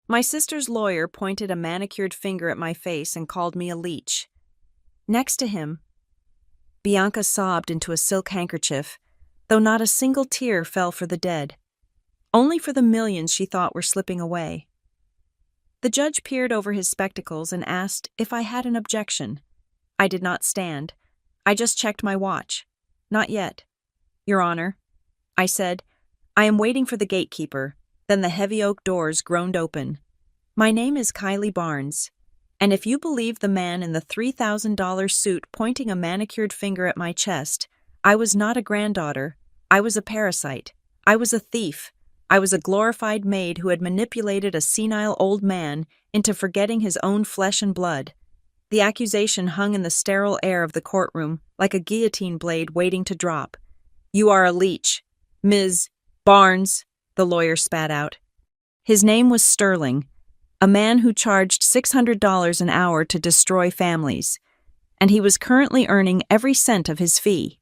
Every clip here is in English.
My sister's lawyer pointed a manicured finger at my face and called me a leech. Next to him, Bianca sobbed into a silk handkerchief, though not a single tear fell for the dead, only for the millions she thought were slipping away. The judge peered over his spectacles and asked if I had an objection. I did not stand. I just checked my watch. Not yet, Your Honor. I said, I am waiting for the gatekeeper. Then the heavy oak doors groaned open. My name is Kylie Barnes, and if you believe the man in the $3,000 suit pointing a manicured finger at my chest, I was not a granddaughter. I was a parasite. I was a thief. I was a glorified maid who had manipulated a senile old man into forgetting his own flesh and blood. The accusation hung in the sterile air of the courtroom like a guillotine blade waiting to drop. You are a leech, Ms. Barnes, the lawyer spat out. His name was Sterling, a man who charged $600 an hour to destroy families, and he was currently earning every cent of his fee.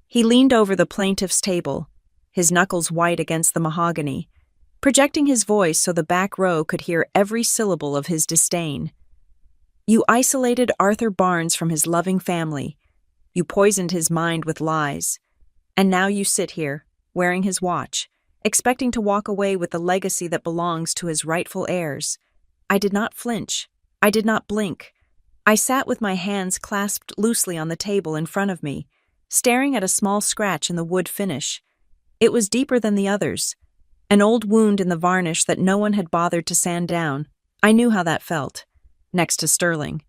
He leaned over the plaintiff's table, his knuckles white against the mahogany, projecting his voice so the back row could hear every syllable of his disdain. You isolated Arthur Barnes from his loving family. You poisoned his mind with lies. And now you sit here, wearing his watch, expecting to walk away with the legacy that belongs to his rightful heirs. I did not flinch. I did not blink. I sat with my hands clasped loosely on the table in front of me, staring at a small scratch in the wood finish. It was deeper than the others, an old wound in the varnish that no one had bothered to sand down. I knew how that felt, next to Sterling.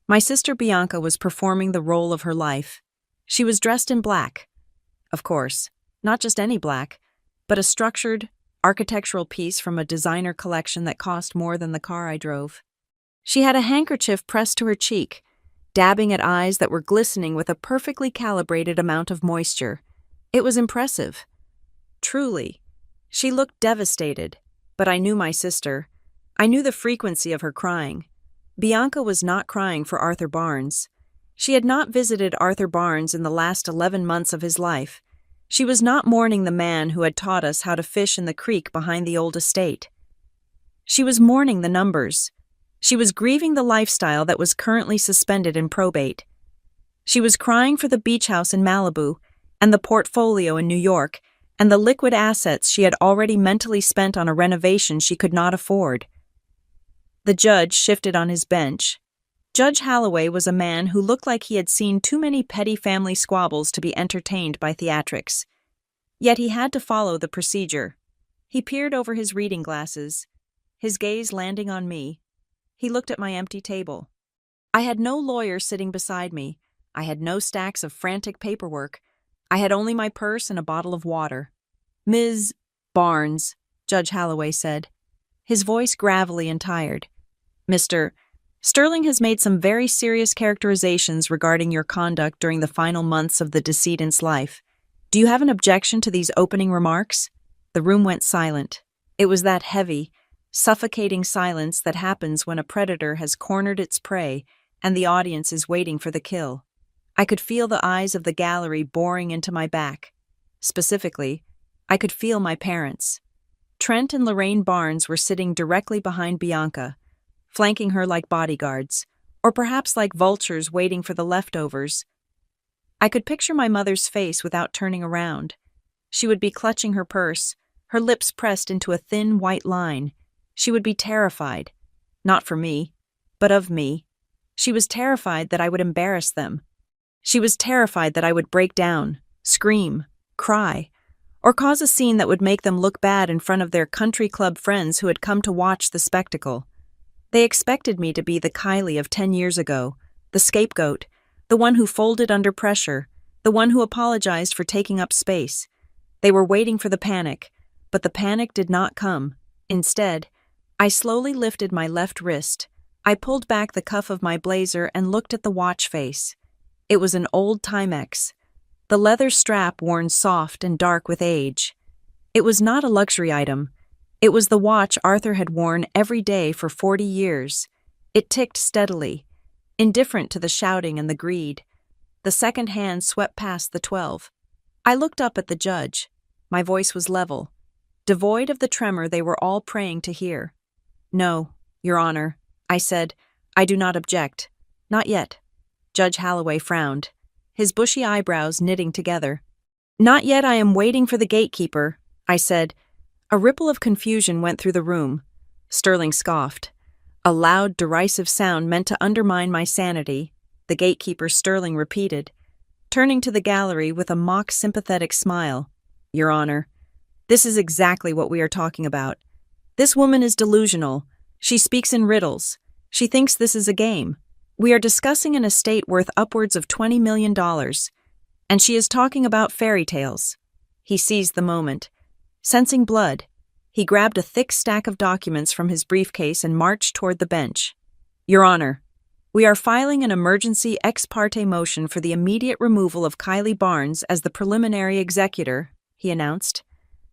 My sister Bianca was performing the role of her life. She was dressed in black. Of course, not just any black, but a structured, architectural piece from a designer collection that cost more than the car I drove. She had a handkerchief pressed to her cheek, dabbing at eyes that were glistening with a perfectly calibrated amount of moisture. It was impressive. Truly. She looked devastated, but I knew my sister. I knew the frequency of her crying. Bianca was not crying for Arthur Barnes. She had not visited Arthur Barnes in the last 11 months of his life. She was not mourning the man who had taught us how to fish in the creek behind the old estate. She was mourning the numbers. She was grieving the lifestyle that was currently suspended in probate. She was crying for the beach house in Malibu, and the portfolio in New York, and the liquid assets she had already mentally spent on a renovation she could not afford. The judge shifted on his bench. Judge Holloway was a man who looked like he had seen too many petty family squabbles to be entertained by theatrics. Yet he had to follow the procedure. He peered over his reading glasses, his gaze landing on me. He looked at my empty table. I had no lawyer sitting beside me. I had no stacks of frantic paperwork. I had only my purse and a bottle of water. Ms. Barnes, Judge Holloway said, his voice gravelly and tired. Mr. Sterling has made some very serious characterizations regarding your conduct during the final months of the decedent's life. Do you have an objection to these opening remarks? The room went silent. It was that heavy, suffocating silence that happens when a predator has cornered its prey and the audience is waiting for the kill. I could feel the eyes of the gallery boring into my back. Specifically, I could feel my parents. Trent and Lorraine Barnes were sitting directly behind Bianca, flanking her like bodyguards, or perhaps like vultures waiting for the leftovers. I could picture my mother's face without turning around. She would be clutching her purse, her lips pressed into a thin white line. She would be terrified, not for me, but of me. She was terrified that I would embarrass them. She was terrified that I would break down, scream, cry, or cause a scene that would make them look bad in front of their country club friends who had come to watch the spectacle. They expected me to be the Kylie of 10 years ago, the scapegoat, the one who folded under pressure, the one who apologized for taking up space. They were waiting for the panic, but the panic did not come. Instead, I slowly lifted my left wrist. I pulled back the cuff of my blazer and looked at the watch face. It was an old Timex, the leather strap worn soft and dark with age. It was not a luxury item. It was the watch Arthur had worn every day for 40 years. It ticked steadily, indifferent to the shouting and the greed. The second hand swept past the 12. I looked up at the judge. My voice was level, devoid of the tremor they were all praying to hear. No, Your Honor, I said. I do not object. Not yet. Judge Holloway frowned, his bushy eyebrows knitting together. Not yet, I am waiting for the gatekeeper, I said. A ripple of confusion went through the room. Sterling scoffed. A loud, derisive sound meant to undermine my sanity. The gatekeeper, Sterling, repeated, turning to the gallery with a mock sympathetic smile. Your Honor, this is exactly what we are talking about. This woman is delusional. She speaks in riddles. She thinks this is a game. We are discussing an estate worth upwards of $20 million, and she is talking about fairy tales. He seized the moment. Sensing blood, he grabbed a thick stack of documents from his briefcase and marched toward the bench. Your Honor, we are filing an emergency ex parte motion for the immediate removal of Kylie Barnes as the preliminary executor, he announced,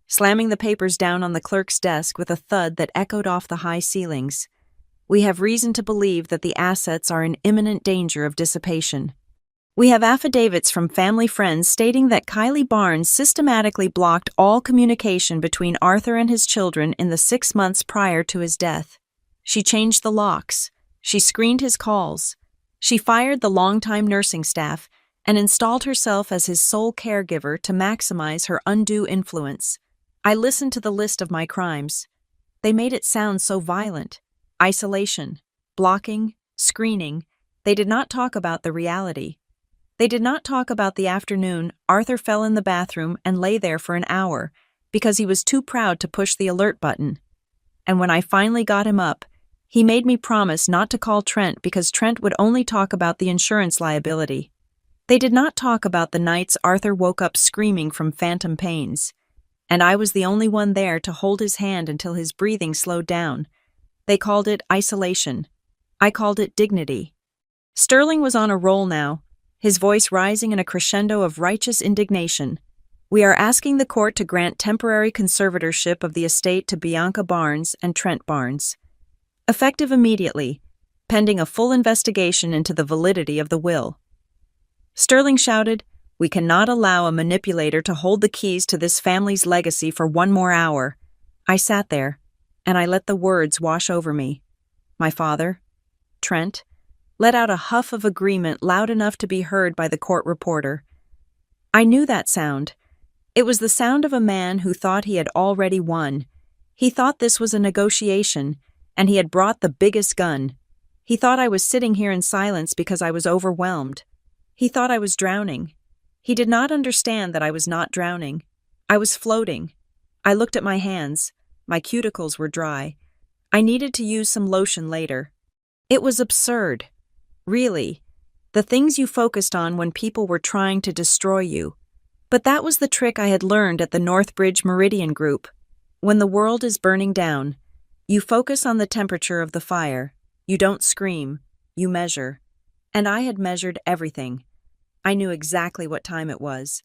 slamming the papers down on the clerk's desk with a thud that echoed off the high ceilings. We have reason to believe that the assets are in imminent danger of dissipation. We have affidavits from family friends stating that Kylie Barnes systematically blocked all communication between Arthur and his children in the 6 months prior to his death. She changed the locks. She screened his calls. She fired the longtime nursing staff and installed herself as his sole caregiver to maximize her undue influence. I listened to the list of my crimes. They made it sound so violent. Isolation, blocking, screening. They did not talk about the reality. They did not talk about the afternoon Arthur fell in the bathroom and lay there for an hour because he was too proud to push the alert button. And when I finally got him up, he made me promise not to call Trent because Trent would only talk about the insurance liability. They did not talk about the nights Arthur woke up screaming from phantom pains, and I was the only one there to hold his hand until his breathing slowed down. They called it isolation. I called it dignity. Sterling was on a roll now, his voice rising in a crescendo of righteous indignation. We are asking the court to grant temporary conservatorship of the estate to Bianca Barnes and Trent Barnes, effective immediately, pending a full investigation into the validity of the will. Sterling shouted, We cannot allow a manipulator to hold the keys to this family's legacy for 1 more hour. I sat there, and I let the words wash over me. My father, Trent, let out a huff of agreement loud enough to be heard by the court reporter. I knew that sound. It was the sound of a man who thought he had already won. He thought this was a negotiation, and he had brought the biggest gun. He thought I was sitting here in silence because I was overwhelmed. He thought I was drowning. He did not understand that I was not drowning. I was floating. I looked at my hands. My cuticles were dry. I needed to use some lotion later. It was absurd. Really. The things you focused on when people were trying to destroy you. But that was the trick I had learned at the Northbridge Meridian Group. When the world is burning down, you focus on the temperature of the fire. You don't scream. You measure. And I had measured everything. I knew exactly what time it was.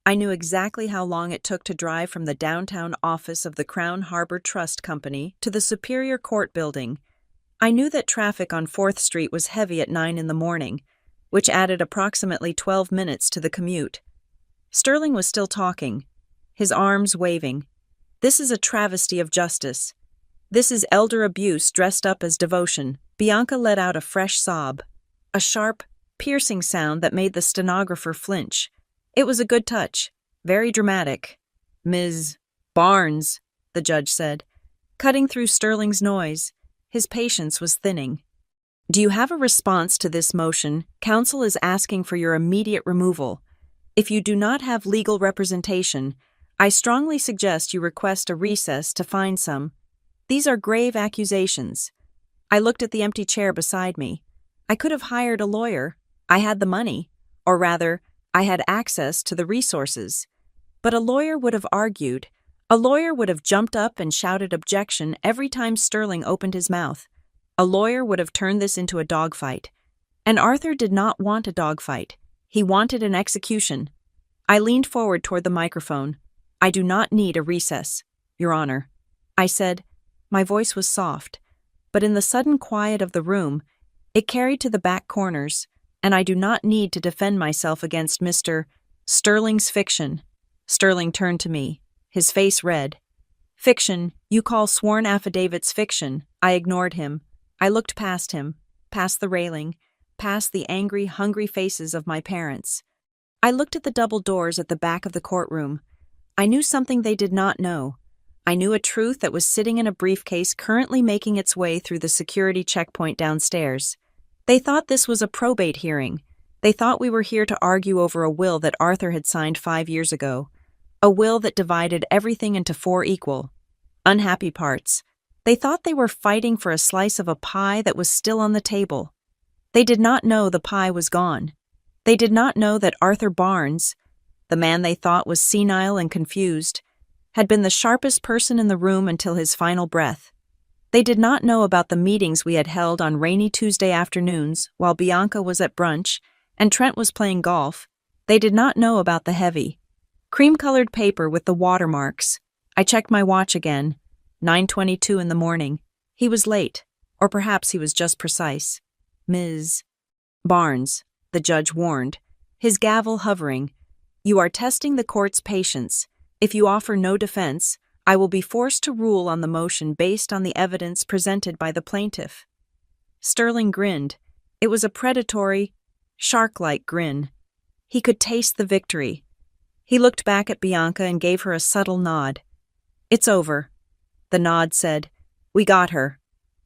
I knew exactly how long it took to drive from the downtown office of the Crown Harbor Trust Company to the Superior Court building. I knew that traffic on 4th Street was heavy at 9 in the morning, which added approximately 12 minutes to the commute. Sterling was still talking, his arms waving. This is a travesty of justice. This is elder abuse dressed up as devotion. Bianca let out a fresh sob, a sharp, piercing sound that made the stenographer flinch. It was a good touch, very dramatic. Ms. Barnes, the judge said, cutting through Sterling's noise. His patience was thinning. Do you have a response to this motion? Counsel is asking for your immediate removal. If you do not have legal representation, I strongly suggest you request a recess to find some. These are grave accusations. I looked at the empty chair beside me. I could have hired a lawyer. I had the money, or rather, I had access to the resources. But a lawyer would have argued. A lawyer would have jumped up and shouted objection every time Sterling opened his mouth. A lawyer would have turned this into a dogfight. And Arthur did not want a dogfight. He wanted an execution. I leaned forward toward the microphone. I do not need a recess, Your Honor. I said. My voice was soft, but in the sudden quiet of the room, it carried to the back corners, and I do not need to defend myself against Mr. Sterling's fiction. Sterling turned to me, his face red. Fiction. You call sworn affidavits fiction. I ignored him. I looked past him, past the railing, past the angry, hungry faces of my parents. I looked at the double doors at the back of the courtroom. I knew something they did not know. I knew a truth that was sitting in a briefcase currently making its way through the security checkpoint downstairs. They thought this was a probate hearing. They thought we were here to argue over a will that Arthur had signed 5 years ago. A will that divided everything into 4 equal, unhappy parts. They thought they were fighting for a slice of a pie that was still on the table. They did not know the pie was gone. They did not know that Arthur Barnes, the man they thought was senile and confused, had been the sharpest person in the room until his final breath. They did not know about the meetings we had held on rainy Tuesday afternoons while Bianca was at brunch and Trent was playing golf. They did not know about the heavy, cream-colored paper with the watermarks. I checked my watch again. 9:22 in the morning. He was late, or perhaps he was just precise. Ms. Barnes, the judge warned, his gavel hovering. You are testing the court's patience. If you offer no defense, I will be forced to rule on the motion based on the evidence presented by the plaintiff. Sterling grinned. It was a predatory, shark-like grin. He could taste the victory. He looked back at Bianca and gave her a subtle nod. It's over. The nod said, We got her.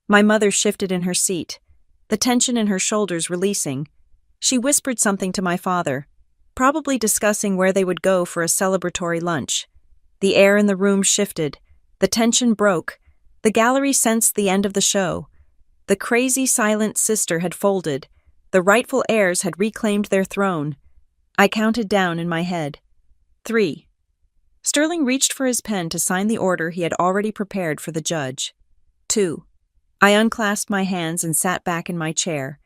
My mother shifted in her seat, the tension in her shoulders releasing. She whispered something to my father, probably discussing where they would go for a celebratory lunch. The air in the room shifted. The tension broke. The gallery sensed the end of the show. The crazy, silent sister had folded. The rightful heirs had reclaimed their throne. I counted down in my head. 3. Sterling reached for his pen to sign the order he had already prepared for the judge. 2. I unclasped my hands and sat back in my chair,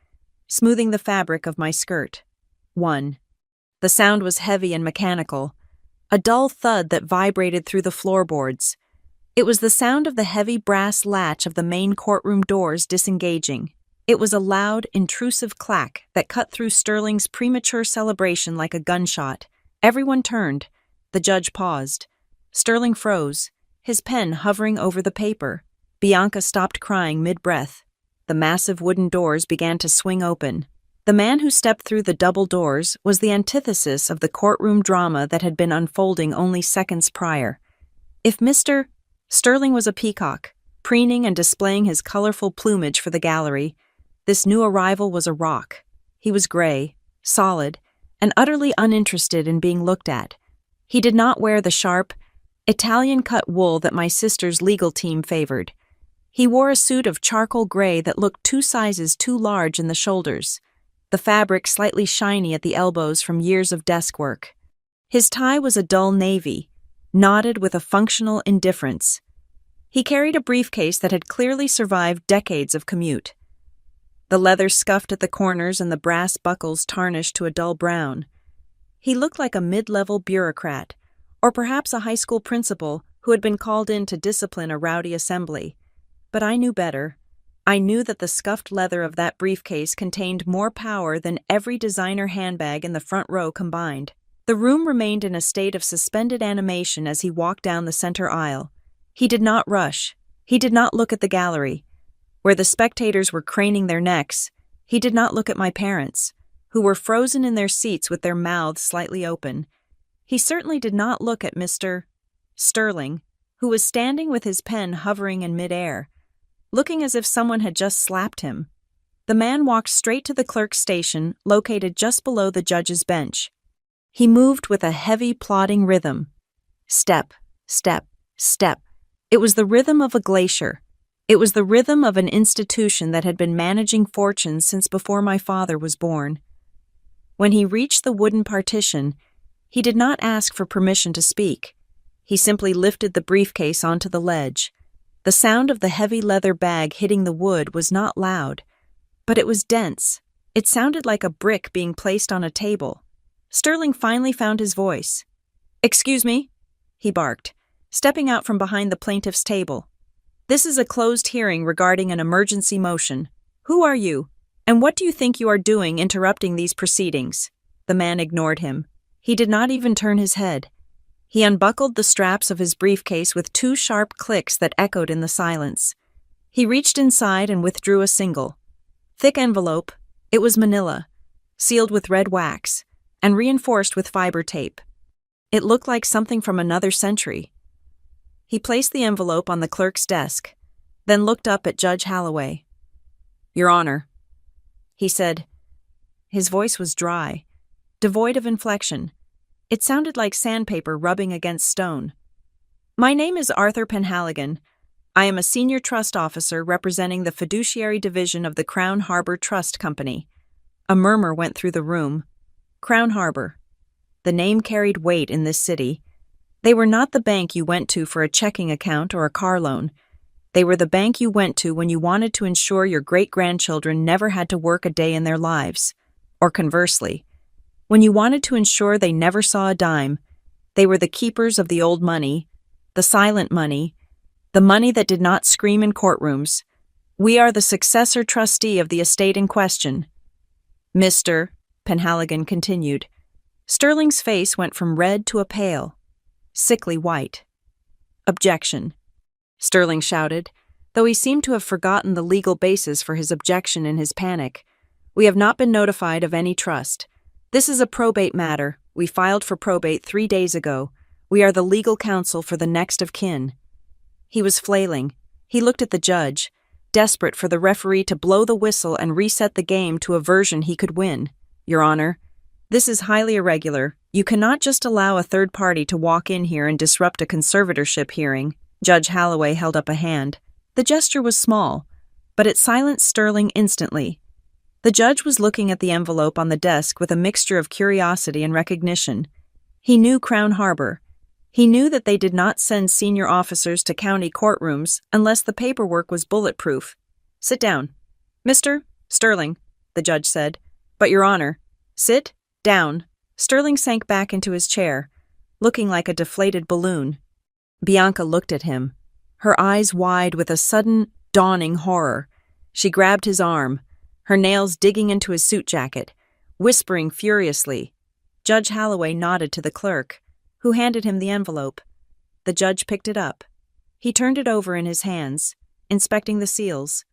smoothing the fabric of my skirt. 1. The sound was heavy and mechanical, a dull thud that vibrated through the floorboards. It was the sound of the heavy brass latch of the main courtroom doors disengaging. It was a loud, intrusive clack that cut through Sterling's premature celebration like a gunshot. Everyone turned. The judge paused. Sterling froze, his pen hovering over the paper. Bianca stopped crying mid-breath. The massive wooden doors began to swing open. The man who stepped through the double doors was the antithesis of the courtroom drama that had been unfolding only seconds prior. If Mr. Sterling was a peacock, preening and displaying his colorful plumage for the gallery, this new arrival was a rock. He was gray, solid, and utterly uninterested in being looked at. He did not wear the sharp, Italian-cut wool that my sister's legal team favored. He wore a suit of charcoal gray that looked 2 sizes too large in the shoulders, the fabric slightly shiny at the elbows from years of desk work. His tie was a dull navy, knotted with a functional indifference. He carried a briefcase that had clearly survived decades of commute. The leather scuffed at the corners and the brass buckles tarnished to a dull brown. He looked like a mid-level bureaucrat, or perhaps a high school principal who had been called in to discipline a rowdy assembly. But I knew better. I knew that the scuffed leather of that briefcase contained more power than every designer handbag in the front row combined. The room remained in a state of suspended animation as he walked down the center aisle. He did not rush. He did not look at the gallery. Where the spectators were craning their necks, he did not look at my parents, who were frozen in their seats with their mouths slightly open. He certainly did not look at Mr. Sterling, who was standing with his pen hovering in midair, looking as if someone had just slapped him. The man walked straight to the clerk's station, located just below the judge's bench. He moved with a heavy, plodding rhythm. Step, step, step. It was the rhythm of a glacier. It was the rhythm of an institution that had been managing fortunes since before my father was born. When he reached the wooden partition, he did not ask for permission to speak. He simply lifted the briefcase onto the ledge. The sound of the heavy leather bag hitting the wood was not loud, but it was dense. It sounded like a brick being placed on a table. Sterling finally found his voice. "Excuse me," he barked, stepping out from behind the plaintiff's table. "This is a closed hearing regarding an emergency motion. Who are you, and what do you think you are doing interrupting these proceedings?" The man ignored him. He did not even turn his head. He unbuckled the straps of his briefcase with two sharp clicks that echoed in the silence. He reached inside and withdrew a single, thick envelope. It was manila, sealed with red wax, and reinforced with fiber tape. It looked like something from another century. He placed the envelope on the clerk's desk, then looked up at Judge Holloway. "Your Honor," he said. His voice was dry, devoid of inflection. It sounded like sandpaper rubbing against stone. "My name is Arthur Penhaligon. I am a senior trust officer representing the fiduciary division of the Crown Harbor Trust Company." A murmur went through the room. Crown Harbor. The name carried weight in this city. They were not the bank you went to for a checking account or a car loan. They were the bank you went to when you wanted to ensure your great-grandchildren never had to work a day in their lives. Or conversely, when you wanted to ensure they never saw a dime. They were the keepers of the old money, the silent money, the money that did not scream in courtrooms. "We are the successor trustee of the estate in question." "Mr. Penhaligon continued. Sterling's face went from red to a pale, sickly white. "Objection," Sterling shouted, though he seemed to have forgotten the legal basis for his objection in his panic. "We have not been notified of any trust. This is a probate matter. We filed for probate 3 days ago. We are the legal counsel for the next of kin." He was flailing. He looked at the judge, desperate for the referee to blow the whistle and reset the game to a version he could win. "Your Honor, this is highly irregular. You cannot just allow a third party to walk in here and disrupt a conservatorship hearing." Judge Holloway held up a hand. The gesture was small, but it silenced Sterling instantly. The judge was looking at the envelope on the desk with a mixture of curiosity and recognition. He knew Crown Harbor. He knew that they did not send senior officers to county courtrooms unless the paperwork was bulletproof. "Sit down." "Mr. Sterling," the judge said. "But, Your Honor." "Sit down." Sterling sank back into his chair, looking like a deflated balloon. Bianca looked at him, her eyes wide with a sudden, dawning horror. She grabbed his arm, her nails digging into his suit jacket, whispering furiously. Judge Holloway nodded to the clerk, who handed him the envelope. The judge picked it up. He turned it over in his hands, inspecting the seals.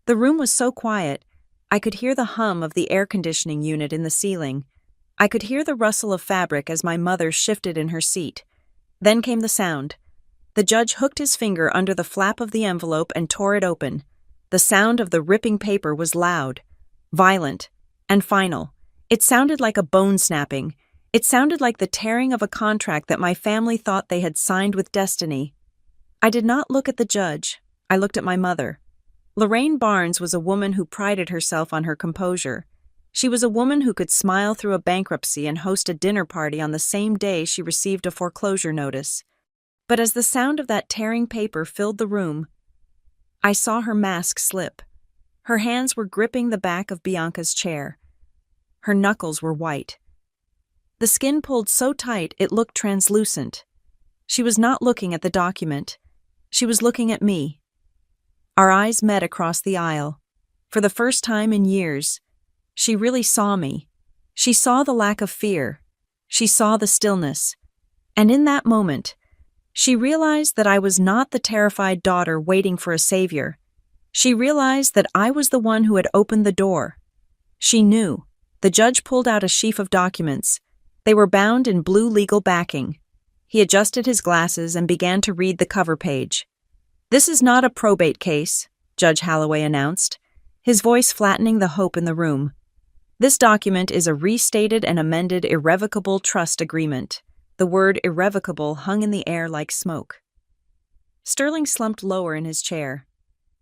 The room was so quiet, I could hear the hum of the air conditioning unit in the ceiling. I could hear the rustle of fabric as my mother shifted in her seat. Then came the sound. The judge hooked his finger under the flap of the envelope and tore it open. The sound of the ripping paper was loud, violent, and final. It sounded like a bone snapping. It sounded like the tearing of a contract that my family thought they had signed with destiny. I did not look at the judge. I looked at my mother. Lorraine Barnes was a woman who prided herself on her composure. She was a woman who could smile through a bankruptcy and host a dinner party on the same day she received a foreclosure notice. But as the sound of that tearing paper filled the room, I saw her mask slip. Her hands were gripping the back of Bianca's chair. Her knuckles were white. The skin pulled so tight it looked translucent. She was not looking at the document. She was looking at me. Our eyes met across the aisle. For the first time in years, she really saw me. She saw the lack of fear. She saw the stillness. And in that moment, she realized that I was not the terrified daughter waiting for a savior. She realized that I was the one who had opened the door. She knew. The judge pulled out a sheaf of documents. They were bound in blue legal backing. He adjusted his glasses and began to read the cover page. "This is not a probate case," Judge Holloway announced, his voice flattening the hope in the room. "This document is a restated and amended irrevocable trust agreement." The word irrevocable hung in the air like smoke. Sterling slumped lower in his chair.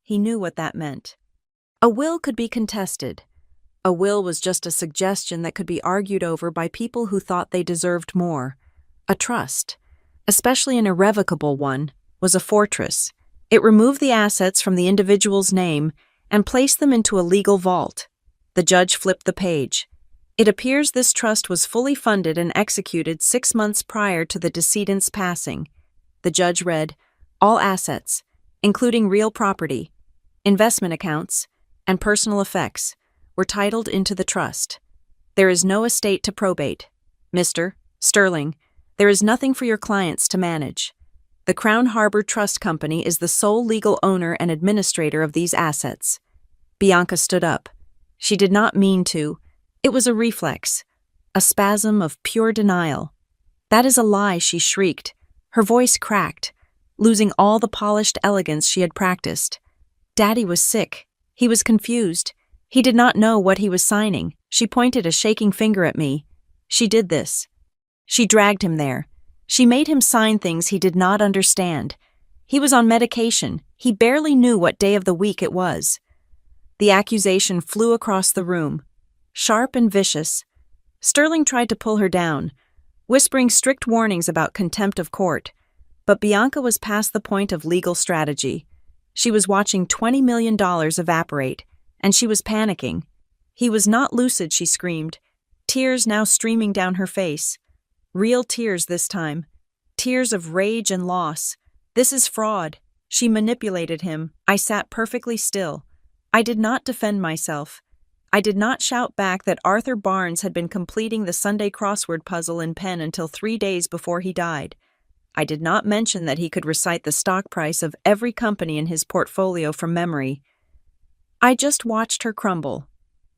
He knew what that meant. A will could be contested. A will was just a suggestion that could be argued over by people who thought they deserved more. A trust, especially an irrevocable one, was a fortress. It removed the assets from the individual's name and placed them into a legal vault. The judge flipped the page. It appears this trust was fully funded and executed 6 months prior to the decedent's passing. The judge read, "All assets, including real property, investment accounts, and personal effects, were titled into the trust. There is no estate to probate. Mr. Sterling, There is nothing for your clients to manage. The Crown Harbor Trust Company is the sole legal owner and administrator of these assets. Bianca stood up. She did not mean to. It was a reflex, a spasm of pure denial. That is a lie, she shrieked. Her voice cracked, losing all the polished elegance she had practiced. Daddy was sick. He was confused. He did not know what he was signing. She pointed a shaking finger at me. She did this. She dragged him there. She made him sign things he did not understand. He was on medication. He barely knew what day of the week it was. The accusation flew across the room, sharp and vicious. Sterling tried to pull her down, whispering strict warnings about contempt of court. But Bianca was past the point of legal strategy. She was watching $20 million evaporate, and she was panicking. He was not lucid, she screamed, tears now streaming down her face. Real tears this time. Tears of rage and loss. This is fraud. She manipulated him. I sat perfectly still. I did not defend myself. I did not shout back that Arthur Barnes had been completing the Sunday crossword puzzle in pen until 3 days before he died. I did not mention that he could recite the stock price of every company in his portfolio from memory. I just watched her crumble.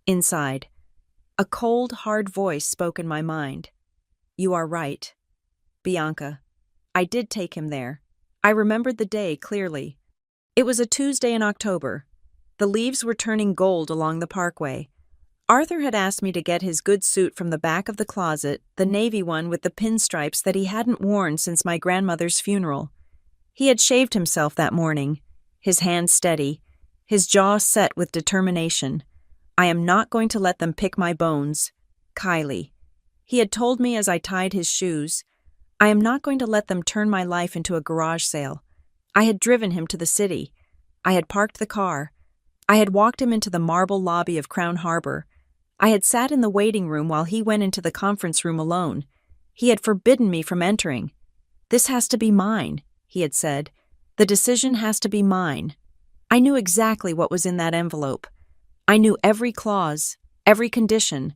Inside, a cold, hard voice spoke in my mind. You are right. Bianca, I did take him there. I remembered the day clearly. It was a Tuesday in October. The leaves were turning gold along the parkway. Arthur had asked me to get his good suit from the back of the closet, the navy one with the pinstripes that he hadn't worn since my grandmother's funeral. He had shaved himself that morning, his hand steady, his jaw set with determination. I am not going to let them pick my bones. Kylie. He had told me as I tied his shoes. I am not going to let them turn my life into a garage sale. I had driven him to the city. I had parked the car. I had walked him into the marble lobby of Crown Harbor. I had sat in the waiting room while he went into the conference room alone. He had forbidden me from entering. This has to be mine, he had said. The decision has to be mine. I knew exactly what was in that envelope. I knew every clause, every condition,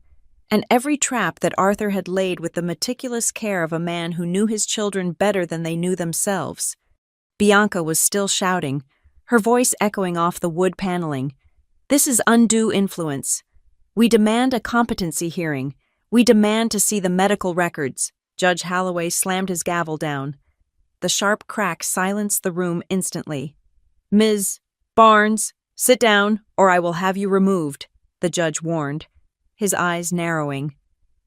and every trap that Arthur had laid with the meticulous care of a man who knew his children better than they knew themselves. Bianca was still shouting, her voice echoing off the wood paneling. This is undue influence. We demand a competency hearing. We demand to see the medical records. Judge Holloway slammed his gavel down. The sharp crack silenced the room instantly. Ms. Barnes, sit down, or I will have you removed, the judge warned, his eyes narrowing.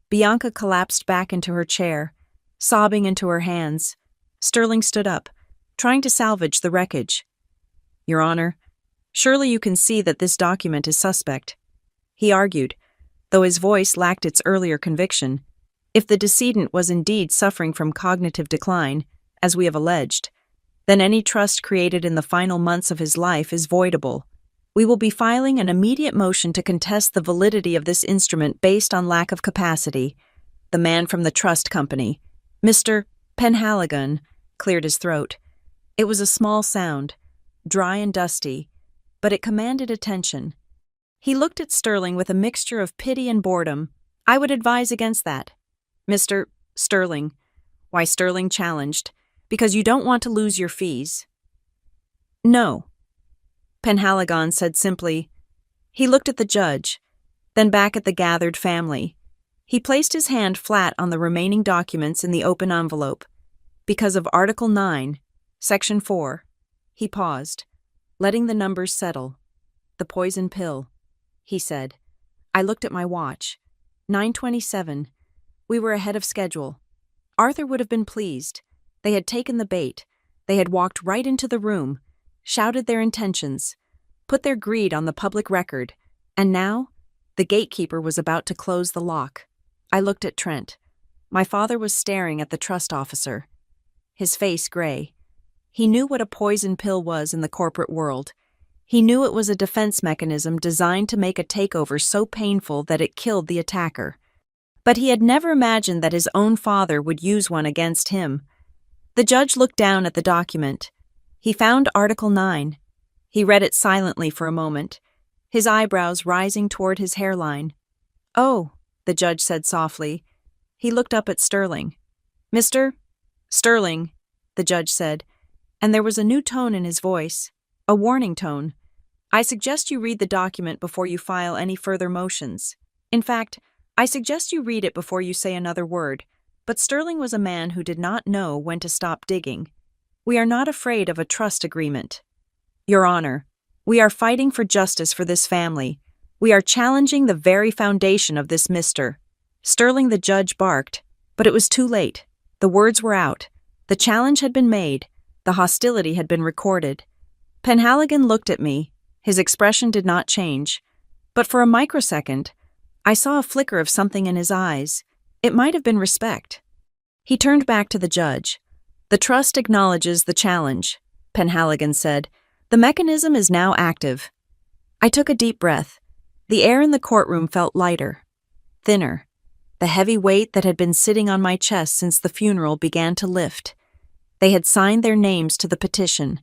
Bianca collapsed back into her chair, sobbing into her hands. Sterling stood up, trying to salvage the wreckage. Your Honor, surely you can see that this document is suspect, he argued, though his voice lacked its earlier conviction. If the decedent was indeed suffering from cognitive decline, as we have alleged, then any trust created in the final months of his life is voidable. We will be filing an immediate motion to contest the validity of this instrument based on lack of capacity. The man from the trust company, Mr. Penhaligon, cleared his throat. It was a small sound, dry and dusty, but it commanded attention. He looked at Sterling with a mixture of pity and boredom. I would advise against that. Mr. Sterling. Why, Sterling challenged. Because you don't want to lose your fees. No. Penhaligon said simply. He looked at the judge, then back at the gathered family. He placed his hand flat on the remaining documents in the open envelope. Because of Article 9, Section 4. He paused, letting the numbers settle. The poison pill, he said. I looked at my watch. 9:27. We were ahead of schedule. Arthur would have been pleased. They had taken the bait. They had walked right into the room, shouted their intentions, put their greed on the public record, and now the gatekeeper was about to close the lock. I looked at Trent. My father was staring at the trust officer, his face gray. He knew what a poison pill was in the corporate world. He knew it was a defense mechanism designed to make a takeover so painful that it killed the attacker. But he had never imagined that his own father would use one against him. The judge looked down at the document. He found Article 9. He read it silently for a moment, his eyebrows rising toward his hairline. Oh, the judge said softly. He looked up at Sterling. Mr. Sterling, the judge said, and there was a new tone in his voice, a warning tone. I suggest you read the document before you file any further motions. In fact, I suggest you read it before you say another word. But Sterling was a man who did not know when to stop digging. We are not afraid of a trust agreement. Your Honor, we are fighting for justice for this family. We are challenging the very foundation of this Mr. Sterling, the judge barked, but it was too late. The words were out. The challenge had been made. The hostility had been recorded. Penhaligon looked at me. His expression did not change. But for a microsecond, I saw a flicker of something in his eyes. It might have been respect. He turned back to the judge. The trust acknowledges the challenge, Penhaligon said. The mechanism is now active. I took a deep breath. The air in the courtroom felt lighter, thinner. The heavy weight that had been sitting on my chest since the funeral began to lift. They had signed their names to the petition.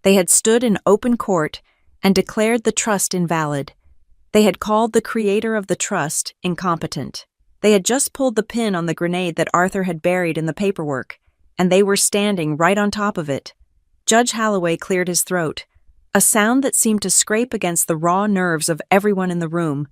They had stood in open court and declared the trust invalid. They had called the creator of the trust incompetent. They had just pulled the pin on the grenade that Arthur had buried in the paperwork, and they were standing right on top of it. Judge Holloway cleared his throat, a sound that seemed to scrape against the raw nerves of everyone in the room.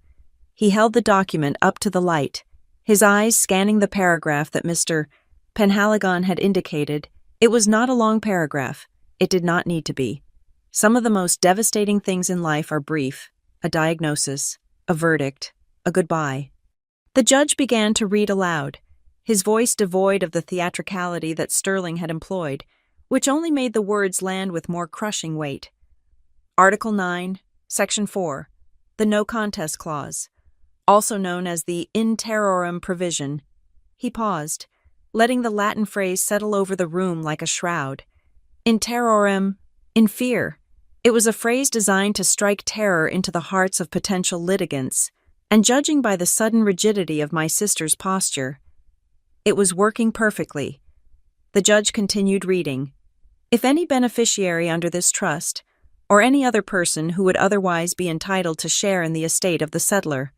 He held the document up to the light, his eyes scanning the paragraph that Mr. Penhaligon had indicated. It was not a long paragraph. It did not need to be. Some of the most devastating things in life are brief: a diagnosis, a verdict, a goodbye. The judge began to read aloud, his voice devoid of the theatricality that Sterling had employed, which only made the words land with more crushing weight. Article 9, Section 4, the No Contest Clause, also known as the in terrorem provision. He paused, letting the Latin phrase settle over the room like a shroud. In terrorem, in fear. It was a phrase designed to strike terror into the hearts of potential litigants, and judging by the sudden rigidity of my sister's posture, it was working perfectly. The judge continued reading. If any beneficiary under this trust, or any other person who would otherwise be entitled to share in the estate of the settlor,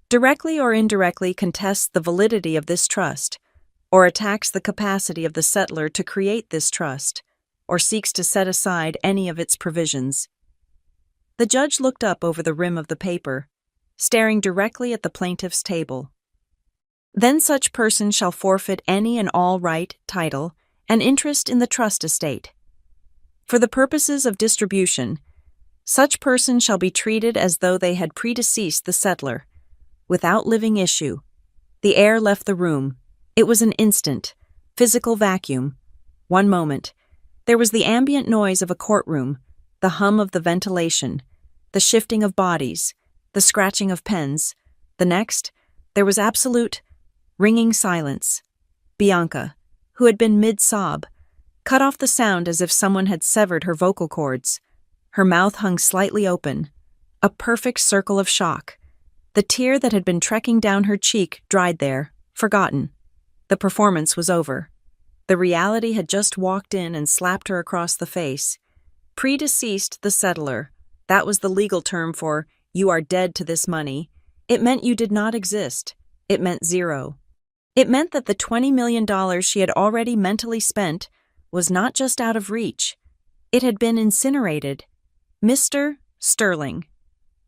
directly or indirectly contests the validity of this trust, or attacks the capacity of the settlor to create this trust, or seeks to set aside any of its provisions. The judge looked up over the rim of the paper, staring directly at the plaintiff's table. Then such person shall forfeit any and all right, title, and interest in the trust estate. For the purposes of distribution, such person shall be treated as though they had predeceased the settlor, without living issue. The air left the room. It was an instant, physical vacuum. One moment. There was the ambient noise of a courtroom, the hum of the ventilation, the shifting of bodies, the scratching of pens. The next, there was absolute, ringing silence. Bianca, who had been mid-sob, cut off the sound as if someone had severed her vocal cords. Her mouth hung slightly open, a perfect circle of shock. The tear that had been trekking down her cheek dried there, forgotten. The performance was over. The reality had just walked in and slapped her across the face. Predeceased the settlor. That was the legal term for, you are dead to this money. It meant you did not exist. It meant zero. It meant that the $20 million she had already mentally spent was not just out of reach. It had been incinerated. Mr. Sterling,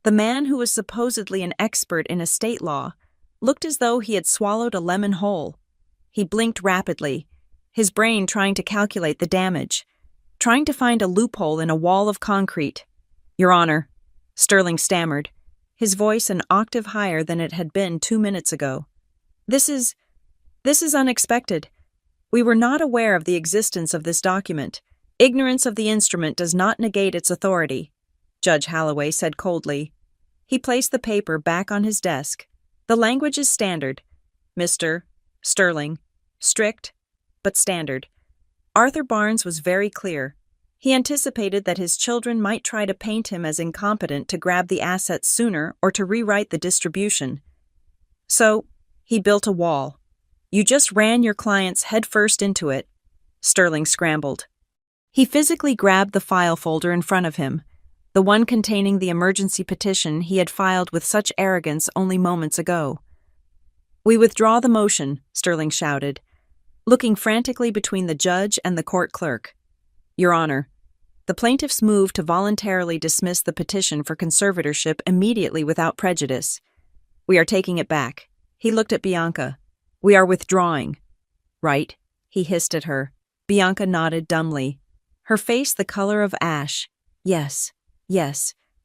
the man who was supposedly an expert in estate law, looked as though he had swallowed a lemon whole. He blinked rapidly, his brain trying to calculate the damage, trying to find a loophole in a wall of concrete. Your Honor, Sterling stammered, his voice an octave higher than it had been 2 minutes ago. This is unexpected. We were not aware of the existence of this document. Ignorance of the instrument does not negate its authority, Judge Holloway said coldly. He placed the paper back on his desk. The language is standard. Mr. Sterling. Strict, but standard. Arthur Barnes was very clear. He anticipated that his children might try to paint him as incompetent to grab the assets sooner or to rewrite the distribution. So, he built a wall. You just ran your clients headfirst into it. Sterling scrambled. He physically grabbed the file folder in front of him, the one containing the emergency petition he had filed with such arrogance only moments ago. We withdraw the motion, Sterling shouted. looking frantically between the judge and the court clerk. Your Honor, the plaintiffs moved to voluntarily dismiss the petition for conservatorship immediately without prejudice. We are taking it back. He looked at Bianca. We are withdrawing. Right? He hissed at her. Bianca nodded dumbly, her face the color of ash. Yes.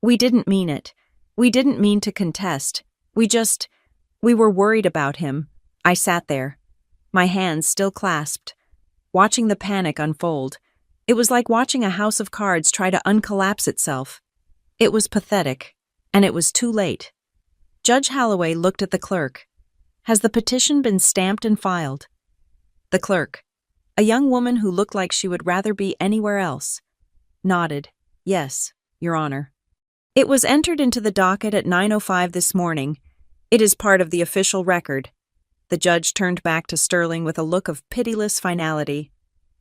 We didn't mean it. We didn't mean to contest. We were worried about him. I sat there, my hands still clasped, watching the panic unfold. It was like watching a house of cards try to uncollapse itself. It was pathetic, and it was too late. Judge Holloway looked at the clerk. Has the petition been stamped and filed? The clerk, a young woman who looked like she would rather be anywhere else, nodded. Yes, Your Honor. It was entered into the docket at 9:05 this morning. It is part of the official record. The judge turned back to Sterling with a look of pitiless finality.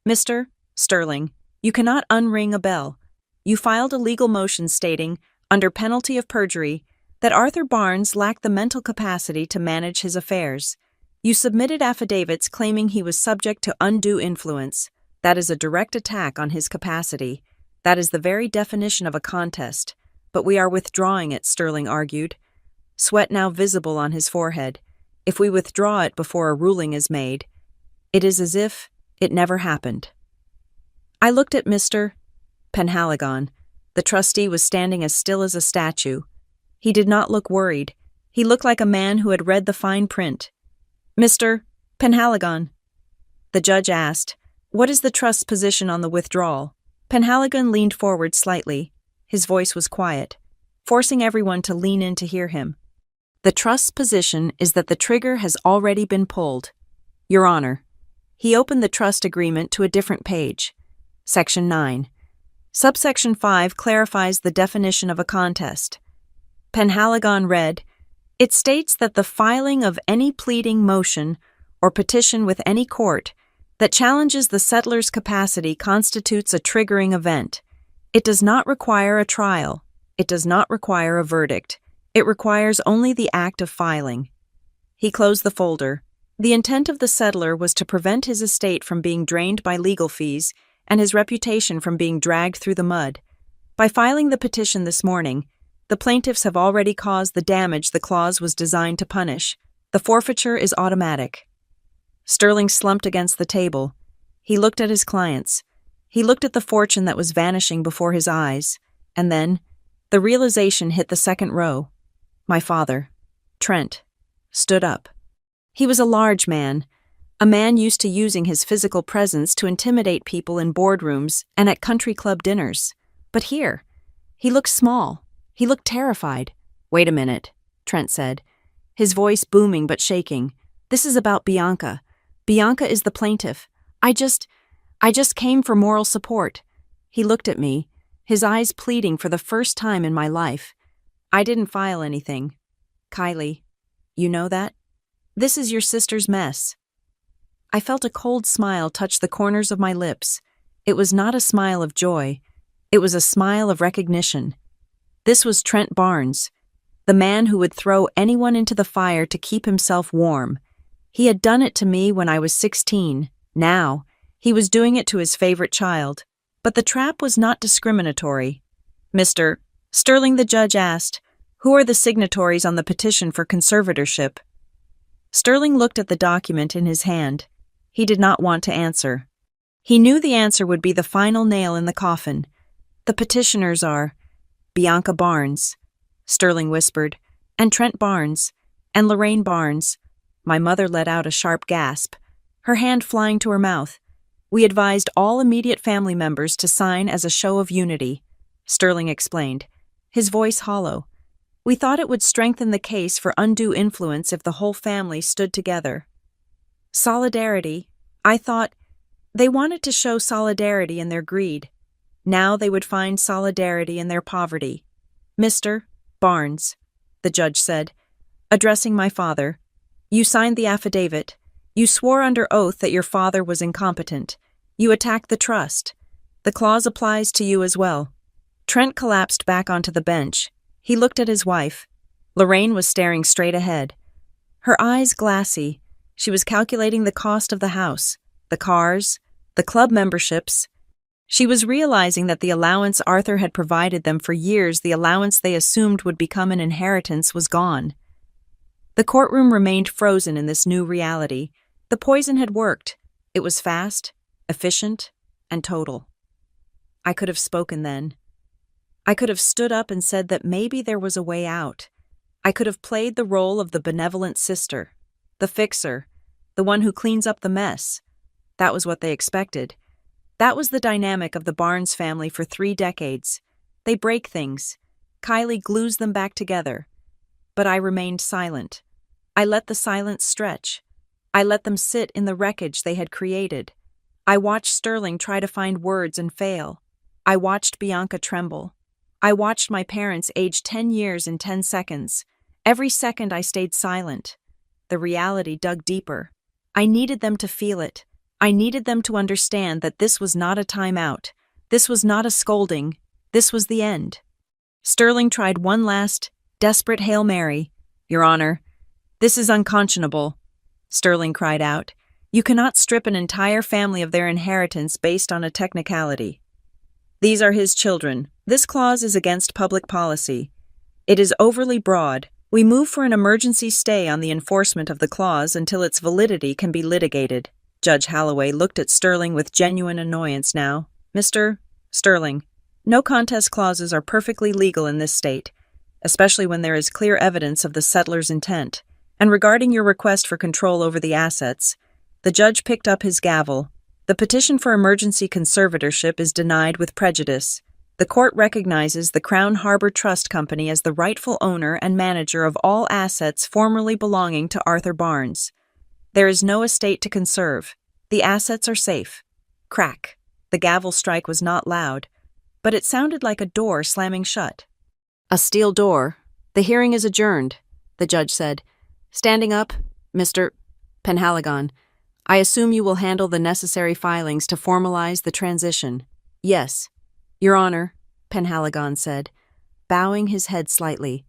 Mr. Sterling, you cannot unring a bell. You filed a legal motion stating, under penalty of perjury, that Arthur Barnes lacked the mental capacity to manage his affairs. You submitted affidavits claiming he was subject to undue influence. That is a direct attack on his capacity. That is the very definition of a contest. But we are withdrawing it, Sterling argued, sweat now visible on his forehead. If we withdraw it before a ruling is made, it is as if it never happened. I looked at Mr. Penhaligon. The trustee was standing as still as a statue. He did not look worried. He looked like a man who had read the fine print. Mr. Penhaligon, the judge asked, what is the trust's position on the withdrawal? Penhaligon leaned forward slightly. His voice was quiet, forcing everyone to lean in to hear him. The trust's position is that the trigger has already been pulled. Your Honor. He opened the trust agreement to a different page. Section 9. Subsection 5 clarifies the definition of a contest. Penhaligon read, it states that the filing of any pleading motion or petition with any court that challenges the settler's capacity constitutes a triggering event. It does not require a trial. It does not require a verdict. It requires only the act of filing. He closed the folder. The intent of the settler was to prevent his estate from being drained by legal fees and his reputation from being dragged through the mud. By filing the petition this morning, the plaintiffs have already caused the damage the clause was designed to punish. The forfeiture is automatic. Sterling slumped against the table. He looked at his clients. He looked at the fortune that was vanishing before his eyes. And then, the realization hit the second row. My father, Trent, stood up. He was a large man, a man used to using his physical presence to intimidate people in boardrooms and at country club dinners. But here, he looked small. He looked terrified. Wait a minute, Trent said, his voice booming but shaking. This is about Bianca. Bianca is the plaintiff. I just came for moral support. He looked at me, his eyes pleading for the first time in my life. I didn't file anything. Kylie, you know that? This is your sister's mess. I felt a cold smile touch the corners of my lips. It was not a smile of joy. It was a smile of recognition. This was Trent Barnes, the man who would throw anyone into the fire to keep himself warm. He had done it to me when I was 16. Now, he was doing it to his favorite child. But the trap was not discriminatory. Mr. Sterling, the judge asked, who are the signatories on the petition for conservatorship? Sterling looked at the document in his hand. He did not want to answer. He knew the answer would be the final nail in the coffin. The petitioners are Bianca Barnes, Sterling whispered, and Trent Barnes, and Lorraine Barnes. My mother let out a sharp gasp, her hand flying to her mouth. We advised all immediate family members to sign as a show of unity, Sterling explained, his voice hollow. We thought it would strengthen the case for undue influence if the whole family stood together. Solidarity, I thought. They wanted to show solidarity in their greed. Now they would find solidarity in their poverty. Mr. Barnes, the judge said, addressing my father, you signed the affidavit. You swore under oath that your father was incompetent. You attacked the trust. The clause applies to you as well. Trent collapsed back onto the bench. He looked at his wife. Lorraine was staring straight ahead. Her eyes glassy. She was calculating the cost of the house. the cars, the club memberships. She was realizing that the allowance Arthur had provided them for years, the allowance they assumed would become an inheritance, was gone. The courtroom remained frozen in this new reality. The poison had worked. It was fast, efficient, and total. I could have spoken then. I could have stood up and said that maybe there was a way out. I could have played the role of the benevolent sister, the fixer, the one who cleans up the mess. That was what they expected. That was the dynamic of the Barnes family for 3 decades. They break things. Kylie glues them back together. But I remained silent. I let the silence stretch. I let them sit in the wreckage they had created. I watched Sterling try to find words and fail. I watched Bianca tremble. I watched my parents age 10 years in 10 seconds. Every second I stayed silent. The reality dug deeper. I needed them to feel it. I needed them to understand that this was not a timeout. This was not a scolding. This was the end. Sterling tried one last, desperate Hail Mary. "Your Honor, this is unconscionable," Sterling cried out. "You cannot strip an entire family of their inheritance based on a technicality. These are his children. This clause is against public policy. It is overly broad. We move for an emergency stay on the enforcement of the clause until its validity can be litigated." Judge Holloway looked at Sterling with genuine annoyance now. "Mr. Sterling, no contest clauses are perfectly legal in this state, especially when there is clear evidence of the settler's intent. And regarding your request for control over the assets," the judge picked up his gavel, "the petition for emergency conservatorship is denied with prejudice. The court recognizes the Crown Harbor Trust Company as the rightful owner and manager of all assets formerly belonging to Arthur Barnes. There is no estate to conserve. The assets are safe." Crack. The gavel strike was not loud, but it sounded like a door slamming shut. "A steel door. The hearing is adjourned," the judge said. "Standing up, Mr. Penhaligon, I assume you will handle the necessary filings to formalize the transition." "Yes, Your Honor," Penhaligon said, bowing his head slightly.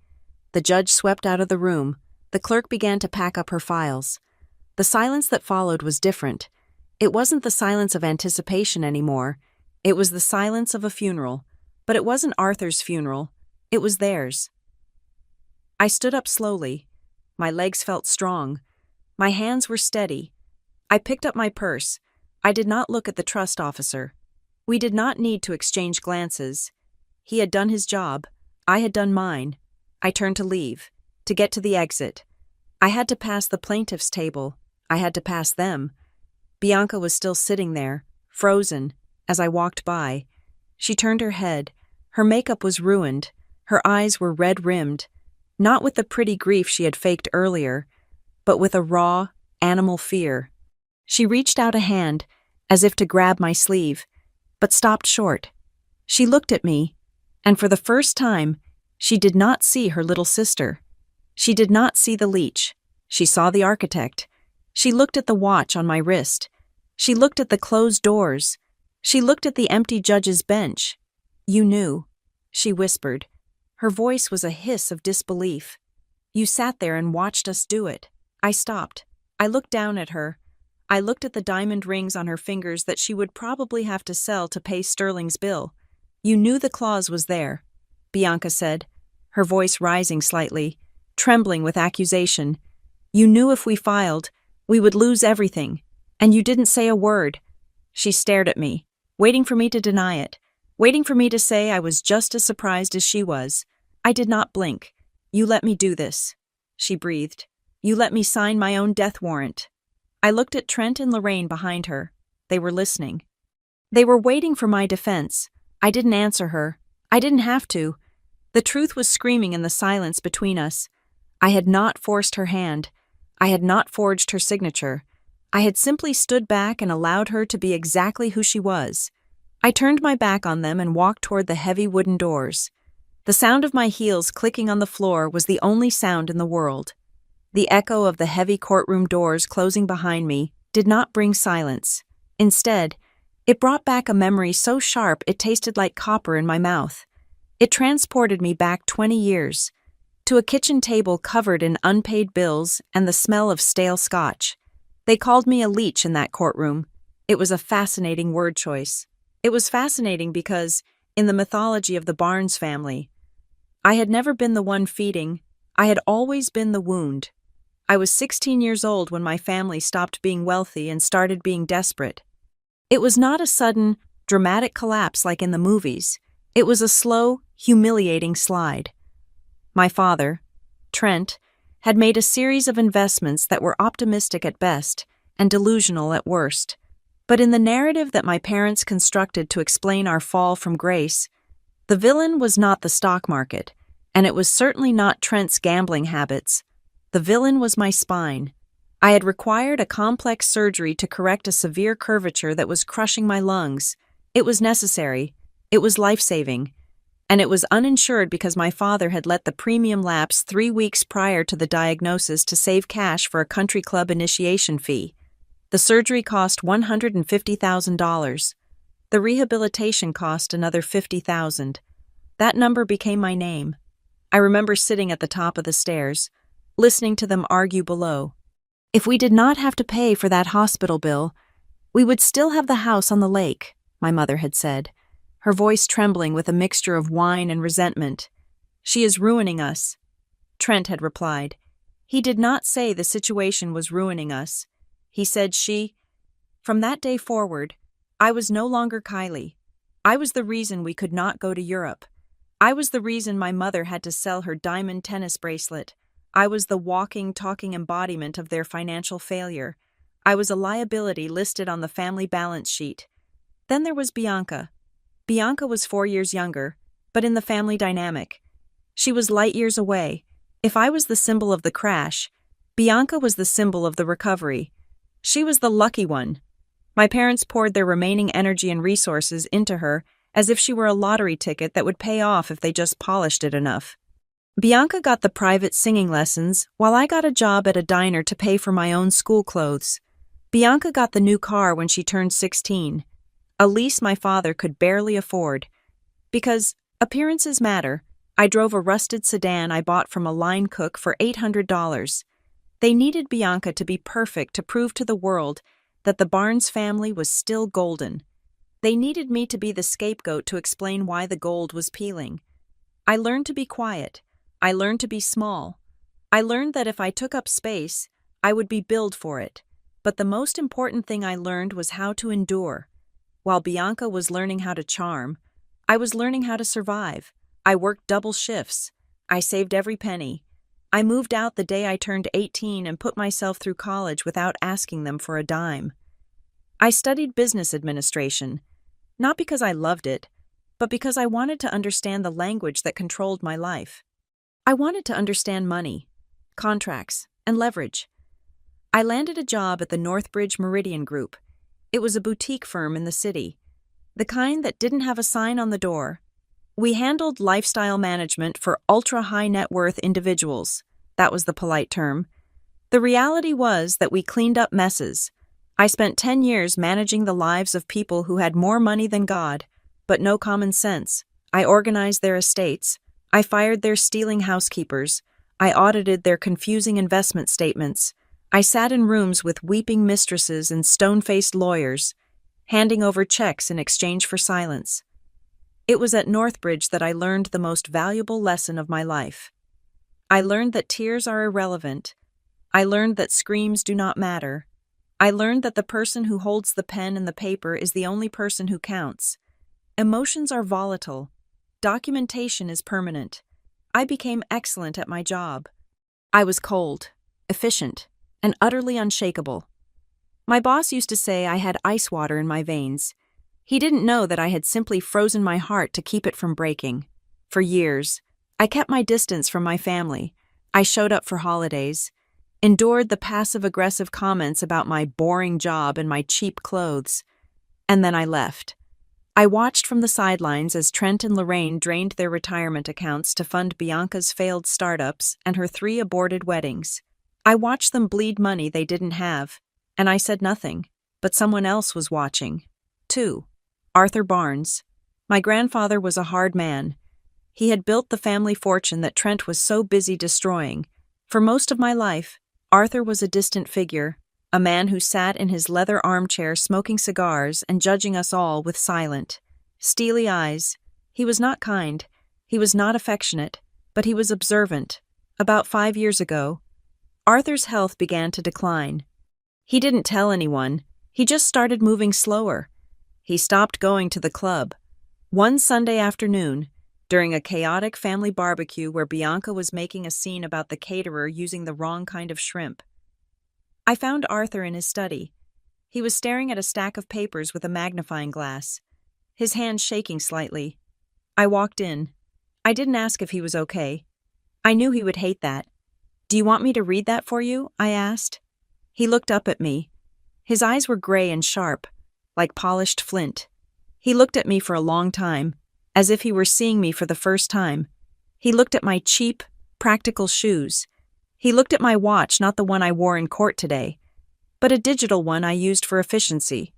The judge swept out of the room. The clerk began to pack up her files. The silence that followed was different. It wasn't the silence of anticipation anymore. It was the silence of a funeral. But it wasn't Arthur's funeral. It was theirs. I stood up slowly. My legs felt strong. My hands were steady. I picked up my purse. I did not look at the trust officer. We did not need to exchange glances. He had done his job. I had done mine. I turned to leave, to get to the exit. I had to pass the plaintiff's table. I had to pass them. Bianca was still sitting there, frozen, as I walked by. She turned her head. Her makeup was ruined. Her eyes were red-rimmed, not with the pretty grief she had faked earlier, but with a raw, animal fear. She reached out a hand, as if to grab my sleeve, but stopped short. She looked at me, and for the first time, she did not see her little sister. She did not see the Leech. She saw the architect. She looked at the watch on my wrist. She looked at the closed doors. She looked at the empty judge's bench. "You knew," she whispered. Her voice was a hiss of disbelief. "You sat there and watched us do it." I stopped. I looked down at her. I looked at the diamond rings on her fingers that she would probably have to sell to pay Sterling's bill. "You knew the clause was there," Bianca said, her voice rising slightly, trembling with accusation. "You knew if we filed, we would lose everything, and you didn't say a word." She stared at me, waiting for me to deny it, waiting for me to say I was just as surprised as she was. I did not blink. "You let me do this," she breathed. "You let me sign my own death warrant." I looked at Trent and Lorraine behind her. They were listening. They were waiting for my defense. I didn't answer her. I didn't have to. The truth was screaming in the silence between us. I had not forced her hand. I had not forged her signature. I had simply stood back and allowed her to be exactly who she was. I turned my back on them and walked toward the heavy wooden doors. The sound of my heels clicking on the floor was the only sound in the world. The echo of the heavy courtroom doors closing behind me did not bring silence. Instead, it brought back a memory so sharp it tasted like copper in my mouth. It transported me back 20 years, to a kitchen table covered in unpaid bills and the smell of stale scotch. They called me a leech in that courtroom. It was a fascinating word choice. It was fascinating because, in the mythology of the Barnes family, I had never been the one feeding, I had always been the wound. I was 16 years old when my family stopped being wealthy and started being desperate. It was not a sudden, dramatic collapse like in the movies. It was a slow, humiliating slide. My father, Trent, had made a series of investments that were optimistic at best and delusional at worst. But in the narrative that my parents constructed to explain our fall from grace, the villain was not the stock market, and it was certainly not Trent's gambling habits. The villain was my spine. I had required a complex surgery to correct a severe curvature that was crushing my lungs. It was necessary. It was life-saving. And it was uninsured because my father had let the premium lapse 3 weeks prior to the diagnosis to save cash for a country club initiation fee. The surgery cost $150,000. The rehabilitation cost another $50,000. That number became my name. I remember sitting at the top of the stairs, listening to them argue below. If we did not have to pay for that hospital bill, we would still have the house on the lake, my mother had said, her voice trembling with a mixture of whine and resentment. She is ruining us, Trent had replied. He did not say the situation was ruining us. He said she. From that day forward, I was no longer Kylie. I was the reason we could not go to Europe. I was the reason my mother had to sell her diamond tennis bracelet. I was the walking, talking embodiment of their financial failure. I was a liability listed on the family balance sheet. Then there was Bianca. Bianca was 4 years younger, but in the family dynamic. She was light years away. If I was the symbol of the crash, Bianca was the symbol of the recovery. She was the lucky one. My parents poured their remaining energy and resources into her as if she were a lottery ticket that would pay off if they just polished it enough. Bianca got the private singing lessons, while I got a job at a diner to pay for my own school clothes. Bianca got the new car when she turned 16, a lease my father could barely afford. Because appearances matter, I drove a rusted sedan I bought from a line cook for $800. They needed Bianca to be perfect to prove to the world that the Barnes family was still golden. They needed me to be the scapegoat to explain why the gold was peeling. I learned to be quiet. I learned to be small. I learned that if I took up space, I would be billed for it. But the most important thing I learned was how to endure. While Bianca was learning how to charm, I was learning how to survive. I worked double shifts. I saved every penny. I moved out the day I turned 18 and put myself through college without asking them for a dime. I studied business administration, not because I loved it, but because I wanted to understand the language that controlled my life. I wanted to understand money, contracts, and leverage. I landed a job at the Northbridge Meridian Group. It was a boutique firm in the city, the kind that didn't have a sign on the door. We handled lifestyle management for ultra-high net worth individuals. That was the polite term. The reality was that we cleaned up messes. I spent 10 years managing the lives of people who had more money than God, but no common sense. I organized their estates. I fired their stealing housekeepers. I audited their confusing investment statements. I sat in rooms with weeping mistresses and stone-faced lawyers, handing over checks in exchange for silence. It was at Northbridge that I learned the most valuable lesson of my life. I learned that tears are irrelevant. I learned that screams do not matter. I learned that the person who holds the pen and the paper is the only person who counts. Emotions are volatile. Documentation is permanent. I became excellent at my job. I was cold, efficient, and utterly unshakable. My boss used to say I had ice water in my veins. He didn't know that I had simply frozen my heart to keep it from breaking. For years, I kept my distance from my family. I showed up for holidays, endured the passive-aggressive comments about my boring job and my cheap clothes, and then I left. I watched from the sidelines as Trent and Lorraine drained their retirement accounts to fund Bianca's failed startups and her 3 aborted weddings. I watched them bleed money they didn't have, and I said nothing, but someone else was watching, too. Arthur Barnes. My grandfather was a hard man. He had built the family fortune that Trent was so busy destroying. For most of my life, Arthur was a distant figure, a man who sat in his leather armchair smoking cigars and judging us all with silent, steely eyes. He was not kind, he was not affectionate, but he was observant. About 5 years ago, Arthur's health began to decline. He didn't tell anyone, he just started moving slower. He stopped going to the club. One Sunday afternoon, during a chaotic family barbecue where Bianca was making a scene about the caterer using the wrong kind of shrimp, I found Arthur in his study. He was staring at a stack of papers with a magnifying glass, his hands shaking slightly. I walked in. I didn't ask if he was okay. I knew he would hate that. "Do you want me to read that for you?" I asked. He looked up at me. His eyes were gray and sharp, like polished flint. He looked at me for a long time, as if he were seeing me for the first time. He looked at my cheap, practical shoes. He looked at my watch, not the one I wore in court today, but a digital one I used for efficiency.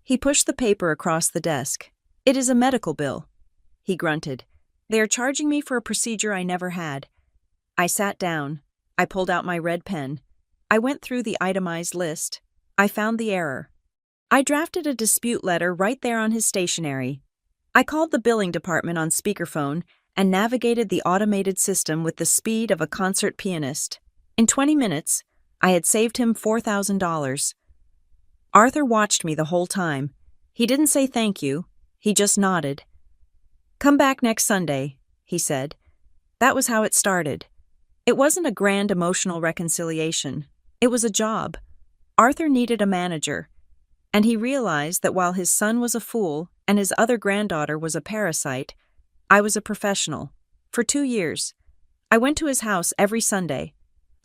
He pushed the paper across the desk. "It is a medical bill," he grunted. "They are charging me for a procedure I never had." I sat down. I pulled out my red pen. I went through the itemized list. I found the error. I drafted a dispute letter right there on his stationery. I called the billing department on speakerphone and navigated the automated system with the speed of a concert pianist. In 20 minutes, I had saved him $4,000. Arthur watched me the whole time. He didn't say thank you. He just nodded. "Come back next Sunday," he said. That was how it started. It wasn't a grand emotional reconciliation. It was a job. Arthur needed a manager, and he realized that while his son was a fool and his other granddaughter was a parasite, I was a professional. For 2 years, I went to his house every Sunday.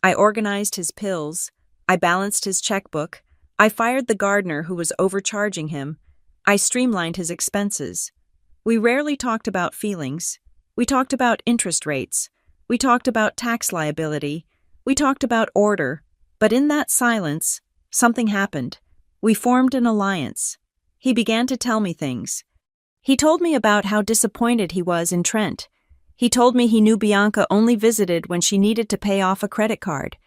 I organized his pills. I balanced his checkbook. I fired the gardener who was overcharging him. I streamlined his expenses. We rarely talked about feelings. We talked about interest rates. We talked about tax liability. We talked about order. But in that silence, something happened. We formed an alliance. He began to tell me things. He told me about how disappointed he was in Trent. He told me he knew Bianca only visited when she needed to pay off a credit card.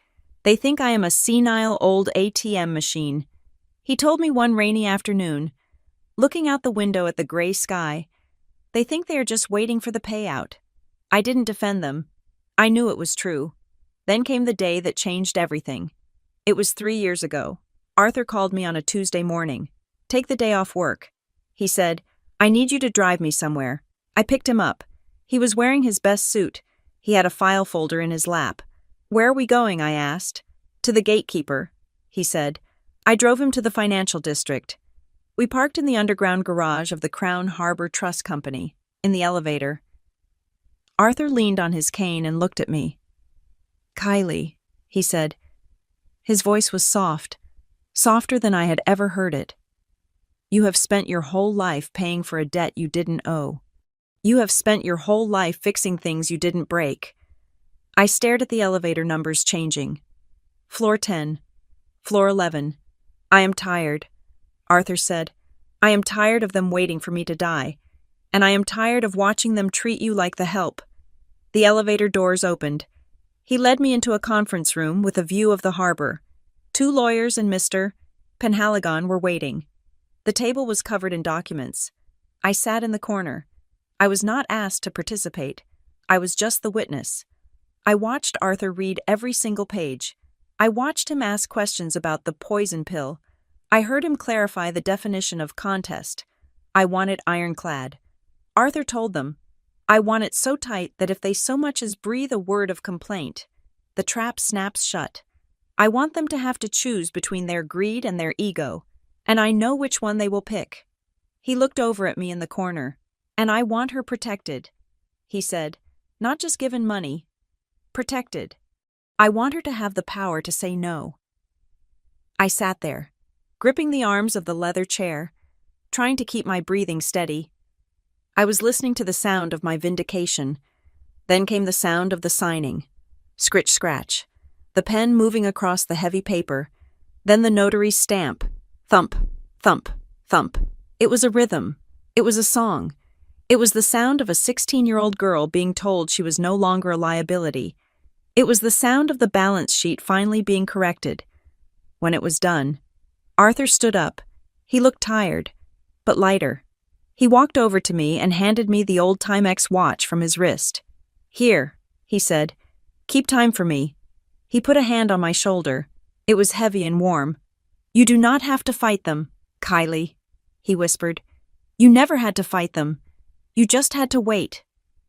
"They think I am a senile old ATM machine." He told me one rainy afternoon, looking out the window at the gray sky, "They think they are just waiting for the payout." I didn't defend them. I knew it was true. Then came the day that changed everything. It was 3 years ago. Arthur called me on a Tuesday morning. "Take the day off work." He said, "I need you to drive me somewhere." I picked him up. He was wearing his best suit. He had a file folder in his lap. "Where are we going?" I asked. "To the gatekeeper," he said. I drove him to the financial district. We parked in the underground garage of the Crown Harbor Trust Company, in the elevator. Arthur leaned on his cane and looked at me. "Kylie," he said. His voice was soft, softer than I had ever heard it. "You have spent your whole life paying for a debt you didn't owe. You have spent your whole life fixing things you didn't break." I stared at the elevator numbers changing. Floor 10, floor 11. "I am tired," Arthur said. "I am tired of them waiting for me to die, and I am tired of watching them treat you like the help." The elevator doors opened. He led me into a conference room with a view of the harbor. 2 lawyers and Mr. Penhaligon were waiting. The table was covered in documents. I sat in the corner. I was not asked to participate. I was just the witness. I watched Arthur read every single page. I watched him ask questions about the poison pill. I heard him clarify the definition of contest. I want it ironclad. Arthur told them, "I want it so tight that if they so much as breathe a word of complaint, the trap snaps shut. I want them to have to choose between their greed and their ego, and I know which one they will pick." He looked over at me in the corner. "And I want her protected," he said, "not just given money. Protected. I want her to have the power to say no." I sat there, gripping the arms of the leather chair, trying to keep my breathing steady. I was listening to the sound of my vindication. Then came the sound of the signing. Scritch, scratch. The pen moving across the heavy paper. Then the notary's stamp. Thump, thump, thump. It was a rhythm. It was a song. It was the sound of a 16-year-old girl being told she was no longer a liability. It was the sound of the balance sheet finally being corrected. When it was done, Arthur stood up. He looked tired, but lighter. He walked over to me and handed me the old Timex watch from his wrist. "Here," he said. "Keep time for me." He put a hand on my shoulder. It was heavy and warm. "You do not have to fight them, Kylie," he whispered. "You never had to fight them. You just had to wait.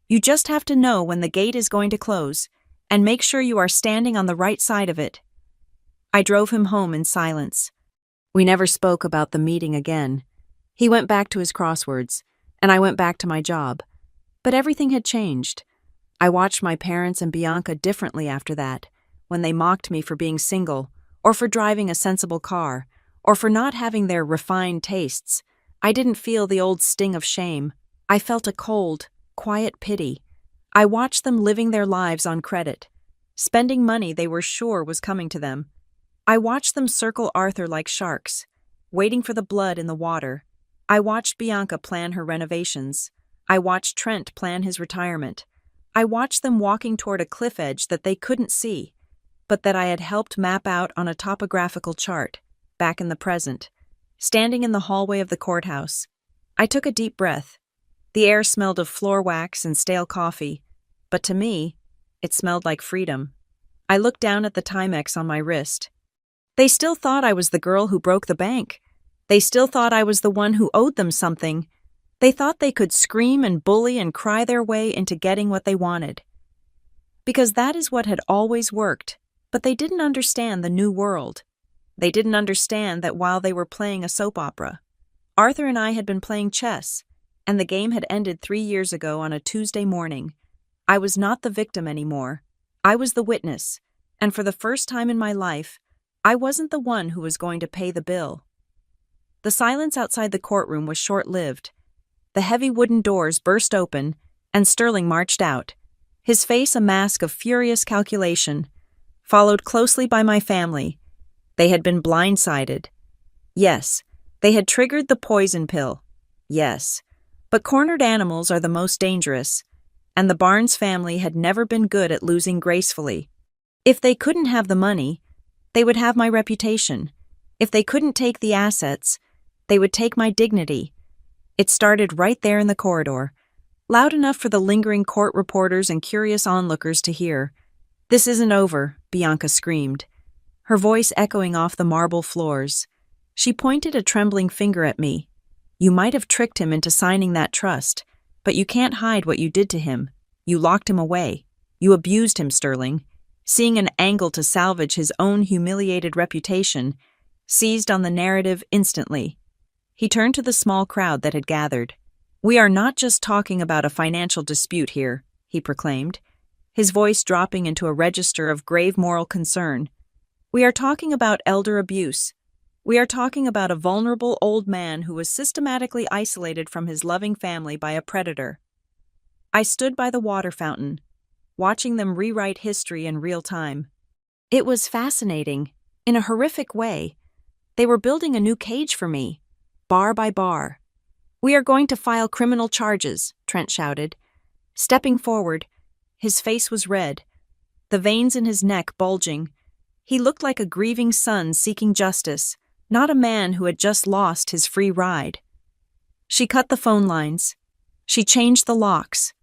You just have to know when the gate is going to close, and make sure you are standing on the right side of it." I drove him home in silence. We never spoke about the meeting again. He went back to his crosswords, and I went back to my job. But everything had changed. I watched my parents and Bianca differently after that, when they mocked me for being single, or for driving a sensible car, or for not having their refined tastes. I didn't feel the old sting of shame. I felt a cold, quiet pity. I watched them living their lives on credit, spending money they were sure was coming to them. I watched them circle Arthur like sharks, waiting for the blood in the water. I watched Bianca plan her renovations. I watched Trent plan his retirement. I watched them walking toward a cliff edge that they couldn't see, but that I had helped map out on a topographical chart, back in the present, standing in the hallway of the courthouse. I took a deep breath. The air smelled of floor wax and stale coffee, but to me, it smelled like freedom. I looked down at the Timex on my wrist. They still thought I was the girl who broke the bank. They still thought I was the one who owed them something. They thought they could scream and bully and cry their way into getting what they wanted. Because that is what had always worked, but they didn't understand the new world. They didn't understand that while they were playing a soap opera, Arthur and I had been playing chess, and the game had ended 3 years ago on a Tuesday morning. I was not the victim anymore. I was the witness, and for the first time in my life, I wasn't the one who was going to pay the bill. The silence outside the courtroom was short-lived. The heavy wooden doors burst open, and Sterling marched out, his face a mask of furious calculation, followed closely by my family. They had been blindsided. Yes, they had triggered the poison pill. Yes, but cornered animals are the most dangerous, and the Barnes family had never been good at losing gracefully. If they couldn't have the money, they would have my reputation. If they couldn't take the assets, they would take my dignity. It started right there in the corridor, loud enough for the lingering court reporters and curious onlookers to hear. "This isn't over," Bianca screamed, her voice echoing off the marble floors. She pointed a trembling finger at me. "You might have tricked him into signing that trust, but you can't hide what you did to him. You locked him away. You abused him, Sterling." Seeing an angle to salvage his own humiliated reputation, seized on the narrative instantly. He turned to the small crowd that had gathered. "We are not just talking about a financial dispute here," he proclaimed, his voice dropping into a register of grave moral concern. "We are talking about elder abuse. We are talking about a vulnerable old man who was systematically isolated from his loving family by a predator." I stood by the water fountain, watching them rewrite history in real time. It was fascinating, in a horrific way. They were building a new cage for me, bar by bar. "We are going to file criminal charges," Trent shouted. Stepping forward, his face was red, the veins in his neck bulging. He looked like a grieving son seeking justice, not a man who had just lost his free ride. She cut the phone lines. She changed the locks.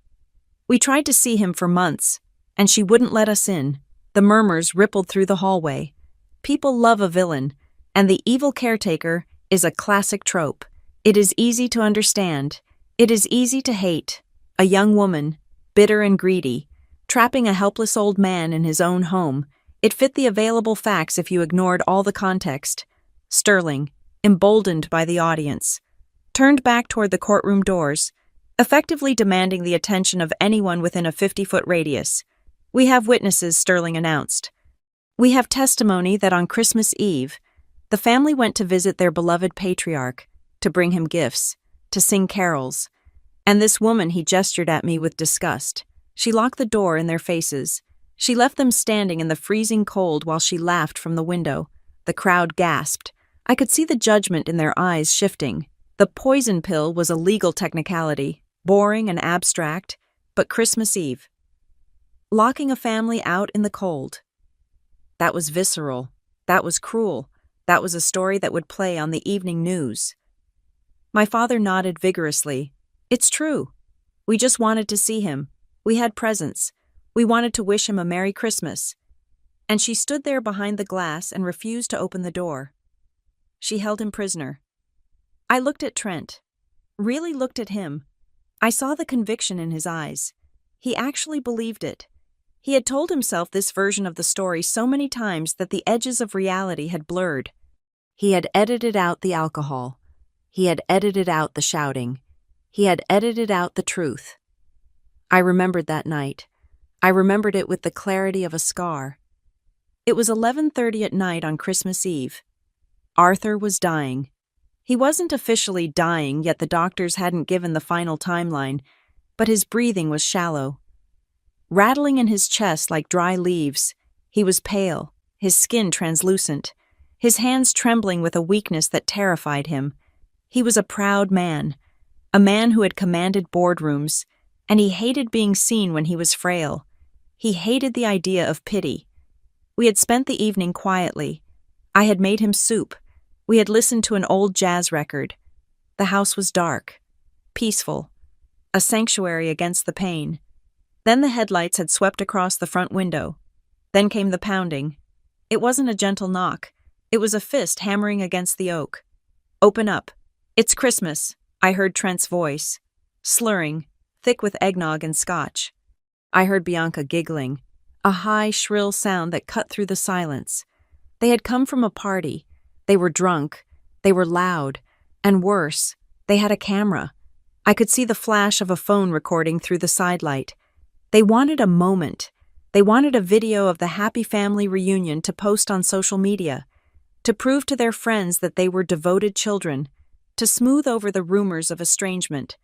We tried to see him for months, and she wouldn't let us in. The murmurs rippled through the hallway. People love a villain, and the evil caretaker is a classic trope. It is easy to understand. It is easy to hate. A young woman, bitter and greedy, trapping a helpless old man in his own home. It fit the available facts if you ignored all the context. Sterling, emboldened by the audience, turned back toward the courtroom doors, effectively demanding the attention of anyone within a 50-foot radius. "We have witnesses," Sterling announced. "We have testimony that on Christmas Eve, the family went to visit their beloved patriarch, to bring him gifts, to sing carols. And this woman," he gestured at me with disgust. She locked the door in their faces. She left them standing in the freezing cold while she laughed from the window. The crowd gasped. I could see the judgment in their eyes shifting. The poison pill was a legal technicality, boring and abstract, but Christmas Eve. Locking a family out in the cold. That was visceral. That was cruel. That was a story that would play on the evening news. My father nodded vigorously. It's true. We just wanted to see him. We had presents. We wanted to wish him a Merry Christmas. And she stood there behind the glass and refused to open the door. She held him prisoner. I looked at Trent. Really looked at him. I saw the conviction in his eyes. He actually believed it. He had told himself this version of the story so many times that the edges of reality had blurred. He had edited out the alcohol. He had edited out the shouting. He had edited out the truth. I remembered that night. I remembered it with the clarity of a scar. It was 11:30 at night on Christmas Eve. Arthur was dying. He wasn't officially dying, yet the doctors hadn't given the final timeline, but his breathing was shallow. Rattling in his chest like dry leaves, he was pale, his skin translucent, his hands trembling with a weakness that terrified him. He was a proud man, a man who had commanded boardrooms, and he hated being seen when he was frail. He hated the idea of pity. We had spent the evening quietly. I had made him soup. We had listened to an old jazz record. The house was dark, peaceful, a sanctuary against the pain. Then the headlights had swept across the front window. Then came the pounding. It wasn't a gentle knock. It was a fist hammering against the oak. Open up. It's Christmas, I heard Trent's voice, slurring, thick with eggnog and scotch. I heard Bianca giggling, a high, shrill sound that cut through the silence. They had come from a party. They were drunk. They were loud. And worse, they had a camera. I could see the flash of a phone recording through the sidelight. They wanted a moment. They wanted a video of the happy family reunion to post on social media, to prove to their friends that they were devoted children, to smooth over the rumors of estrangement.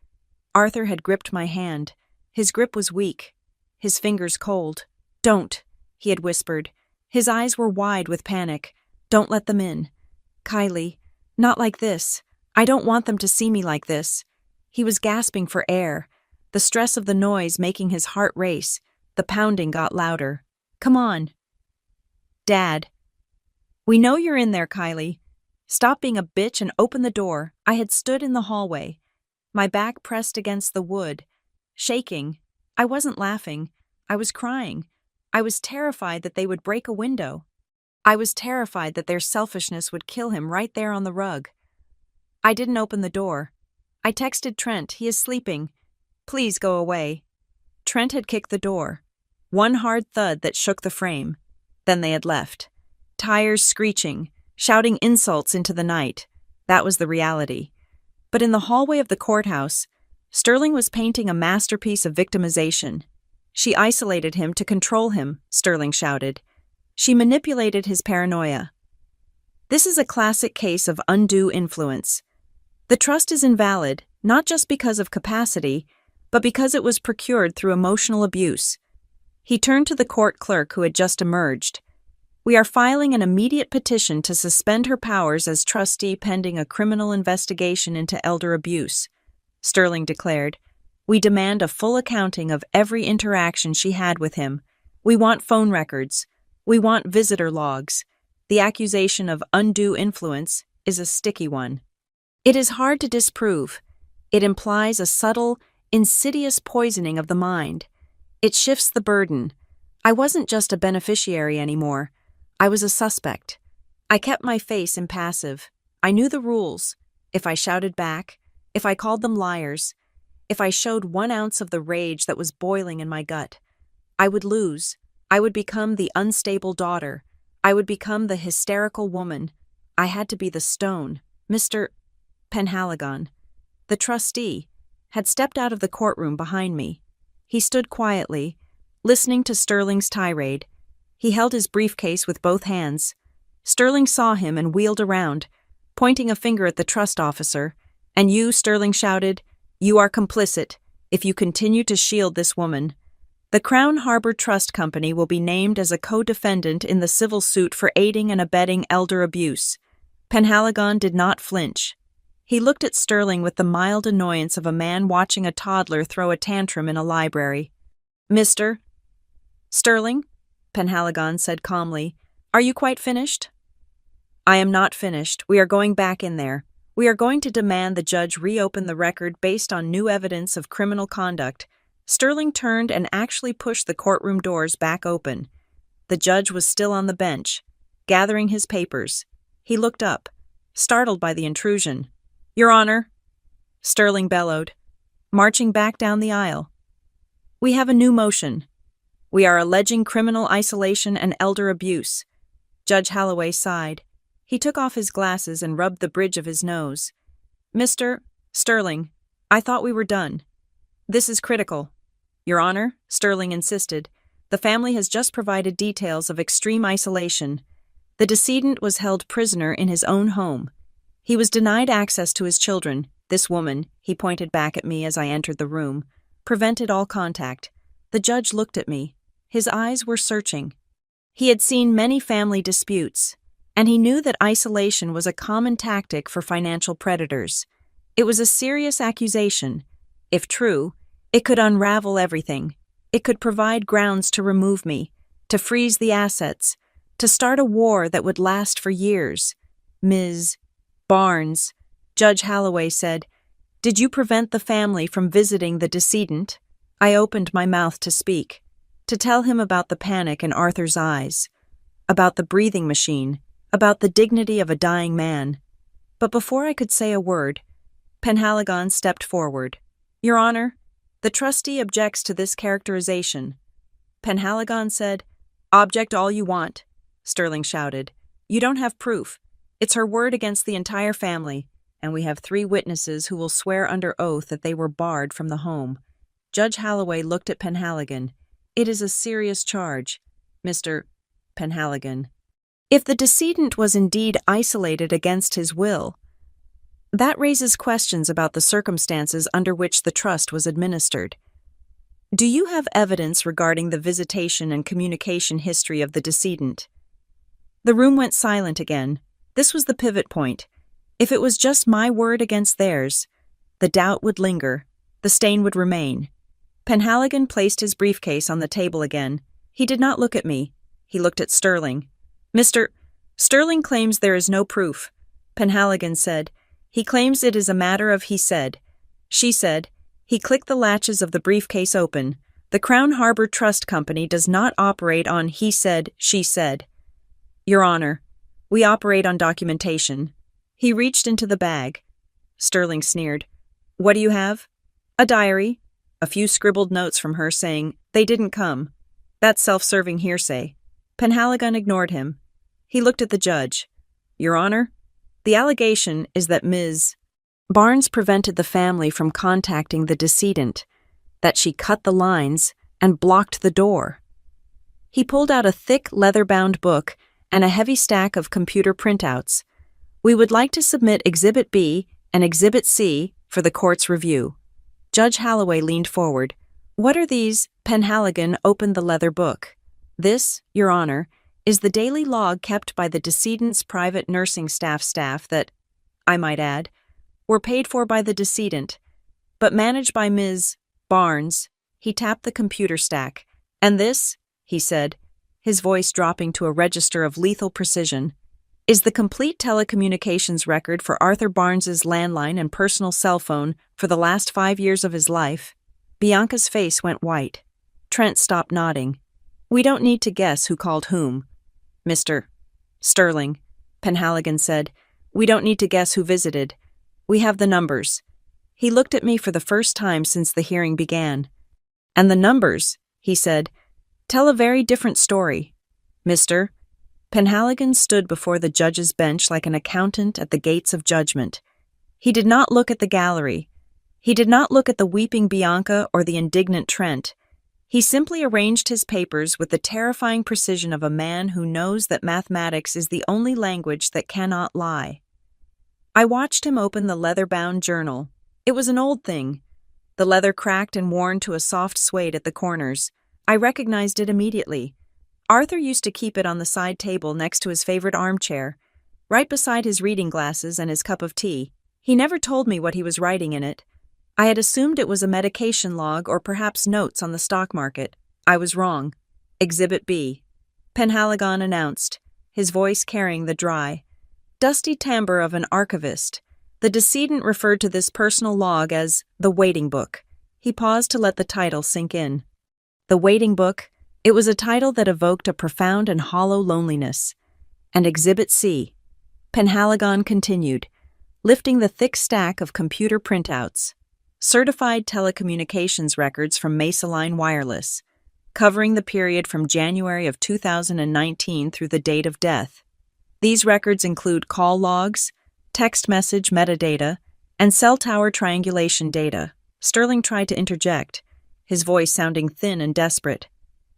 Arthur had gripped my hand. His grip was weak, his fingers cold. Don't, he had whispered. His eyes were wide with panic. Don't let them in. Kylie, not like this. I don't want them to see me like this. He was gasping for air, the stress of the noise making his heart race. The pounding got louder. Come on. Dad. We know you're in there, Kylie. Stop being a bitch and open the door. I had stood in the hallway, my back pressed against the wood, shaking. I wasn't laughing. I was crying. I was terrified that they would break a window. I was terrified that their selfishness would kill him right there on the rug. I didn't open the door. I texted Trent. He is sleeping. Please go away. Trent had kicked the door. One hard thud that shook the frame. Then they had left. Tires screeching, shouting insults into the night. That was the reality. But in the hallway of the courthouse, Sterling was painting a masterpiece of victimization. She isolated him to control him, Sterling shouted. She manipulated his paranoia. This is a classic case of undue influence. The trust is invalid, not just because of capacity, but because it was procured through emotional abuse. He turned to the court clerk who had just emerged. We are filing an immediate petition to suspend her powers as trustee pending a criminal investigation into elder abuse, Sterling declared. We demand a full accounting of every interaction she had with him. We want phone records. We want visitor logs. The accusation of undue influence is a sticky one. It is hard to disprove. It implies a subtle, insidious poisoning of the mind. It shifts the burden. I wasn't just a beneficiary anymore. I was a suspect. I kept my face impassive. I knew the rules. If I shouted back, if I called them liars, if I showed 1 ounce of the rage that was boiling in my gut, I would lose. I would become the unstable daughter. I would become the hysterical woman. I had to be the stone. Mr. Penhaligon, the trustee, had stepped out of the courtroom behind me. He stood quietly, listening to Sterling's tirade. He held his briefcase with both hands. Sterling saw him and wheeled around, pointing a finger at the trust officer. And you, Sterling shouted, you are complicit if you continue to shield this woman. The Crown Harbor Trust Company will be named as a co-defendant in the civil suit for aiding and abetting elder abuse. Penhaligon did not flinch. He looked at Sterling with the mild annoyance of a man watching a toddler throw a tantrum in a library. Mr. Sterling, Penhaligon said calmly, are you quite finished? I am not finished. We are going back in there. We are going to demand the judge reopen the record based on new evidence of criminal conduct. Sterling turned and actually pushed the courtroom doors back open. The judge was still on the bench, gathering his papers. He looked up, startled by the intrusion. "Your Honor," Sterling bellowed, marching back down the aisle. "We have a new motion. We are alleging criminal isolation and elder abuse." Judge Holloway sighed. He took off his glasses and rubbed the bridge of his nose. "Mr. Sterling, I thought we were done. This is critical." "Your Honor," Sterling insisted, "the family has just provided details of extreme isolation. The decedent was held prisoner in his own home. He was denied access to his children. This woman," he pointed back at me as I entered the room, "prevented all contact." The judge looked at me. His eyes were searching. He had seen many family disputes, and he knew that isolation was a common tactic for financial predators. It was a serious accusation. If true, it could unravel everything. It could provide grounds to remove me, to freeze the assets, to start a war that would last for years. "Ms. Barnes," Judge Holloway said, "did you prevent the family from visiting the decedent?" I opened my mouth to speak, to tell him about the panic in Arthur's eyes, about the breathing machine, about the dignity of a dying man. But before I could say a word, Penhaligon stepped forward. "Your Honor, the trustee objects to this characterization." Penhaligon said, "Object all you want," Sterling shouted. "You don't have proof. It's her word against the entire family, and we have 3 witnesses who will swear under oath that they were barred from the home." Judge Holloway looked at Penhaligon. "It is a serious charge, Mr. Penhaligon. If the decedent was indeed isolated against his will, that raises questions about the circumstances under which the trust was administered. Do you have evidence regarding the visitation and communication history of the decedent?" The room went silent again. This was the pivot point. If it was just my word against theirs, the doubt would linger, the stain would remain. Penhaligon placed his briefcase on the table again. He did not look at me. He looked at Sterling. "Mr. Sterling claims there is no proof," Penhaligon said. "He claims it is a matter of he said, she said." He clicked the latches of the briefcase open. "The Crown Harbor Trust Company does not operate on he said, she said. Your Honor, we operate on documentation." He reached into the bag. Sterling sneered. "What do you have?" "A diary. A few scribbled notes from her saying, 'They didn't come.' That's self-serving hearsay." Penhaligon ignored him. He looked at the judge. "Your Honor, the allegation is that Ms. Barnes prevented the family from contacting the decedent, that she cut the lines and blocked the door." He pulled out a thick leather-bound book and a heavy stack of computer printouts. "We would like to submit Exhibit B and Exhibit C for the court's review." Judge Holloway leaned forward. "What are these?" Penhaligon opened the leather book. "This, Your Honor, is the daily log kept by the decedent's private nursing staff that, I might add, were paid for by the decedent, but managed by Ms. Barnes." He tapped the computer stack. "And this," he said, his voice dropping to a register of lethal precision, "is the complete telecommunications record for Arthur Barnes's landline and personal cell phone for the last 5 years of his life." Bianca's face went white. Trent stopped nodding. "We don't need to guess who called whom, Mr. Sterling," Penhaligon said. "We don't need to guess who visited. We have the numbers." He looked at me for the first time since the hearing began. "And the numbers," he said, "tell a very different story, Mr. Penhaligon stood before the judge's bench like an accountant at the gates of judgment. He did not look at the gallery. He did not look at the weeping Bianca or the indignant Trent. He simply arranged his papers with the terrifying precision of a man who knows that mathematics is the only language that cannot lie. I watched him open the leather-bound journal. It was an old thing. The leather cracked and worn to a soft suede at the corners. I recognized it immediately. Arthur used to keep it on the side table next to his favorite armchair, right beside his reading glasses and his cup of tea. He never told me what he was writing in it. I had assumed it was a medication log or perhaps notes on the stock market. I was wrong. Exhibit B. Penhaligon announced, his voice carrying the dry, dusty timbre of an archivist. The decedent referred to this personal log as the waiting book. He paused to let the title sink in. The waiting book, it was a title that evoked a profound and hollow loneliness. And Exhibit C. Penhaligon continued, lifting the thick stack of computer printouts. Certified telecommunications records from Mesaline Wireless, covering the period from January of 2019 through the date of death. These records include call logs, text message metadata, and cell tower triangulation data. Sterling tried to interject, his voice sounding thin and desperate.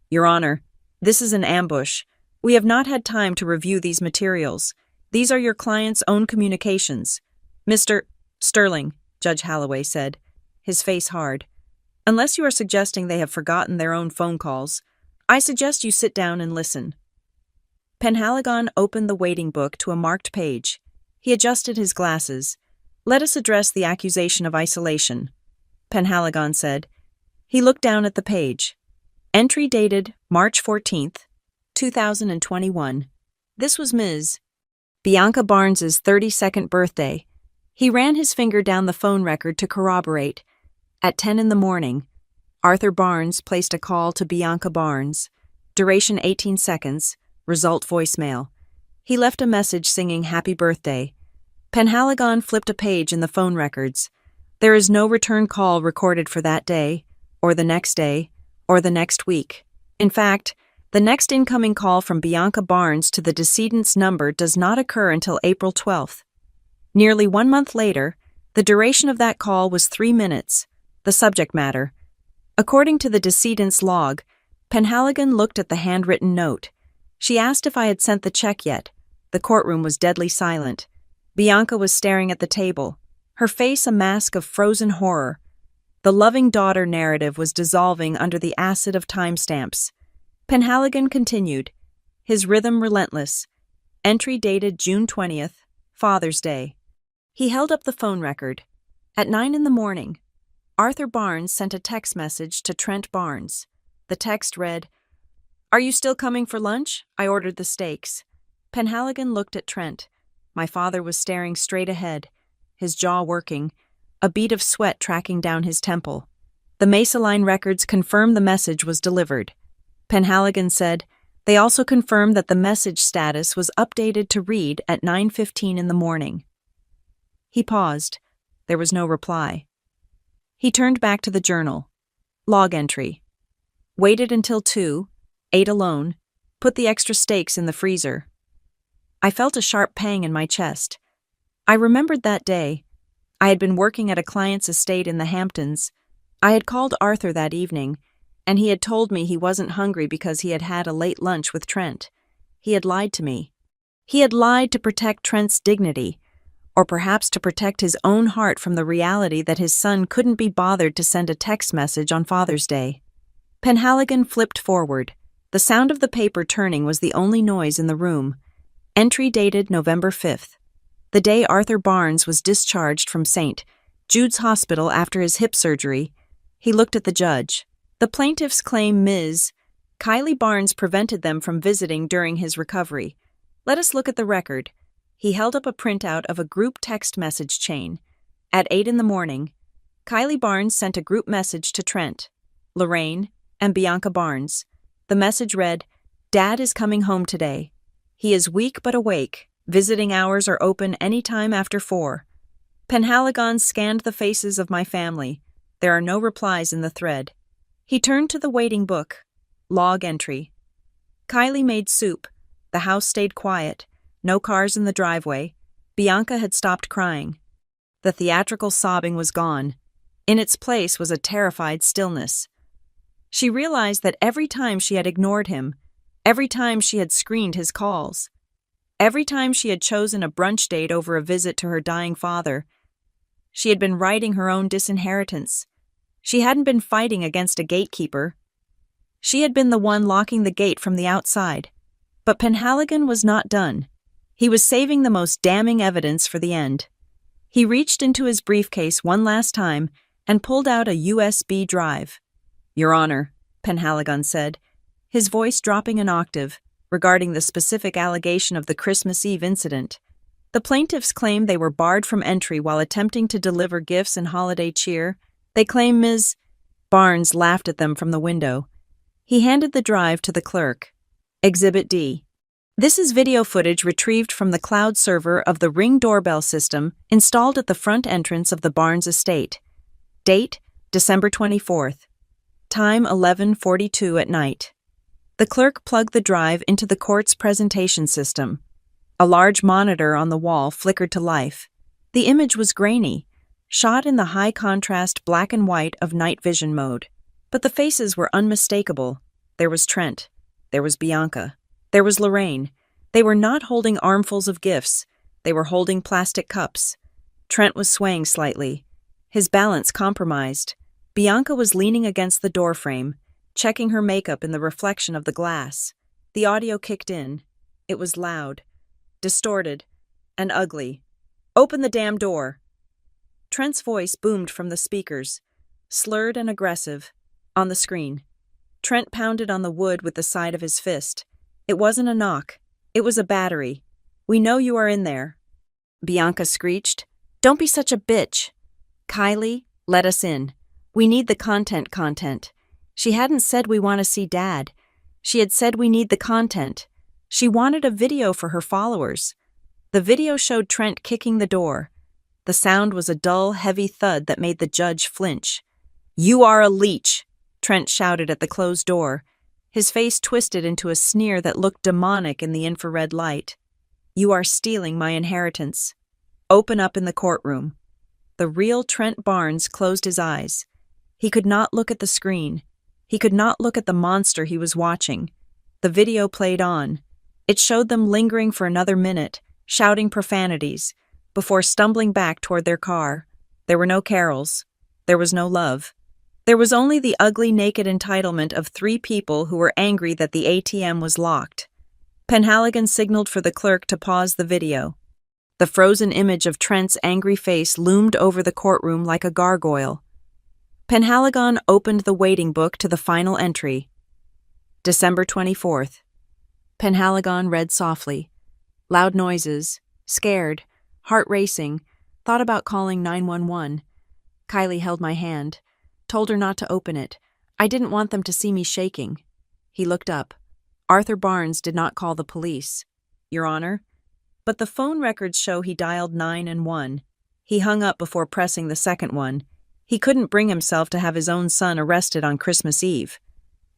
Your Honor, this is an ambush. We have not had time to review these materials. These are your client's own communications. Mr. Sterling, Judge Holloway said, his face hard. Unless you are suggesting they have forgotten their own phone calls, I suggest you sit down and listen. Penhaligon opened the waiting book to a marked page. He adjusted his glasses. Let us address the accusation of isolation, Penhaligon said. He looked down at the page. Entry dated March 14th, 2021. This was Ms. Bianca Barnes's 32nd birthday. He ran his finger down the phone record to corroborate. At 10 in the morning, Arthur Barnes placed a call to Bianca Barnes. Duration 18 seconds. Result voicemail. He left a message singing Happy Birthday. Penhaligon flipped a page in the phone records. There is no return call recorded for that day, or the next day, or the next week. In fact, the next incoming call from Bianca Barnes to the decedent's number does not occur until April 12th. Nearly 1 month later, the duration of that call was 3 minutes. The subject matter. According to the decedent's log, Penhaligon looked at the handwritten note. She asked if I had sent the check yet. The courtroom was deadly silent. Bianca was staring at the table, her face a mask of frozen horror. The loving daughter narrative was dissolving under the acid of timestamps. Penhaligon continued, his rhythm relentless. Entry dated June 20th, Father's Day. He held up the phone record. At 9 in the morning, Arthur Barnes sent a text message to Trent Barnes. The text read, Are you still coming for lunch? I ordered the steaks. Penhaligon looked at Trent. My father was staring straight ahead, his jaw working, a bead of sweat tracking down his temple. The Mesaline records confirmed the message was delivered. Penhaligon said, they also confirmed that the message status was updated to read at 9:15 in the morning. He paused. There was no reply. He turned back to the journal. Log entry. Waited until 2, ate alone, put the extra steaks in the freezer. I felt a sharp pang in my chest. I remembered that day. I had been working at a client's estate in the Hamptons. I had called Arthur that evening, and he had told me he wasn't hungry because he had had a late lunch with Trent. He had lied to me. He had lied to protect Trent's dignity, or perhaps to protect his own heart from the reality that his son couldn't be bothered to send a text message on Father's Day. Penhaligon flipped forward. The sound of the paper turning was the only noise in the room. Entry dated November 5th, the day Arthur Barnes was discharged from St. Jude's Hospital after his hip surgery. He looked at the judge. The plaintiffs claim Ms. Kylie Barnes prevented them from visiting during his recovery. Let us look at the record. He held up a printout of a group text message chain. At 8 in the morning, Kylie Barnes sent a group message to Trent, Lorraine, and Bianca Barnes. The message read, Dad is coming home today. He is weak but awake. Visiting hours are open any time after 4. Penhaligon scanned the faces of my family. There are no replies in the thread. He turned to the waiting book. Log entry. Kylie made soup. The house stayed quiet. No cars in the driveway. Bianca had stopped crying. The theatrical sobbing was gone. In its place was a terrified stillness. She realized that every time she had ignored him, every time she had screened his calls, every time she had chosen a brunch date over a visit to her dying father, she had been writing her own disinheritance. She hadn't been fighting against a gatekeeper. She had been the one locking the gate from the outside. But Penhaligon was not done. He was saving the most damning evidence for the end. He reached into his briefcase one last time and pulled out a USB drive. Your Honor, Penhaligon said, his voice dropping an octave, regarding the specific allegation of the Christmas Eve incident. The plaintiffs claim they were barred from entry while attempting to deliver gifts and holiday cheer. They claim Ms. Barnes laughed at them from the window. He handed the drive to the clerk. Exhibit D. This is video footage retrieved from the cloud server of the Ring doorbell system installed at the front entrance of the Barnes estate. Date, December 24th. Time 11:42 at night. The clerk plugged the drive into the court's presentation system. A large monitor on the wall flickered to life. The image was grainy, shot in the high-contrast black and white of night vision mode. But the faces were unmistakable. There was Trent. There was Bianca. There was Lorraine. They were not holding armfuls of gifts. They were holding plastic cups. Trent was swaying slightly, his balance compromised. Bianca was leaning against the doorframe, checking her makeup in the reflection of the glass. The audio kicked in. It was loud, distorted, and ugly. "Open the damn door!" Trent's voice boomed from the speakers, slurred and aggressive. On the screen, Trent pounded on the wood with the side of his fist. It wasn't a knock. It was a battery. "We know you are in there." Bianca screeched. "Don't be such a bitch." "Kylie, let us in. We need the content. She hadn't said we want to see Dad. She had said we need the content. She wanted a video for her followers." The video showed Trent kicking the door. The sound was a dull, heavy thud that made the judge flinch. "You are a leech," Trent shouted at the closed door. His face twisted into a sneer that looked demonic in the infrared light. "You are stealing my inheritance. Open up in the courtroom." The real Trent Barnes closed his eyes. He could not look at the screen. He could not look at the monster he was watching. The video played on. It showed them lingering for another minute, shouting profanities, before stumbling back toward their car. There were no carols. There was no love. There was only the ugly, naked entitlement of three people who were angry that the ATM was locked. Penhaligon signaled for the clerk to pause the video. The frozen image of Trent's angry face loomed over the courtroom like a gargoyle. Penhaligon opened the waiting book to the final entry. December 24th. Penhaligon read softly. Loud noises, scared, heart racing, thought about calling 911. Kylie held my hand, told her not to open it. I didn't want them to see me shaking. He looked up. Arthur Barnes did not call the police, Your Honor. But the phone records show he dialed 911. He hung up before pressing the second one. He couldn't bring himself to have his own son arrested on Christmas Eve.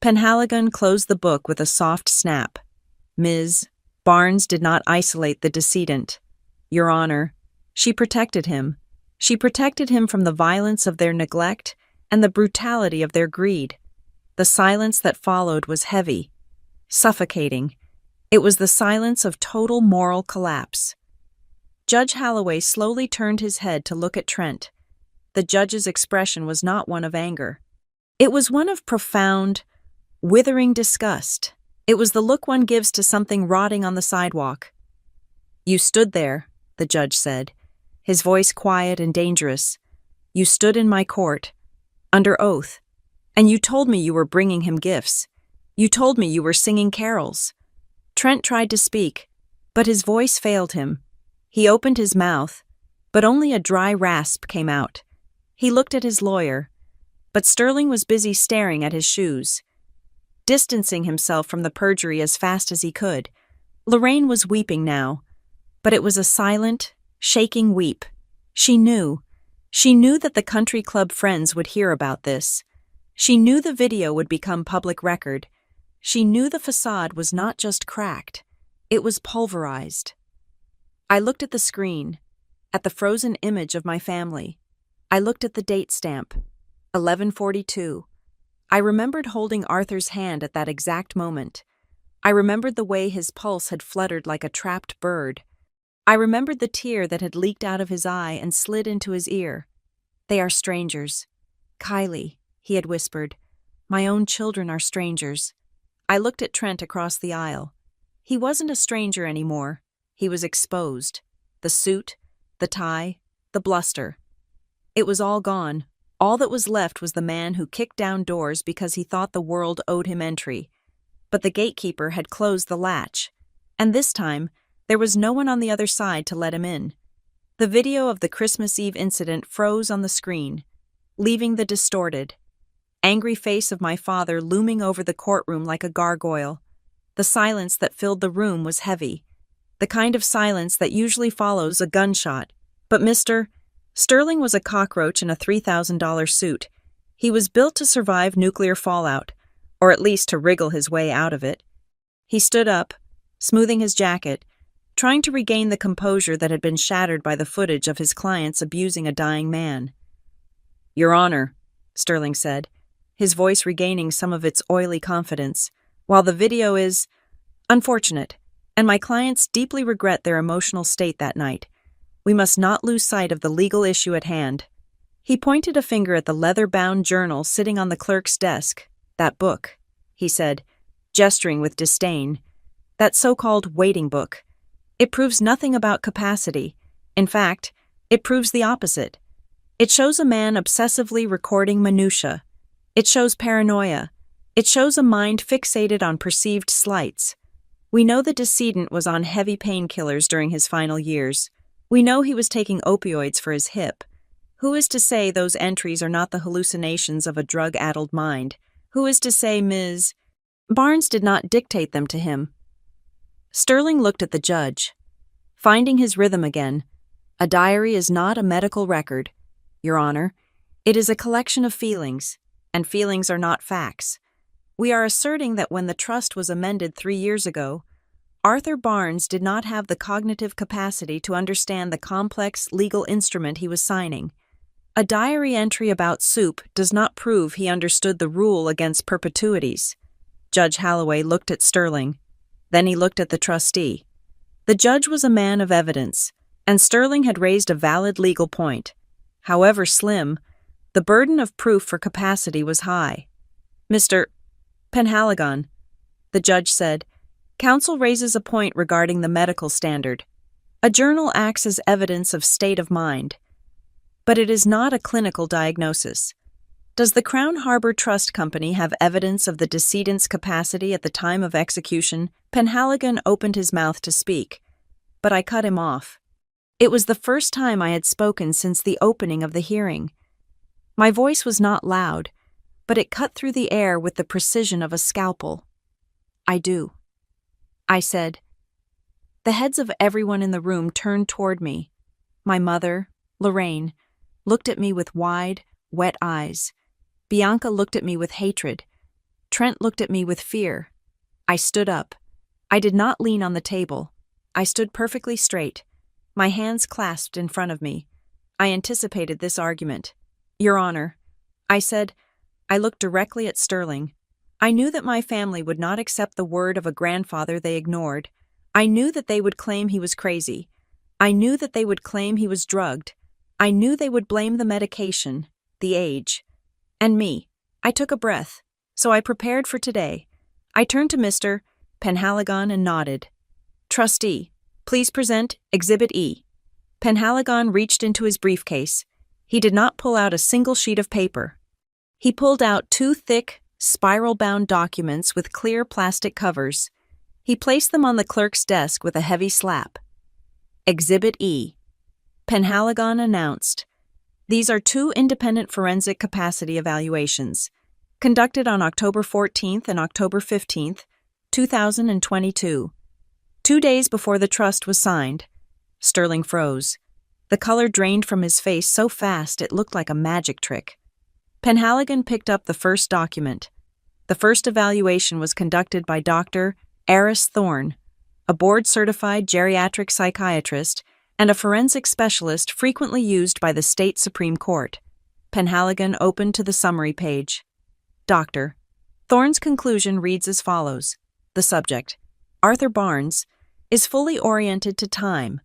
Penhaligon closed the book with a soft snap. Ms. Barnes did not isolate the decedent. Your Honor, she protected him. She protected him from the violence of their neglect and the brutality of their greed. The silence that followed was heavy, suffocating. It was the silence of total moral collapse. Judge Holloway slowly turned his head to look at Trent. The judge's expression was not one of anger. It was one of profound, withering disgust. It was the look one gives to something rotting on the sidewalk. You stood there, the judge said, his voice quiet and dangerous. You stood in my court, under oath, and you told me you were bringing him gifts. You told me you were singing carols. Trent tried to speak, but his voice failed him. He opened his mouth, but only a dry rasp came out. He looked at his lawyer, but Sterling was busy staring at his shoes, distancing himself from the perjury as fast as he could. Lorraine was weeping now, but it was a silent, shaking weep. She knew that the country club friends would hear about this. She knew the video would become public record. She knew the facade was not just cracked, it was pulverized. I looked at the screen, at the frozen image of my family. I looked at the date stamp, 11:42. I remembered holding Arthur's hand at that exact moment. I remembered the way his pulse had fluttered like a trapped bird. I remembered the tear that had leaked out of his eye and slid into his ear. They are strangers. Kylie, he had whispered. My own children are strangers. I looked at Trent across the aisle. He wasn't a stranger anymore. He was exposed. The suit, the tie, the bluster. It was all gone. All that was left was the man who kicked down doors because he thought the world owed him entry. But the gatekeeper had closed the latch. And this time, There was no one on the other side to let him in. The video of the Christmas Eve incident froze on the screen, leaving the distorted, angry face of my father looming over the courtroom like a gargoyle. The silence that filled the room was heavy, the kind of silence that usually follows a gunshot. But Mr. Sterling was a cockroach in a $3,000 suit. He was built to survive nuclear fallout, or at least to wriggle his way out of it. He stood up, smoothing his jacket, trying to regain the composure that had been shattered by the footage of his clients abusing a dying man. "Your Honor," Sterling said, his voice regaining some of its oily confidence, "while the video is unfortunate, and my clients deeply regret their emotional state that night, we must not lose sight of the legal issue at hand." He pointed a finger at the leather-bound journal sitting on the clerk's desk. "That book," he said, gesturing with disdain. "That so-called waiting book. It proves nothing about capacity. In fact, it proves the opposite. It shows a man obsessively recording minutiae. It shows paranoia. It shows a mind fixated on perceived slights. We know the decedent was on heavy painkillers during his final years. We know he was taking opioids for his hip. Who is to say those entries are not the hallucinations of a drug-addled mind? Who is to say Ms. Barnes did not dictate them to him?" Sterling looked at the judge, finding his rhythm again. "A diary is not a medical record, Your Honor. It is a collection of feelings, and feelings are not facts. We are asserting that when the trust was amended 3 years ago, Arthur Barnes did not have the cognitive capacity to understand the complex legal instrument he was signing. A diary entry about soup does not prove he understood the rule against perpetuities." Judge Holloway looked at Sterling. Then he looked at the trustee. The judge was a man of evidence, and Sterling had raised a valid legal point. However slim, the burden of proof for capacity was high. "Mr. Penhaligon," the judge said, "counsel raises a point regarding the medical standard. A journal acts as evidence of state of mind, but it is not a clinical diagnosis. Does the Crown Harbor Trust Company have evidence of the decedent's capacity at the time of execution?" Penhaligon opened his mouth to speak, but I cut him off. It was the first time I had spoken since the opening of the hearing. My voice was not loud, but it cut through the air with the precision of a scalpel. "I do," I said. The heads of everyone in the room turned toward me. My mother, Lorraine, looked at me with wide, wet eyes. Bianca looked at me with hatred. Trent looked at me with fear. I stood up. I did not lean on the table. I stood perfectly straight, my hands clasped in front of me. I anticipated this argument. "Your Honor," I said. I looked directly at Sterling. I knew that my family would not accept the word of a grandfather they ignored. I knew that they would claim he was crazy. I knew that they would claim he was drugged. I knew they would blame the medication, the age, and me. I took a breath, so I prepared for today. I turned to Mr. Penhaligon and nodded. "Trustee, please present Exhibit E." Penhaligon reached into his briefcase. He did not pull out a single sheet of paper. He pulled out 2 thick, spiral-bound documents with clear plastic covers. He placed them on the clerk's desk with a heavy slap. "Exhibit E," Penhaligon announced. "These are 2 independent forensic capacity evaluations, conducted on October 14th and October 15th, 2022. 2 days before the trust was signed." Sterling froze. The color drained from his face so fast it looked like a magic trick. Penhaligon picked up the first document. The first evaluation was conducted by Dr. Eris Thorne, a board-certified geriatric psychiatrist and a forensic specialist frequently used by the state Supreme Court. Penhaligon opened to the summary page. Dr. Thorne's conclusion reads as follows. The subject, Arthur Barnes, is fully oriented to time,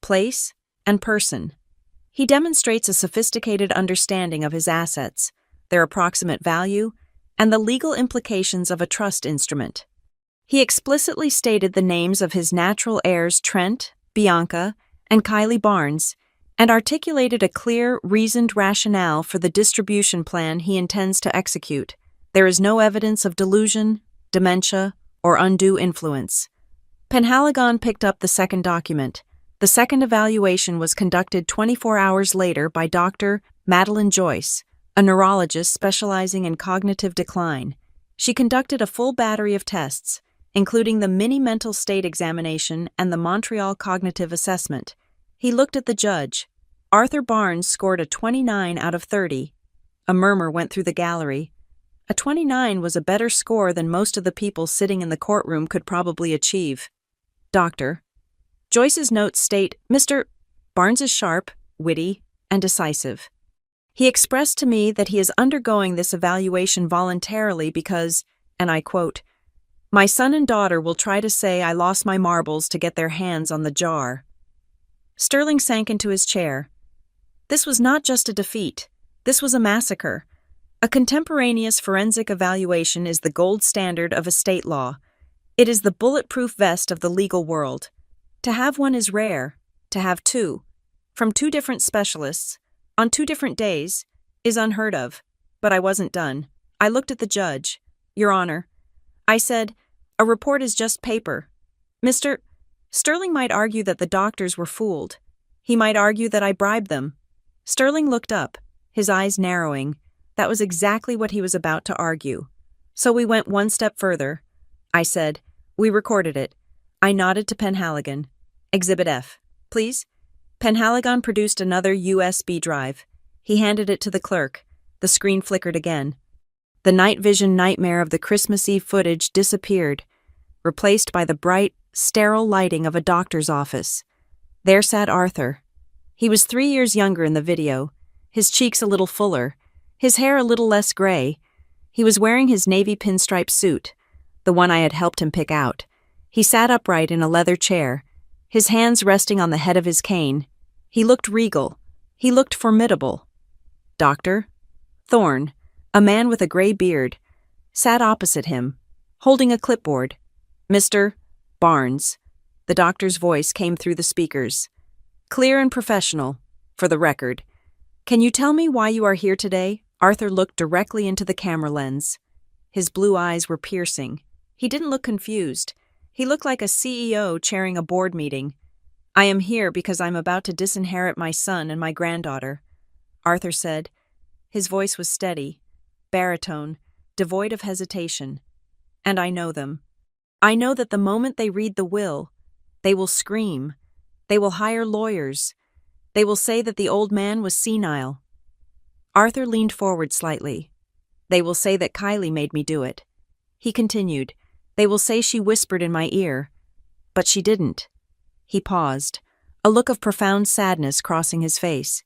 place, and person. He demonstrates a sophisticated understanding of his assets, their approximate value, and the legal implications of a trust instrument. He explicitly stated the names of his natural heirs Trent, Bianca, and Kylie Barnes, and articulated a clear, reasoned rationale for the distribution plan he intends to execute. There is no evidence of delusion, dementia, or undue influence. Penhaligon picked up the second document. The second evaluation was conducted 24 hours later by Dr. Madeline Joyce, a neurologist specializing in cognitive decline. She conducted a full battery of tests, including the mini mental state examination and the Montreal Cognitive Assessment. He looked at the judge. Arthur Barnes scored a 29 out of 30. A murmur went through the gallery. A 29 was a better score than most of the people sitting in the courtroom could probably achieve. Doctor. Joyce's notes state, Mr. Barnes is sharp, witty, and decisive. He expressed to me that he is undergoing this evaluation voluntarily because, and I quote, my son and daughter will try to say I lost my marbles to get their hands on the jar. Sterling sank into his chair. This was not just a defeat. This was a massacre. A contemporaneous forensic evaluation is the gold standard of estate law. It is the bulletproof vest of the legal world. To have one is rare. To have two, from two different specialists, on two different days, is unheard of. But I wasn't done. I looked at the judge. Your Honor. I said, a report is just paper. Mr. Sterling might argue that the doctors were fooled. He might argue that I bribed them. Sterling looked up, his eyes narrowing. That was exactly what he was about to argue. So we went one step further. I said, we recorded it. I nodded to Penhaligon. Exhibit F, please. Penhaligon produced another USB drive. He handed it to the clerk. The screen flickered again. The night vision nightmare of the Christmas Eve footage disappeared, replaced by the bright, sterile lighting of a doctor's office. There sat Arthur. He was 3 years younger in the video, his cheeks a little fuller, his hair a little less gray. He was wearing his navy pinstripe suit, the one I had helped him pick out. He sat upright in a leather chair, his hands resting on the head of his cane. He looked regal. He looked formidable. Dr. Thorne, a man with a gray beard, sat opposite him, holding a clipboard. Mr. Barnes. The doctor's voice came through the speakers. Clear and professional, for the record. Can you tell me why you are here today? Arthur looked directly into the camera lens. His blue eyes were piercing. He didn't look confused. He looked like a CEO chairing a board meeting. I am here because I'm about to disinherit my son and my granddaughter, Arthur said. His voice was steady, baritone, devoid of hesitation. And I know them. I know that the moment they read the will, they will scream. They will hire lawyers. They will say that the old man was senile. Arthur leaned forward slightly. They will say that Kylie made me do it. He continued. They will say she whispered in my ear. But she didn't. He paused, a look of profound sadness crossing his face.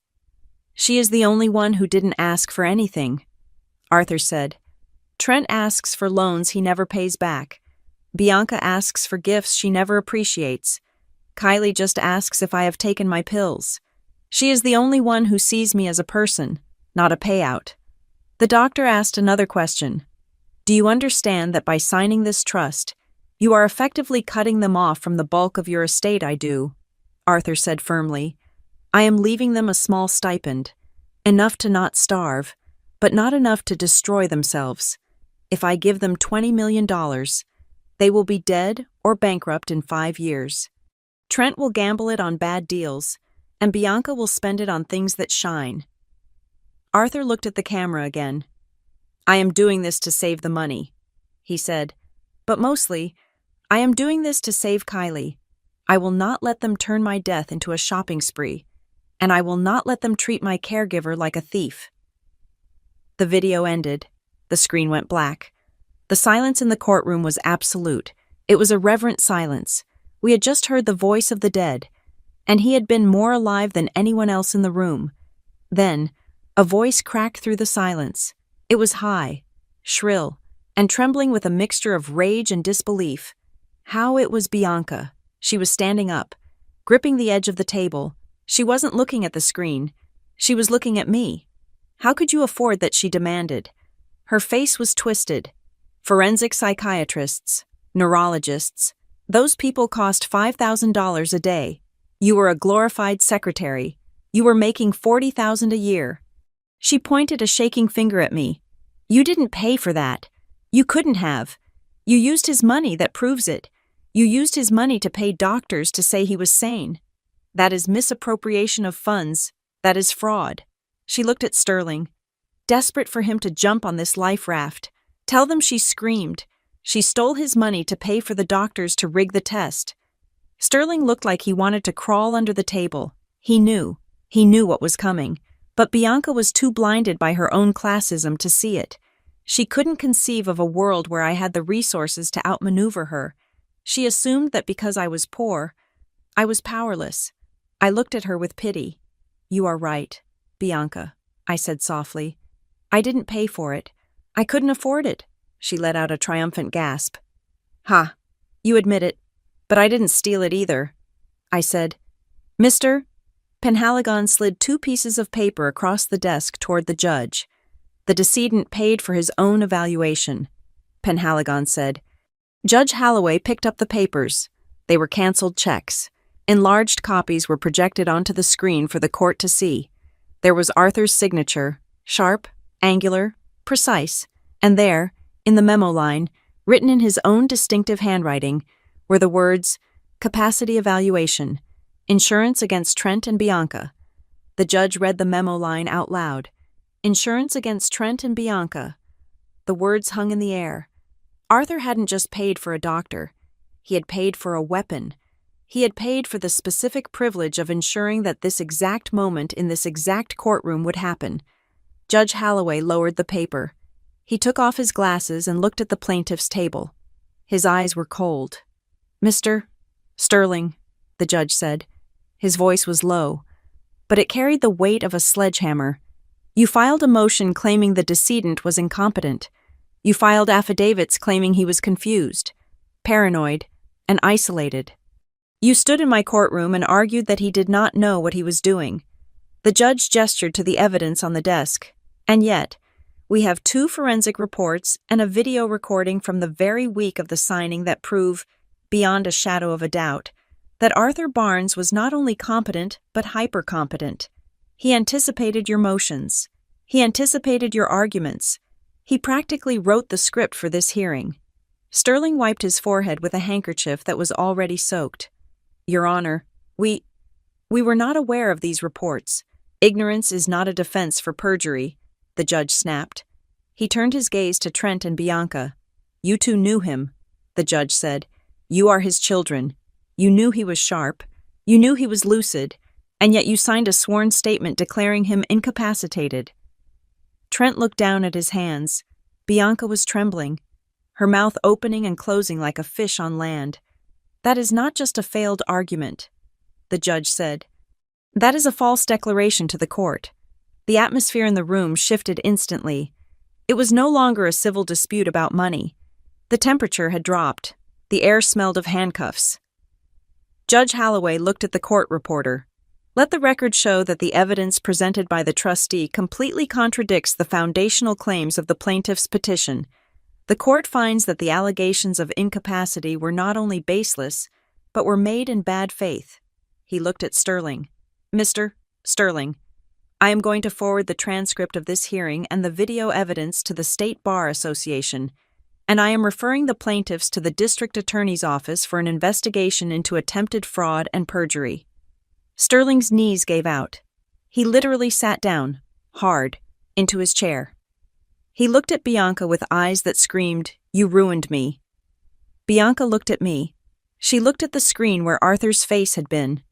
She is the only one who didn't ask for anything, Arthur said. Trent asks for loans he never pays back. Bianca asks for gifts she never appreciates. Kylie just asks if I have taken my pills. She is the only one who sees me as a person, not a payout. The doctor asked another question. Do you understand that by signing this trust, you are effectively cutting them off from the bulk of your estate? I do, Arthur said firmly. I am leaving them a small stipend, enough to not starve, but not enough to destroy themselves. If I give them $20 million, they will be dead or bankrupt in 5 years. Trent will gamble it on bad deals, and Bianca will spend it on things that shine. Arthur looked at the camera again. I am doing this to save the money, he said. But mostly, I am doing this to save Kylie. I will not let them turn my death into a shopping spree, and I will not let them treat my caregiver like a thief. The video ended. The screen went black. The silence in the courtroom was absolute. It was a reverent silence. We had just heard the voice of the dead, and he had been more alive than anyone else in the room. Then, a voice cracked through the silence. It was high, shrill, and trembling with a mixture of rage and disbelief. How it was Bianca. She was standing up, gripping the edge of the table. She wasn't looking at the screen. She was looking at me. How could you afford that, she demanded. Her face was twisted. Forensic psychiatrists, neurologists, those people cost $5,000 a day. You were a glorified secretary. You were making $40,000 a year. She pointed a shaking finger at me. You didn't pay for that. You couldn't have. You used his money, that proves it. You used his money to pay doctors to say he was sane. That is misappropriation of funds. That is fraud." She looked at Sterling, desperate for him to jump on this life raft. Tell them she screamed. She stole his money to pay for the doctors to rig the test. Sterling looked like he wanted to crawl under the table. He knew what was coming. But Bianca was too blinded by her own classism to see it. She couldn't conceive of a world where I had the resources to outmaneuver her. She assumed that because I was poor, I was powerless. I looked at her with pity. "You are right, Bianca," I said softly. "I didn't pay for it. I couldn't afford it." She let out a triumphant gasp. "Ha, you admit it. But I didn't steal it either," I said. "Mr. Penhaligon slid 2 pieces of paper across the desk toward the judge. "The decedent paid for his own evaluation," Penhaligon said. Judge Holloway picked up the papers. They were canceled checks. Enlarged copies were projected onto the screen for the court to see. There was Arthur's signature, sharp, angular, precise, and there, in the memo line, written in his own distinctive handwriting, were the words, "Capacity Evaluation, Insurance against Trent and Bianca." The judge read the memo line out loud. "Insurance against Trent and Bianca." The words hung in the air. Arthur hadn't just paid for a doctor. He had paid for a weapon. He had paid for the specific privilege of ensuring that this exact moment in this exact courtroom would happen. Judge Holloway lowered the paper. He took off his glasses and looked at the plaintiff's table. His eyes were cold. "Mr. Sterling," the judge said. His voice was low, but it carried the weight of a sledgehammer. "You filed a motion claiming the decedent was incompetent. You filed affidavits claiming he was confused, paranoid, and isolated. You stood in my courtroom and argued that he did not know what he was doing." The judge gestured to the evidence on the desk. "And yet, we have 2 forensic reports and a video recording from the very week of the signing that prove, beyond a shadow of a doubt, that Arthur Barnes was not only competent but hyper-competent. He anticipated your motions. He anticipated your arguments. He practically wrote the script for this hearing." Sterling wiped his forehead with a handkerchief that was already soaked. "Your Honor, we were not aware of these reports. Ignorance is not a defense for perjury," the judge snapped. He turned his gaze to Trent and Bianca. "You 2 knew him," the judge said. "You are his children. You knew he was sharp. You knew he was lucid, and yet you signed a sworn statement declaring him incapacitated." Trent looked down at his hands. Bianca was trembling, her mouth opening and closing like a fish on land. "That is not just a failed argument," the judge said. "That is a false declaration to the court." The atmosphere in the room shifted instantly. It was no longer a civil dispute about money. The temperature had dropped. The air smelled of handcuffs. Judge Holloway looked at the court reporter. "Let the record show that the evidence presented by the trustee completely contradicts the foundational claims of the plaintiff's petition. The court finds that the allegations of incapacity were not only baseless, but were made in bad faith." He looked at Sterling. "Mr. Sterling, I am going to forward the transcript of this hearing and the video evidence to the State Bar Association, and I am referring the plaintiffs to the District Attorney's Office for an investigation into attempted fraud and perjury." Sterling's knees gave out. He literally sat down, hard, into his chair. He looked at Bianca with eyes that screamed, "You ruined me." Bianca looked at me. She looked at the screen where Arthur's face had been.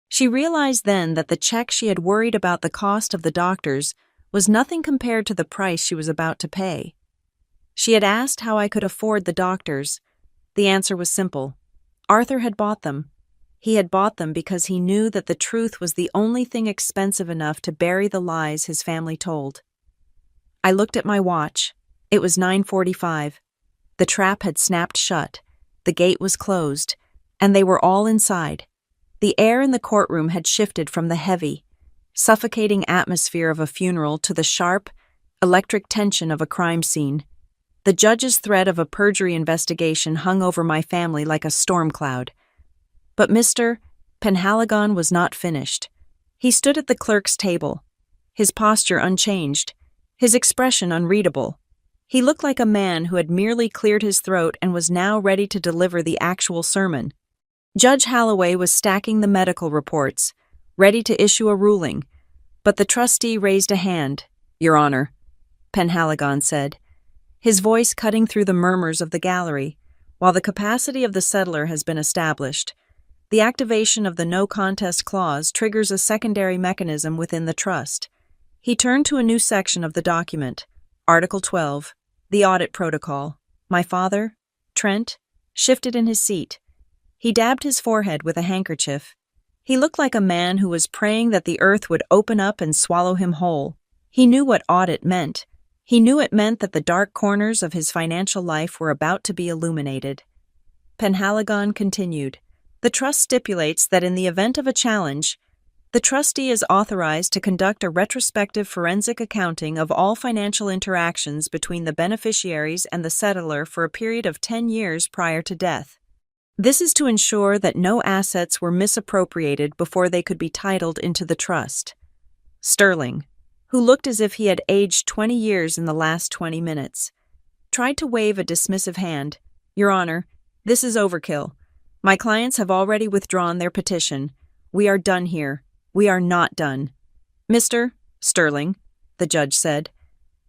She realized then that the check she had worried about the cost of the doctors was nothing compared to the price she was about to pay. She had asked how I could afford the doctors. The answer was simple. Arthur had bought them. He had bought them because he knew that the truth was the only thing expensive enough to bury the lies his family told. I looked at my watch. It was 9:45. The trap had snapped shut. The gate was closed, and they were all inside. The air in the courtroom had shifted from the heavy, suffocating atmosphere of a funeral to the sharp, electric tension of a crime scene. The judge's threat of a perjury investigation hung over my family like a storm cloud. But Mr. Penhaligon was not finished. He stood at the clerk's table, his posture unchanged, his expression unreadable. He looked like a man who had merely cleared his throat and was now ready to deliver the actual sermon. Judge Holloway was stacking the medical reports, ready to issue a ruling, but the trustee raised a hand. "Your Honor," Penhaligon said, his voice cutting through the murmurs of the gallery. "While the capacity of the settler has been established, the activation of the no contest clause triggers a secondary mechanism within the trust." He turned to a new section of the document, Article 12, the audit protocol. My father, Trent, shifted in his seat. He dabbed his forehead with a handkerchief. He looked like a man who was praying that the earth would open up and swallow him whole. He knew what audit meant. He knew it meant that the dark corners of his financial life were about to be illuminated. Penhaligon continued, "The trust stipulates that in the event of a challenge, the trustee is authorized to conduct a retrospective forensic accounting of all financial interactions between the beneficiaries and the settlor for a period of 10 years prior to death. This is to ensure that no assets were misappropriated before they could be titled into the trust." Sterling, who looked as if he had aged 20 years in the last 20 minutes, tried to wave a dismissive hand. "Your Honor, this is overkill. My clients have already withdrawn their petition. We are done here. We are not done." "Mr. Sterling," the judge said,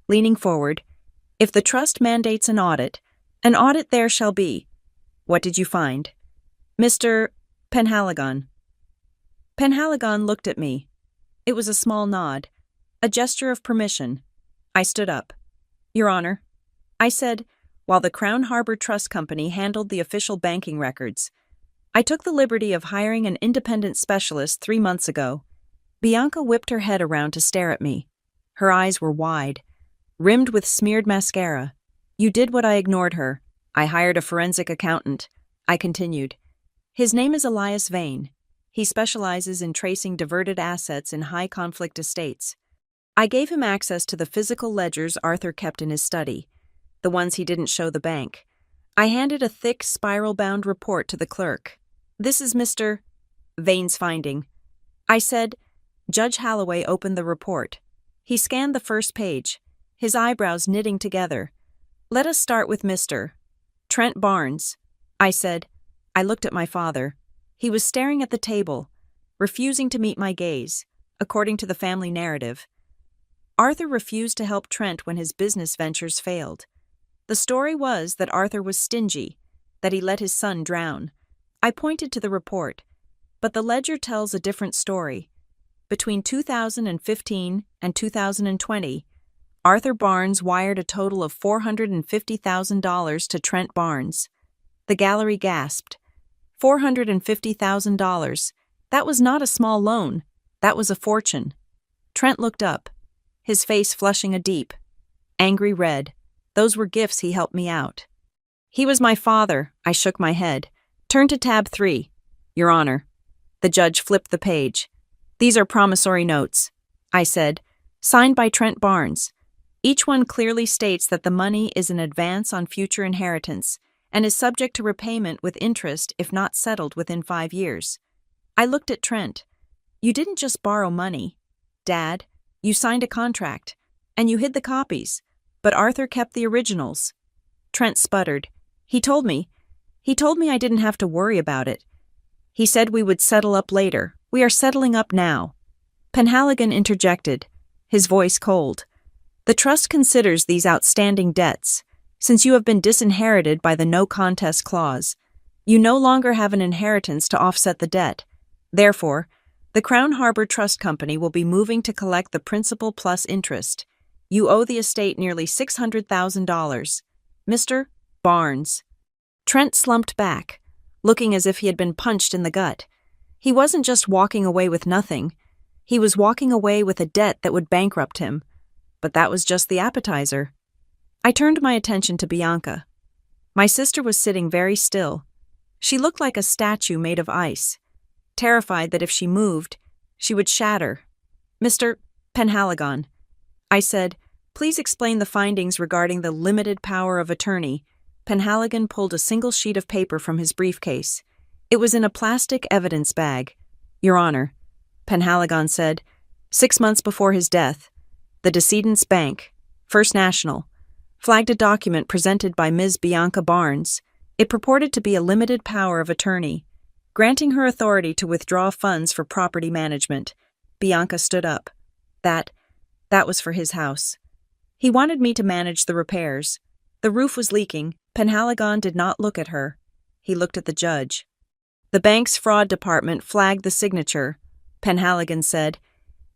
leaning forward, "if the trust mandates an audit there shall be. What did you find?" "Mr. Penhaligon." Penhaligon looked at me. It was a small nod, a gesture of permission. I stood up. "Your Honor," I said, while the Crown Harbor Trust Company handled the official banking records, "I took the liberty of hiring an independent specialist 3 months ago." Bianca whipped her head around to stare at me. Her eyes were wide, rimmed with smeared mascara. "You did what I ignored her. I hired a forensic accountant," I continued. "His name is Elias Vane. He specializes in tracing diverted assets in high-conflict estates. I gave him access to the physical ledgers Arthur kept in his study, the ones he didn't show the bank. I handed a thick, spiral-bound report to the clerk. "This is Mr. Vane's finding," I said. Judge Holloway opened the report. He scanned the first page, his eyebrows knitting together. "Let us start with Mr. Trent Barnes," I said. I looked at my father. He was staring at the table, refusing to meet my gaze, according to the family narrative. Arthur refused to help Trent when his business ventures failed. The story was that Arthur was stingy, that he let his son drown. I pointed to the report, but the ledger tells a different story. Between 2015 and 2020, Arthur Barnes wired a total of $450,000 to Trent Barnes. The gallery gasped. $450,000. That was not a small loan. That was a fortune. Trent looked up, his face flushing a deep, angry red. Those were gifts he helped me out. "He was my father," I shook my head. "Turn to tab 3. Your Honor." The judge flipped the page. "These are promissory notes," I said, "signed by Trent Barnes. Each one clearly states that the money is an advance on future inheritance and is subject to repayment with interest if not settled within 5 years. I looked at Trent. "You didn't just borrow money, Dad. You signed a contract, and you hid the copies, but Arthur kept the originals." Trent sputtered. He told me I didn't have to worry about it. He said we would settle up later. We are settling up now." Penhaligon interjected, his voice cold. "The trust considers these outstanding debts. Since you have been disinherited by the no contest clause, you no longer have an inheritance to offset the debt. Therefore, the Crown Harbor Trust Company will be moving to collect the principal plus interest. You owe the estate nearly $600,000. Mr. Barnes." Trent slumped back, looking as if he had been punched in the gut. He wasn't just walking away with nothing. He was walking away with a debt that would bankrupt him. But that was just the appetizer. I turned my attention to Bianca. My sister was sitting very still. She looked like a statue made of ice, terrified that if she moved, she would shatter. "Mr. Penhaligon," I said, "please explain the findings regarding the limited power of attorney." Penhaligon pulled a single sheet of paper from his briefcase. It was in a plastic evidence bag. "Your Honor," Penhaligon said, 6 months before his death, the decedent's bank, First National, flagged a document presented by Ms. Bianca Barnes. It purported to be a limited power of attorney, granting her authority to withdraw funds for property management. Bianca stood up. That was for his house. He wanted me to manage the repairs. The roof was leaking. Penhaligon did not look at her. He looked at the judge. The bank's fraud department flagged the signature, Penhaligon said.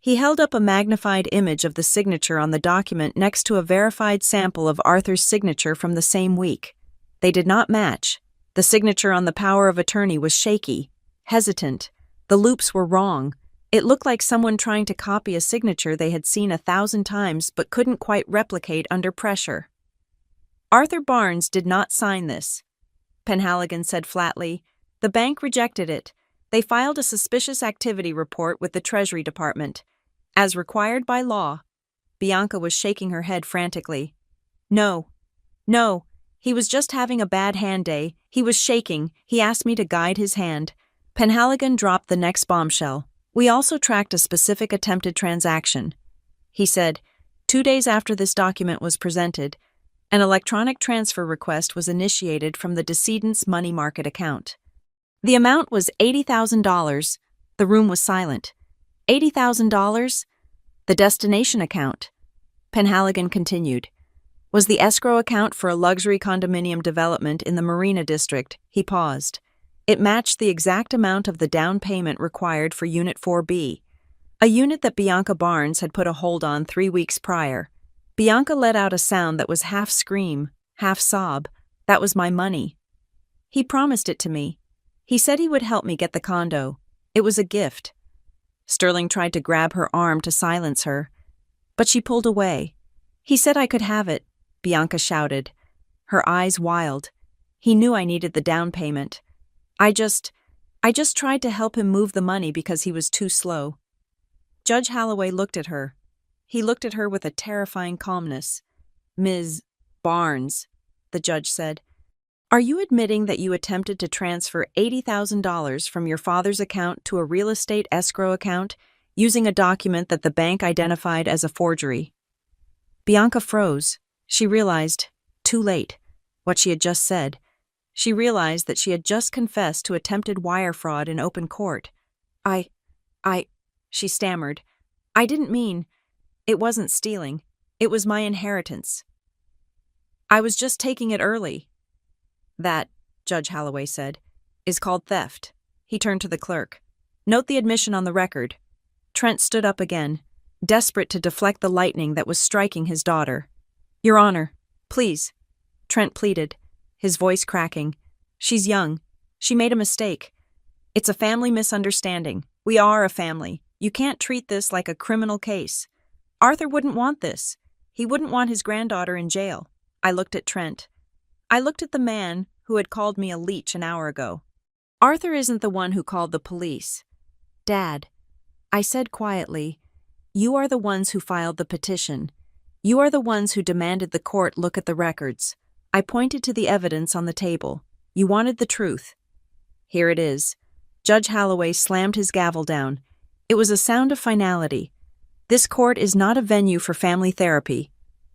He held up a magnified image of the signature on the document next to a verified sample of Arthur's signature from the same week. They did not match. The signature on the power of attorney was shaky, hesitant. The loops were wrong. It looked like someone trying to copy a signature they had seen 1,000 times but couldn't quite replicate under pressure. Arthur Barnes did not sign this, Penhaligon said flatly. The bank rejected it. They filed a suspicious activity report with the Treasury Department. As required by law. Bianca was shaking her head frantically. No. He was just having a bad hand day. He was shaking. He asked me to guide his hand. Penhaligon dropped the next bombshell. We also tracked a specific attempted transaction. He said, 2 days after this document was presented, an electronic transfer request was initiated from the decedent's money market account. The amount was $80,000. The room was silent. $80,000? The destination account, Penhaligon continued, was the escrow account for a luxury condominium development in the Marina District. He paused. It matched the exact amount of the down payment required for Unit 4B, a unit that Bianca Barnes had put a hold on 3 weeks prior. Bianca let out a sound that was half scream, half sob. That was my money. He promised it to me. He said he would help me get the condo. It was a gift. Sterling tried to grab her arm to silence her, but she pulled away. He said I could have it, Bianca shouted, her eyes wild. He knew I needed the down payment. I just tried to help him move the money because he was too slow. Judge Holloway looked at her. He looked at her with a terrifying calmness. Ms. Barnes, the judge said, are you admitting that you attempted to transfer $80,000 from your father's account to a real estate escrow account using a document that the bank identified as a forgery? Bianca froze. She realized, too late, what she had just said. She realized that she had just confessed to attempted wire fraud in open court. She stammered. I didn't mean. It wasn't stealing. It was my inheritance. I was just taking it early. That, Judge Holloway said, is called theft. He turned to the clerk. Note the admission on the record. Trent stood up again, desperate to deflect the lightning that was striking his daughter. Your Honor, please, Trent pleaded, his voice cracking. She's young. She made a mistake. It's a family misunderstanding. We are a family. You can't treat this like a criminal case. Arthur wouldn't want this. He wouldn't want his granddaughter in jail. I looked at Trent. I looked at the man who had called me a leech an hour ago. Arthur isn't the one who called the police. Dad, I said quietly, you are the ones who filed the petition. You are the ones who demanded the court look at the records. I pointed to the evidence on the table. You wanted the truth. Here it is. Judge Holloway slammed his gavel down. It was a sound of finality. This court is not a venue for family therapy.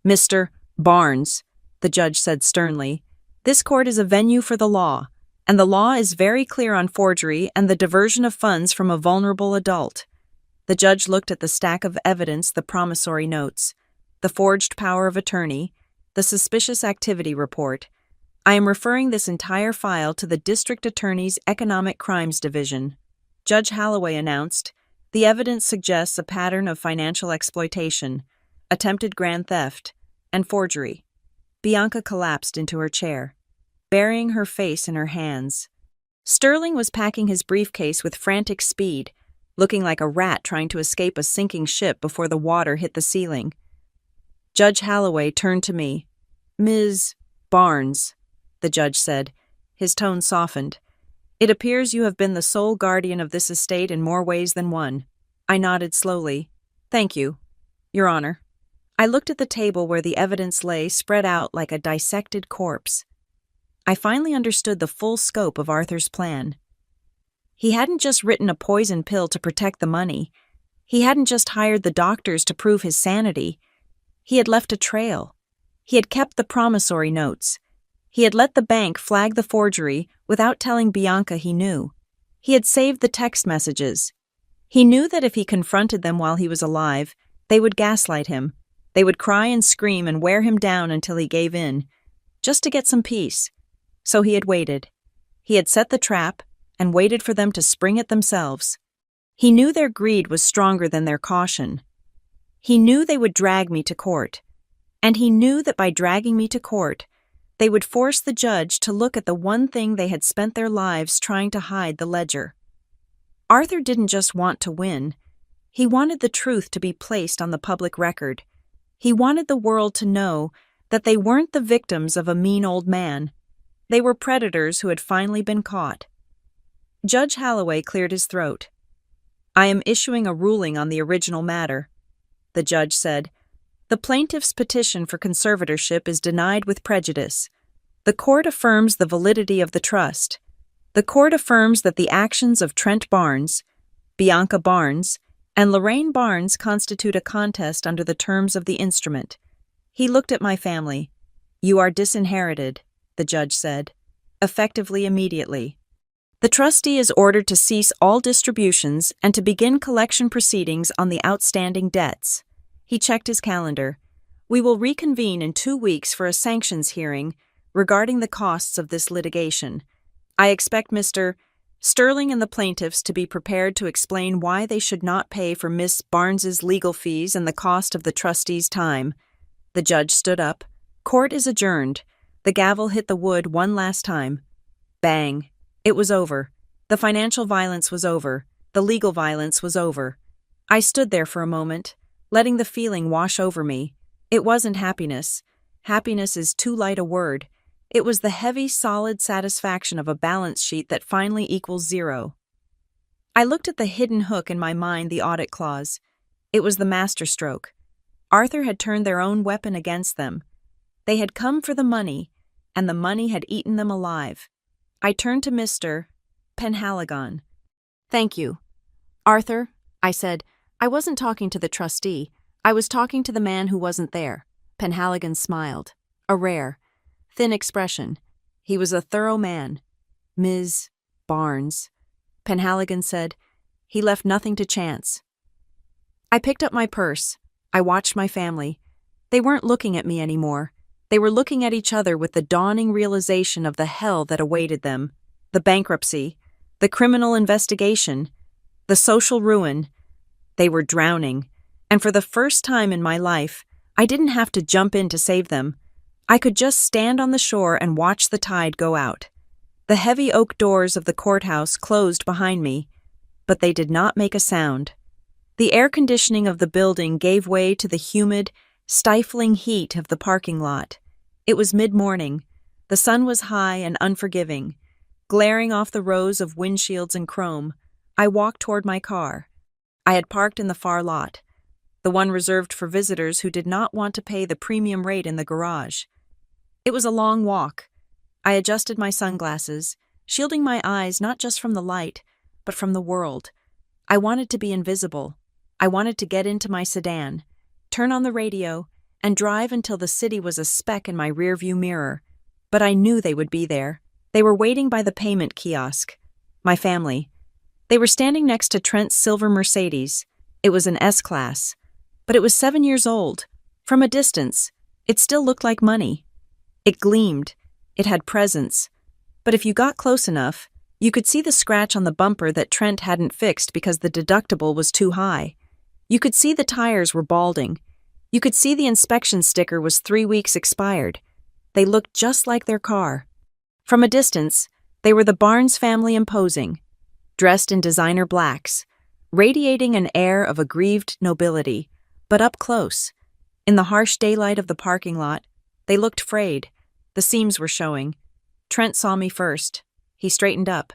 Mr. Barnes, the judge said sternly, this court is a venue for the law, and the law is very clear on forgery and the diversion of funds from a vulnerable adult. The judge looked at the stack of evidence, the promissory notes, the forged power of attorney, the suspicious activity report. I am referring this entire file to the District Attorney's Economic Crimes Division. Judge Holloway announced, the evidence suggests a pattern of financial exploitation, attempted grand theft, and forgery. Bianca collapsed into her chair, burying her face in her hands. Sterling was packing his briefcase with frantic speed, looking like a rat trying to escape a sinking ship before the water hit the ceiling. Judge Holloway turned to me. Ms. Barnes, the judge said. His tone softened. It appears you have been the sole guardian of this estate in more ways than one. I nodded slowly. Thank you, Your Honor. I looked at the table where the evidence lay spread out like a dissected corpse. I finally understood the full scope of Arthur's plan. He hadn't just written a poison pill to protect the money. He hadn't just hired the doctors to prove his sanity. He had left a trail. He had kept the promissory notes. He had let the bank flag the forgery without telling Bianca he knew. He had saved the text messages. He knew that if he confronted them while he was alive, they would gaslight him. They would cry and scream and wear him down until he gave in, just to get some peace. So he had waited. He had set the trap and waited for them to spring it themselves. He knew their greed was stronger than their caution. He knew they would drag me to court. And he knew that by dragging me to court, they would force the judge to look at the one thing they had spent their lives trying to hide, the ledger. Arthur didn't just want to win. He wanted the truth to be placed on the public record. He wanted the world to know that they weren't the victims of a mean old man. They were predators who had finally been caught. Judge Holloway cleared his throat. "I am issuing a ruling on the original matter," the judge said. "The plaintiff's petition for conservatorship is denied with prejudice. The court affirms the validity of the trust. The court affirms that the actions of Trent Barnes, Bianca Barnes, and Lorraine Barnes constitute a contest under the terms of the instrument." He looked at my family. "You are disinherited," the judge said, effectively immediately. "The trustee is ordered to cease all distributions and to begin collection proceedings on the outstanding debts." He checked his calendar. "We will reconvene in 2 weeks for a sanctions hearing regarding the costs of this litigation. I expect Mr. Sterling and the plaintiffs to be prepared to explain why they should not pay for Miss Barnes's legal fees and the cost of the trustee's time." The judge stood up. "Court is adjourned." The gavel hit the wood one last time. Bang. It was over. The financial violence was over. The legal violence was over. I stood there for a moment, letting the feeling wash over me. It wasn't happiness. Happiness is too light a word. It was the heavy, solid satisfaction of a balance sheet that finally equals zero. I looked at the hidden hook in my mind, the audit clause. It was the masterstroke. Arthur had turned their own weapon against them. They had come for the money, and the money had eaten them alive. I turned to Mr. Penhaligon. "Thank you." "Arthur," I said, "I wasn't talking to the trustee. I was talking to the man who wasn't there." Penhaligon smiled. A rare, thin expression. He was a thorough man. "Ms. Barnes," Penhaligon said. "He left nothing to chance." I picked up my purse. I watched my family. They weren't looking at me anymore. They were looking at each other with the dawning realization of the hell that awaited them. The bankruptcy, the criminal investigation, the social ruin. They were drowning, and for the first time in my life, I didn't have to jump in to save them. I could just stand on the shore and watch the tide go out. The heavy oak doors of the courthouse closed behind me, but they did not make a sound. The air conditioning of the building gave way to the humid, stifling heat of the parking lot. It was mid-morning. The sun was high and unforgiving, glaring off the rows of windshields and chrome. I walked toward my car. I had parked in the far lot, the one reserved for visitors who did not want to pay the premium rate in the garage. It was a long walk. I adjusted my sunglasses, shielding my eyes not just from the light, but from the world. I wanted to be invisible. I wanted to get into my sedan, turn on the radio, and drive until the city was a speck in my rearview mirror. But I knew they would be there. They were waiting by the payment kiosk. My family. They were standing next to Trent's silver Mercedes. It was an S-Class. But it was 7 years old. From a distance, it still looked like money. It gleamed. It had presence. But if you got close enough, you could see the scratch on the bumper that Trent hadn't fixed because the deductible was too high. You could see the tires were balding. You could see the inspection sticker was 3 weeks expired. They looked just like their car. From a distance, they were the Barnes family imposing, dressed in designer blacks, radiating an air of aggrieved nobility. But up close, in the harsh daylight of the parking lot, they looked frayed. The seams were showing. Trent saw me first. He straightened up,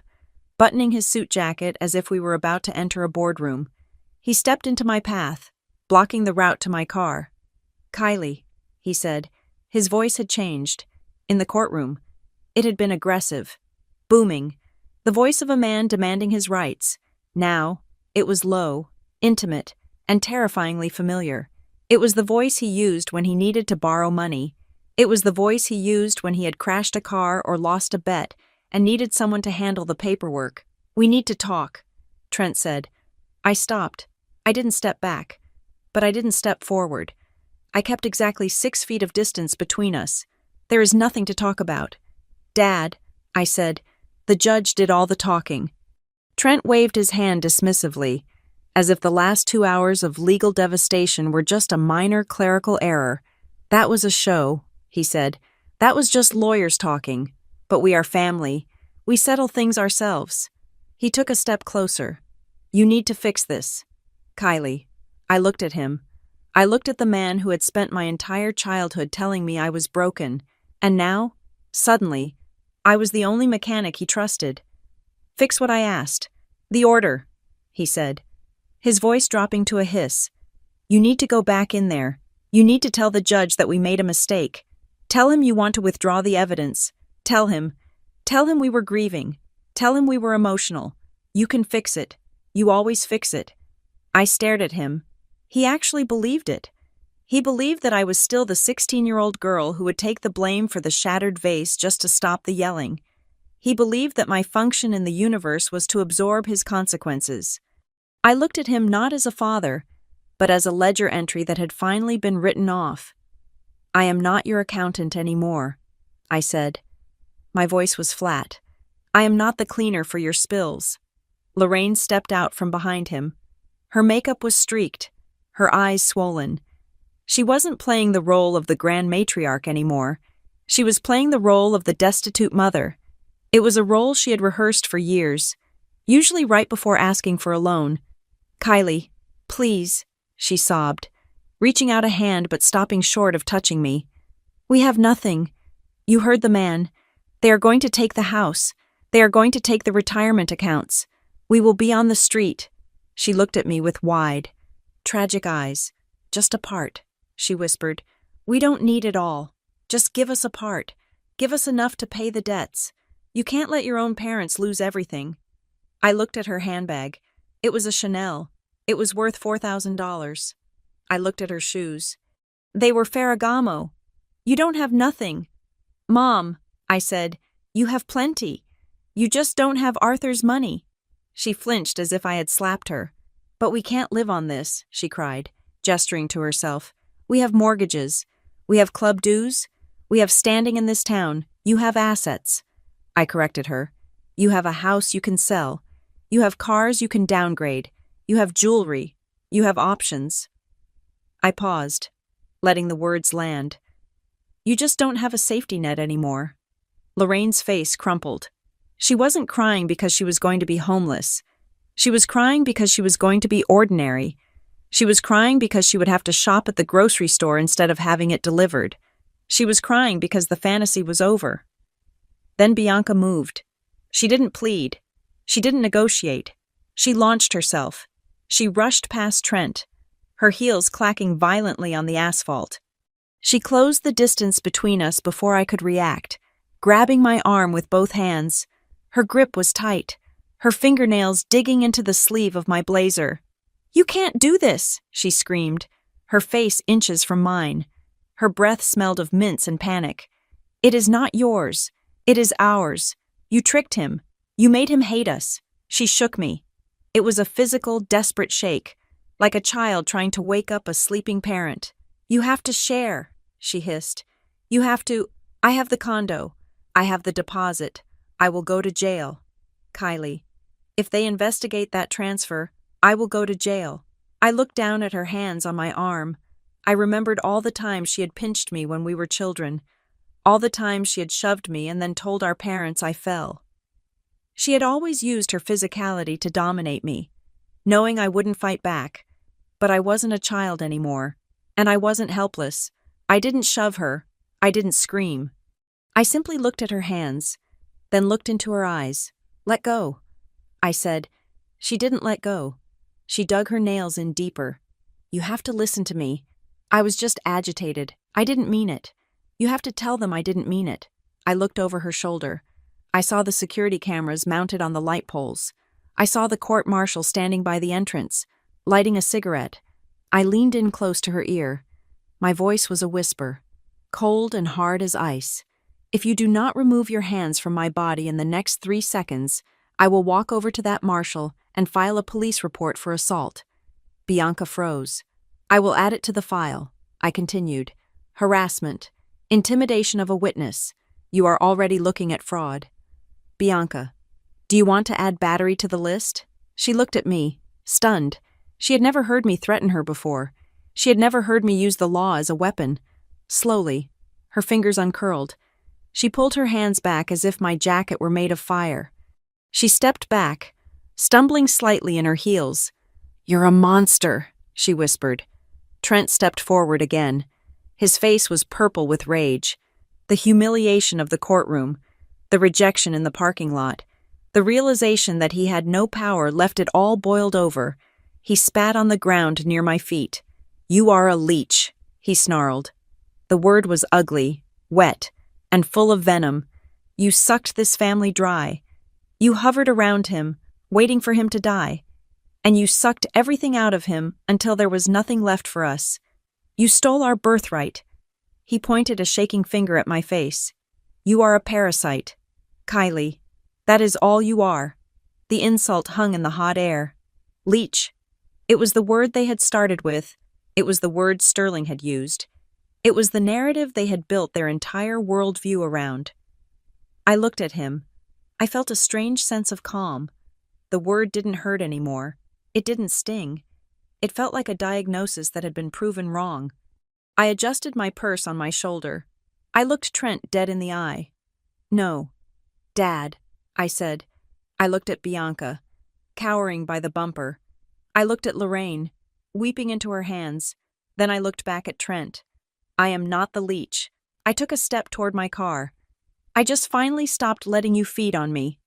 buttoning his suit jacket as if we were about to enter a boardroom. He stepped into my path, blocking the route to my car. "Kylie," he said. His voice had changed. In the courtroom, it had been aggressive, booming, the voice of a man demanding his rights. Now, it was low, intimate, and terrifyingly familiar. It was the voice he used when he needed to borrow money, It was the voice he used when he had crashed a car or lost a bet and needed someone to handle the paperwork. "We need to talk," Trent said. I stopped. I didn't step back. But I didn't step forward. I kept exactly 6 feet of distance between us. "There is nothing to talk about." "Dad," I said, "the judge did all the talking." Trent waved his hand dismissively, as if the last 2 hours of legal devastation were just a minor clerical error. "That was a show," he said. "That was just lawyers talking. But we are family. We settle things ourselves." He took a step closer. "You need to fix this. Kylie." I looked at him. I looked at the man who had spent my entire childhood telling me I was broken, and now, suddenly, I was the only mechanic he trusted. "Fix what I asked." "The order," he said, his voice dropping to a hiss. "You need to go back in there. You need to tell the judge that we made a mistake. Tell him you want to withdraw the evidence. Tell him we were grieving. Tell him we were emotional. You can fix it. You always fix it." I stared at him. He actually believed it. He believed that I was still the 16-year-old girl who would take the blame for the shattered vase just to stop the yelling. He believed that my function in the universe was to absorb his consequences. I looked at him not as a father, but as a ledger entry that had finally been written off. "I am not your accountant anymore," I said. My voice was flat. "I am not the cleaner for your spills." Lorraine stepped out from behind him. Her makeup was streaked, her eyes swollen. She wasn't playing the role of the grand matriarch anymore. She was playing the role of the destitute mother. It was a role she had rehearsed for years, usually right before asking for a loan. "Kylie, please," she sobbed, reaching out a hand but stopping short of touching me. "We have nothing. You heard the man. They are going to take the house. They are going to take the retirement accounts. We will be on the street." She looked at me with wide, tragic eyes. "Just a part," she whispered. "We don't need it all. Just give us a part. Give us enough to pay the debts. You can't let your own parents lose everything." I looked at her handbag. It was a Chanel. It was worth $4,000. I looked at her shoes. They were Ferragamo. "You don't have nothing." "Mom," I said, "you have plenty. You just don't have Arthur's money." She flinched as if I had slapped her. "But we can't live on this," she cried, gesturing to herself. "We have mortgages. We have club dues. We have standing in this town. You have assets." I corrected her. "You have a house you can sell. You have cars you can downgrade. You have jewelry. You have options." I paused, letting the words land. "You just don't have a safety net anymore." Lorraine's face crumpled. She wasn't crying because she was going to be homeless. She was crying because she was going to be ordinary. She was crying because she would have to shop at the grocery store instead of having it delivered. She was crying because the fantasy was over. Then Bianca moved. She didn't plead. She didn't negotiate. She launched herself. She rushed past Trent, her heels clacking violently on the asphalt. She closed the distance between us before I could react, grabbing my arm with both hands. Her grip was tight, her fingernails digging into the sleeve of my blazer. "You can't do this," she screamed, her face inches from mine. Her breath smelled of mints and panic. "It is not yours. It is ours. You tricked him. You made him hate us." She shook me. It was a physical, desperate shake, like a child trying to wake up a sleeping parent. "You have to share," she hissed. "You have to. I have the condo. I have the deposit. I will go to jail. Kylie, if they investigate that transfer, I will go to jail." I looked down at her hands on my arm. I remembered all the times she had pinched me when we were children, all the times she had shoved me and then told our parents I fell. She had always used her physicality to dominate me, knowing I wouldn't fight back. But I wasn't a child anymore, and I wasn't helpless. I didn't shove her. I didn't scream. I simply looked at her hands, then looked into her eyes. "Let go," I said. She didn't let go. She dug her nails in deeper. "You have to listen to me. I was just agitated. I didn't mean it. You have to tell them I didn't mean it." I looked over her shoulder. I saw the security cameras mounted on the light poles. I saw the court-marshal standing by the entrance, lighting a cigarette. I leaned in close to her ear. My voice was a whisper. cold and hard as ice. If you do not remove your hands from my body in the next 3 seconds, I will walk over to that marshal and file a police report for assault. Bianca froze. I will add it to the file, I continued. Harassment. Intimidation of a witness. You are already looking at fraud. Bianca, do you want to add battery to the list? She looked at me, stunned. She had never heard me threaten her before. She had never heard me use the law as a weapon. Slowly, her fingers uncurled. She pulled her hands back as if my jacket were made of fire. She stepped back, stumbling slightly in her heels. You're a monster, she whispered. Trent stepped forward again. His face was purple with rage. The humiliation of the courtroom, the rejection in the parking lot, the realization that he had no power left it all boiled over. He spat on the ground near my feet. You are a leech, he snarled. The word was ugly, wet, and full of venom. You sucked this family dry. You hovered around him, waiting for him to die. And you sucked everything out of him until there was nothing left for us. You stole our birthright. He pointed a shaking finger at my face. You are a parasite. Kylie. That is all you are. The insult hung in the hot air. Leech. It was the word they had started with. It was the word Sterling had used. It was the narrative they had built their entire worldview around. I looked at him. I felt a strange sense of calm. The word didn't hurt anymore. It didn't sting. It felt like a diagnosis that had been proven wrong. I adjusted my purse on my shoulder. I looked Trent dead in the eye. No. Dad, I said. I looked at Bianca, cowering by the bumper. I looked at Lorraine, weeping into her hands. Then I looked back at Trent. I am not the leech. I took a step toward my car. I just finally stopped letting you feed on me.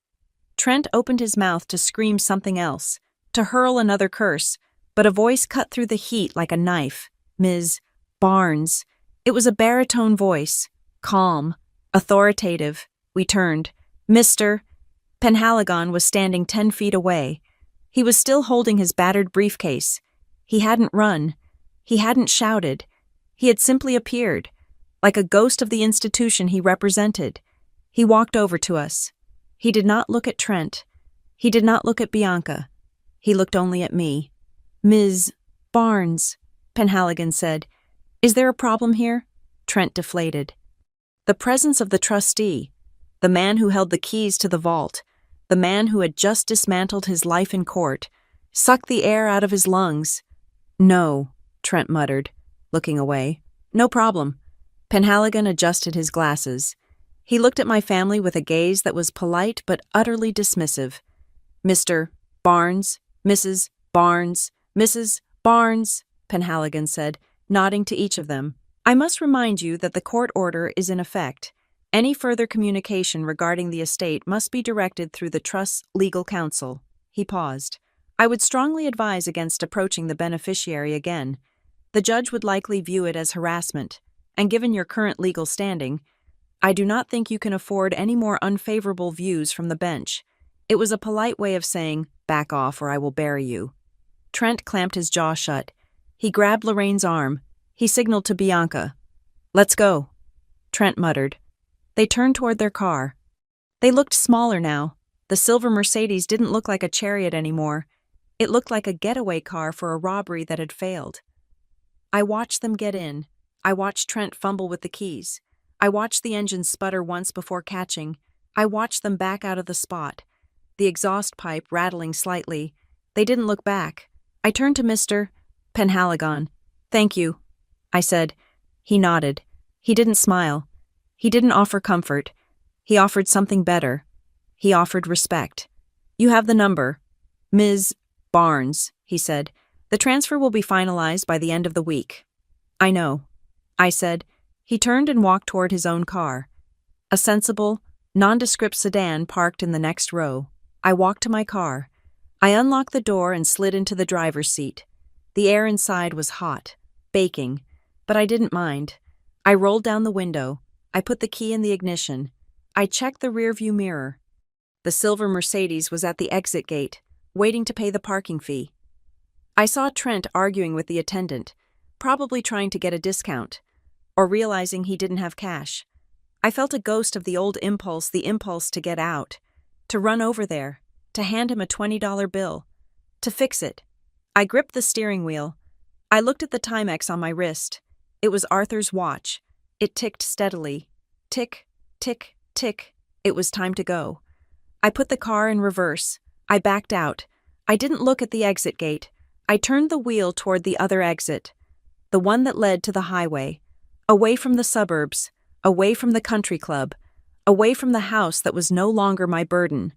Trent opened his mouth to scream something else, to hurl another curse, but a voice cut through the heat like a knife. Ms. Barnes. It was a baritone voice, calm, authoritative. We turned. Mr. Penhaligon was standing 10 feet away. He was still holding his battered briefcase. He hadn't run. He hadn't shouted. He had simply appeared, like a ghost of the institution he represented. He walked over to us. He did not look at Trent. He did not look at Bianca. He looked only at me. Ms. Barnes, Penhaligon said. Is there a problem here? Trent deflated. The presence of the trustee, the man who held the keys to the vault, the man who had just dismantled his life in court, sucked the air out of his lungs. No, Trent muttered, looking away. No problem. Penhaligon adjusted his glasses. He looked at my family with a gaze that was polite but utterly dismissive. Mr. Barnes, Mrs. Barnes, Mrs. Barnes, Penhaligon said, nodding to each of them. I must remind you that the court order is in effect. Any further communication regarding the estate must be directed through the Trust's legal counsel. He paused. I would strongly advise against approaching the beneficiary again. The judge would likely view it as harassment, and given your current legal standing, I do not think you can afford any more unfavorable views from the bench. It was a polite way of saying, back off or I will bury you. Trent clamped his jaw shut. He grabbed Lorraine's arm. He signaled to Bianca. Let's go. Trent muttered. They turned toward their car. They looked smaller now. The silver Mercedes didn't look like a chariot anymore. It looked like a getaway car for a robbery that had failed. I watched them get in. I watched Trent fumble with the keys. I watched the engine sputter once before catching. I watched them back out of the spot, the exhaust pipe rattling slightly. They didn't look back. I turned to Mr. Penhaligon. Thank you, I said. He nodded. He didn't smile. He didn't offer comfort. He offered something better. He offered respect. You have the number. Ms. Barnes, he said. The transfer will be finalized by the end of the week. I know, I said. He turned and walked toward his own car. A sensible, nondescript sedan parked in the next row. I walked to my car. I unlocked the door and slid into the driver's seat. The air inside was hot, baking, but I didn't mind. I rolled down the window. I put the key in the ignition. I checked the rearview mirror. The silver Mercedes was at the exit gate, waiting to pay the parking fee. I saw Trent arguing with the attendant, probably trying to get a discount. or realizing he didn't have cash. I felt a ghost of the old impulse, the impulse to get out, to run over there, to hand him a $20 bill, to fix it. I gripped the steering wheel. I looked at the Timex on my wrist. It was Arthur's watch. It ticked steadily. Tick, tick, tick. It was time to go. I put the car in reverse. I backed out. I didn't look at the exit gate. I turned the wheel toward the other exit, the one that led to the highway, away from the suburbs, away from the country club, away from the house that was no longer my burden.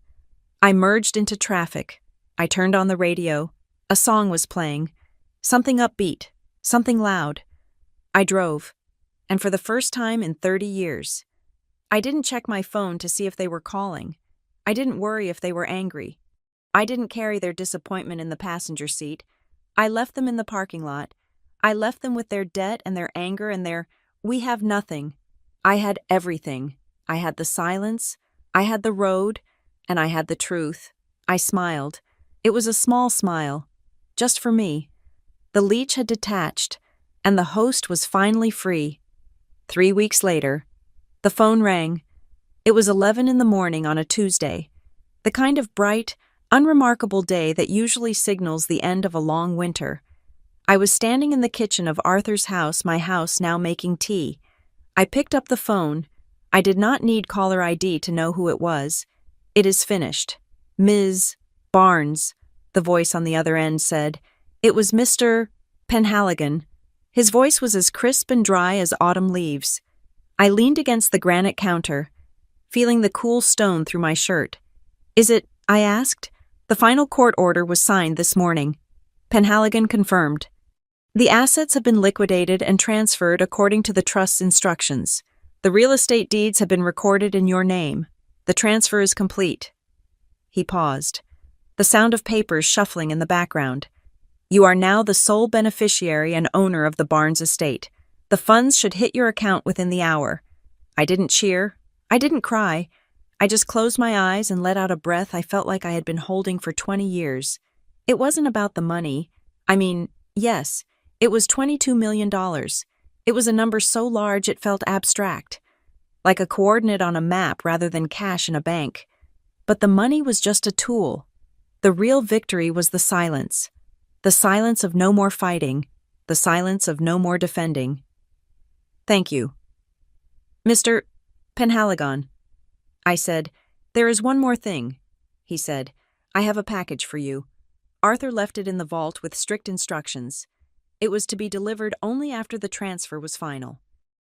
I merged into traffic. I turned on the radio. A song was playing. Something upbeat, something loud. I drove, and for the first time in 30 years, I didn't check my phone to see if they were calling. I didn't worry if they were angry. I didn't carry their disappointment in the passenger seat. I left them in the parking lot. I left them with their debt and their anger and their, "We have nothing." I had everything. I had the silence, I had the road, and I had the truth. I smiled. It was a small smile, just for me. The leech had detached, and the host was finally free. 3 weeks later, the phone rang. It was 11 in the morning on a Tuesday, the kind of bright, unremarkable day that usually signals the end of a long winter. I was standing in the kitchen of Arthur's house, my house, now making tea. I picked up the phone. I did not need caller ID to know who it was. "It is finished. Ms. Barnes," the voice on the other end said. It was Mr. Penhaligon. His voice was as crisp and dry as autumn leaves. I leaned against the granite counter, feeling the cool stone through my shirt. "Is it?" I asked. "The final court order was signed this morning." Penhaligon confirmed. "The assets have been liquidated and transferred according to the trust's instructions. The real estate deeds have been recorded in your name. The transfer is complete." He paused, the sound of papers shuffling in the background. "You are now the sole beneficiary and owner of the Barnes estate. The funds should hit your account within the hour." I didn't cheer. I didn't cry. I just closed my eyes and let out a breath I felt like I had been holding for 20 years. It wasn't about the money. I mean, yes, it was $22 million. It was a number so large it felt abstract, like a coordinate on a map rather than cash in a bank. But the money was just a tool. The real victory was the silence of no more fighting, the silence of no more defending. "Thank you." "Mr. Penhaligon," I said. "There is one more thing," he said. "I have a package for you." Arthur left it in the vault with strict instructions. It was to be delivered only after the transfer was final.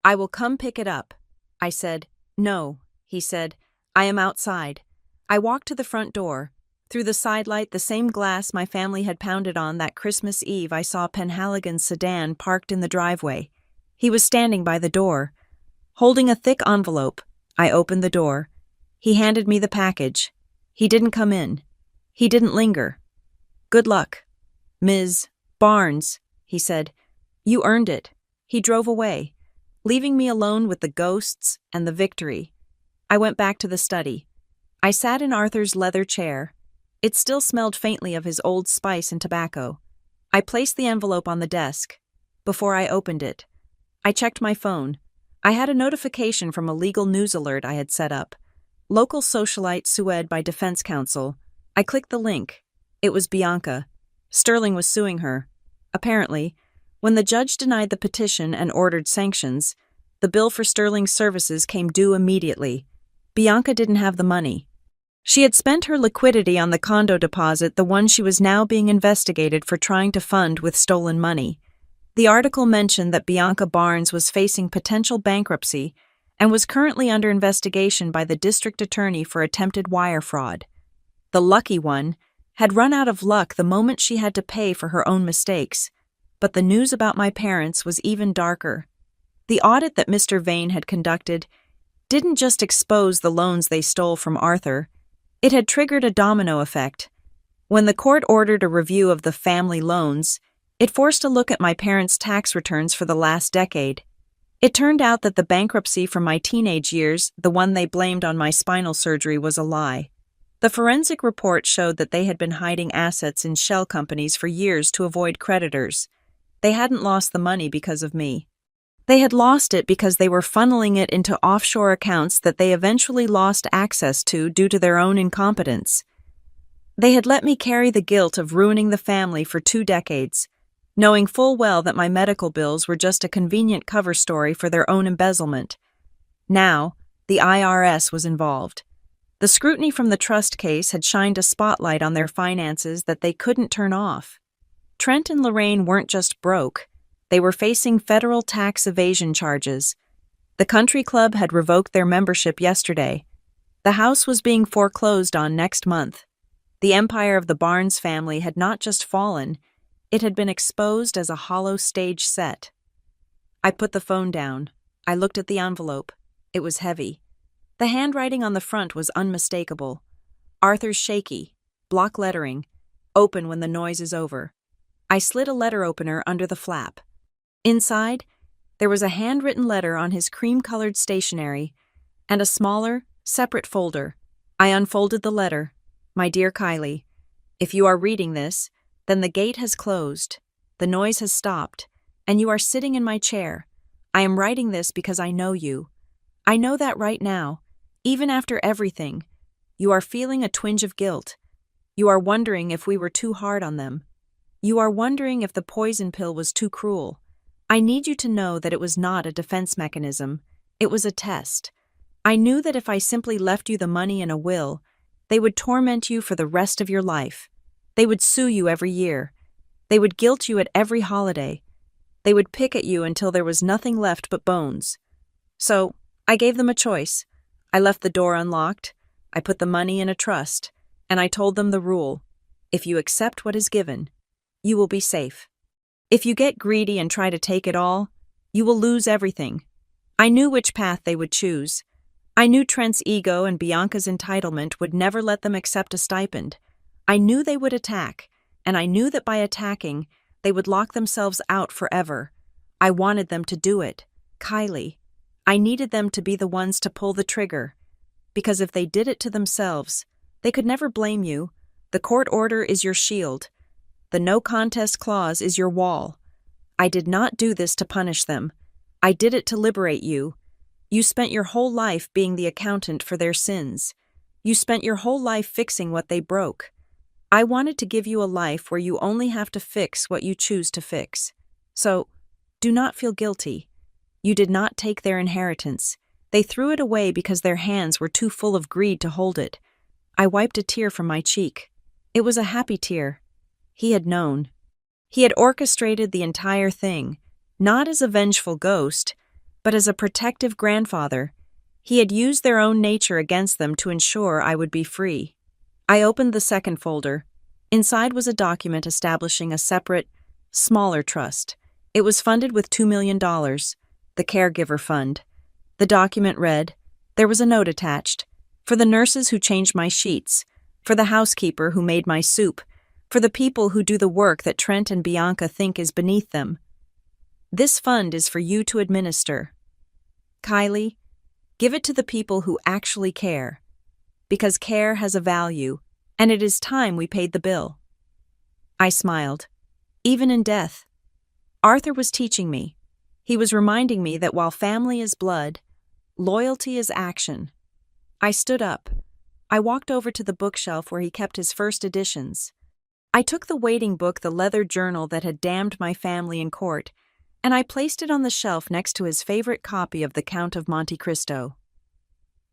"I will come pick it up." I said. "No," he said. "I am outside." I walked to the front door. Through the sidelight, the same glass my family had pounded on that Christmas Eve, I saw Penhaligon's sedan parked in the driveway. He was standing by the door. Holding a thick envelope, I opened the door. He handed me the package. He didn't come in. He didn't linger. "Good luck, Ms. Barnes," he said. "You earned it." He drove away, leaving me alone with the ghosts and the victory. I went back to the study. I sat in Arthur's leather chair. It still smelled faintly of his old spice and tobacco. I placed the envelope on the desk. Before I opened it, I checked my phone. I had a notification from a legal news alert I had set up. Local socialite sued by defense counsel. I clicked the link. It was Bianca. Sterling was suing her. Apparently, when the judge denied the petition and ordered sanctions, the bill for Sterling's services came due immediately. Bianca didn't have the money. She had spent her liquidity on the condo deposit, the one she was now being investigated for trying to fund with stolen money. The article mentioned that Bianca Barnes was facing potential bankruptcy and was currently under investigation by the district attorney for attempted wire fraud. The lucky one had run out of luck the moment she had to pay for her own mistakes. But the news about my parents was even darker. The audit that Mr. Vane had conducted didn't just expose the loans they stole from Arthur. It had triggered a domino effect. When the court ordered a review of the family loans, it forced a look at my parents' tax returns for the last decade. It turned out that the bankruptcy from my teenage years, the one they blamed on my spinal surgery, was a lie. The forensic report showed that they had been hiding assets in shell companies for years to avoid creditors. They hadn't lost the money because of me. They had lost it because they were funneling it into offshore accounts that they eventually lost access to due to their own incompetence. They had let me carry the guilt of ruining the family for 2 decades, knowing full well that my medical bills were just a convenient cover story for their own embezzlement. Now, the IRS was involved. The scrutiny from the trust case had shined a spotlight on their finances that they couldn't turn off. Trent and Lorraine weren't just broke, they were facing federal tax evasion charges. The country club had revoked their membership yesterday. The house was being foreclosed on next month. The empire of the Barnes family had not just fallen, it had been exposed as a hollow stage set. I put the phone down. I looked at the envelope. It was heavy. The handwriting on the front was unmistakable. Arthur's shaky, block lettering, open when the noise is over. I slid a letter opener under the flap. Inside, there was a handwritten letter on his cream-colored stationery and a smaller, separate folder. I unfolded the letter. My dear Kylie, if you are reading this, then the gate has closed, the noise has stopped, and you are sitting in my chair. I am writing this because I know you. I know that right now, even after everything, you are feeling a twinge of guilt. You are wondering if we were too hard on them. You are wondering if the poison pill was too cruel. I need you to know that it was not a defense mechanism. It was a test. I knew that if I simply left you the money in a will, they would torment you for the rest of your life. They would sue you every year. They would guilt you at every holiday. They would pick at you until there was nothing left but bones. So, I gave them a choice. I left the door unlocked, I put the money in a trust, and I told them the rule. If you accept what is given, you will be safe. If you get greedy and try to take it all, you will lose everything. I knew which path they would choose. I knew Trent's ego and Bianca's entitlement would never let them accept a stipend. I knew they would attack, and I knew that by attacking, they would lock themselves out forever. I wanted them to do it. Kylie. I needed them to be the ones to pull the trigger. Because if they did it to themselves, they could never blame you. The court order is your shield. The no contest clause is your wall. I did not do this to punish them. I did it to liberate you. You spent your whole life being the accountant for their sins. You spent your whole life fixing what they broke. I wanted to give you a life where you only have to fix what you choose to fix. So, do not feel guilty. You did not take their inheritance. They threw it away because their hands were too full of greed to hold it. I wiped a tear from my cheek. It was a happy tear. He had known. He had orchestrated the entire thing, not as a vengeful ghost, but as a protective grandfather. He had used their own nature against them to ensure I would be free. I opened the second folder. Inside was a document establishing a separate, smaller trust. It was funded with $2 million, the Caregiver Fund. The document read, there was a note attached, for the nurses who changed my sheets, for the housekeeper who made my soup, for the people who do the work that Trent and Bianca think is beneath them. This fund is for you to administer. Kylie, give it to the people who actually care, because care has a value, and it is time we paid the bill. I smiled. Even in death. Arthur was teaching me. He was reminding me that while family is blood, loyalty is action. I stood up. I walked over to the bookshelf where he kept his first editions. I took the waiting book, the leather journal that had damned my family in court, and I placed it on the shelf next to his favorite copy of The Count of Monte Cristo.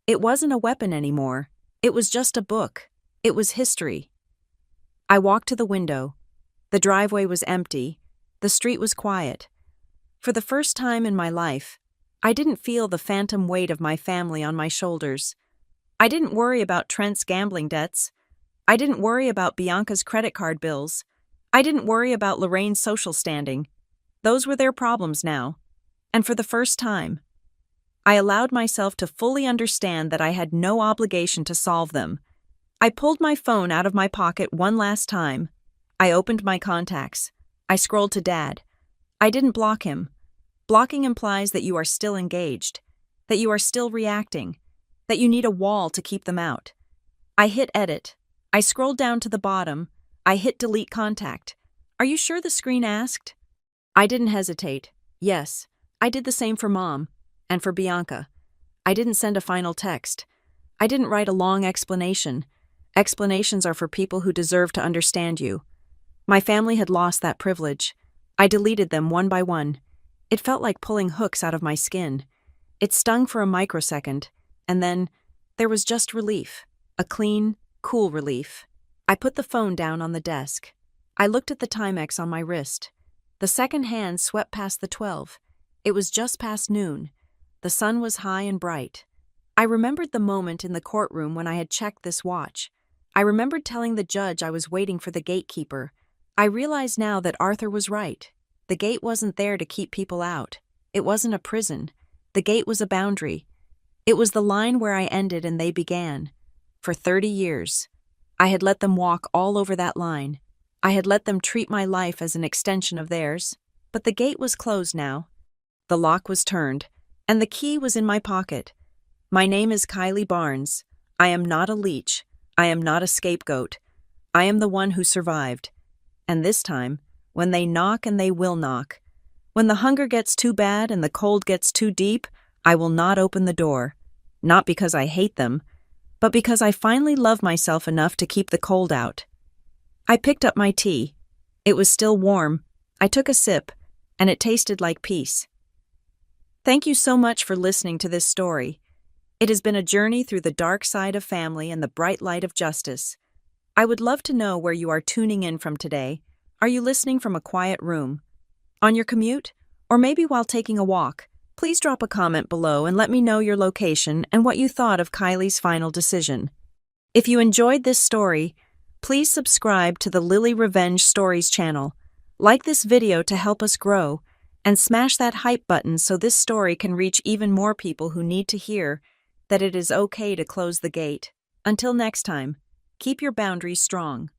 It wasn't a weapon anymore. It was just a book. It was history. I walked to the window. The driveway was empty. The street was quiet. For the first time in my life, I didn't feel the phantom weight of my family on my shoulders. I didn't worry about Trent's gambling debts. I didn't worry about Bianca's credit card bills. I didn't worry about Lorraine's social standing. Those were their problems now. And for the first time, I allowed myself to fully understand that I had no obligation to solve them. I pulled my phone out of my pocket one last time. I opened my contacts. I scrolled to Dad. I didn't block him. Blocking implies that you are still engaged, that you are still reacting, that you need a wall to keep them out. I hit edit. I scrolled down to the bottom. I hit delete contact. Are you sure the screen asked? I didn't hesitate. Yes, I did the same for Mom, and for Bianca. I didn't send a final text. I didn't write a long explanation. Explanations are for people who deserve to understand you. My family had lost that privilege. I deleted them one by one. It felt like pulling hooks out of my skin. It stung for a microsecond, and then there was just relief. A clean, cool relief. I put the phone down on the desk. I looked at the Timex on my wrist. The second hand swept past the 12. It was just past noon. The sun was high and bright. I remembered the moment in the courtroom when I had checked this watch. I remembered telling the judge I was waiting for the gatekeeper. I realized now that Arthur was right. The gate wasn't there to keep people out. It wasn't a prison. The gate was a boundary. It was the line where I ended and they began. For 30 years, I had let them walk all over that line. I had let them treat my life as an extension of theirs. But the gate was closed now. The lock was turned, and the key was in my pocket. My name is Kylie Barnes. I am not a leech. I am not a scapegoat. I am the one who survived. And this time, when they knock, and they will knock, when the hunger gets too bad and the cold gets too deep, I will not open the door. Not because I hate them, but because I finally love myself enough to keep the cold out. I picked up my tea. It was still warm. I took a sip, and it tasted like peace. Thank you so much for listening to this story. It has been a journey through the dark side of family and the bright light of justice. I would love to know where you are tuning in from today. Are you listening from a quiet room? On your commute? Or maybe while taking a walk? Please drop a comment below and let me know your location and what you thought of Kylie's final decision. If you enjoyed this story, please subscribe to the Lily Revenge Stories channel. Like this video to help us grow, and smash that hype button so this story can reach even more people who need to hear that it is okay to close the gate. Until next time, keep your boundaries strong.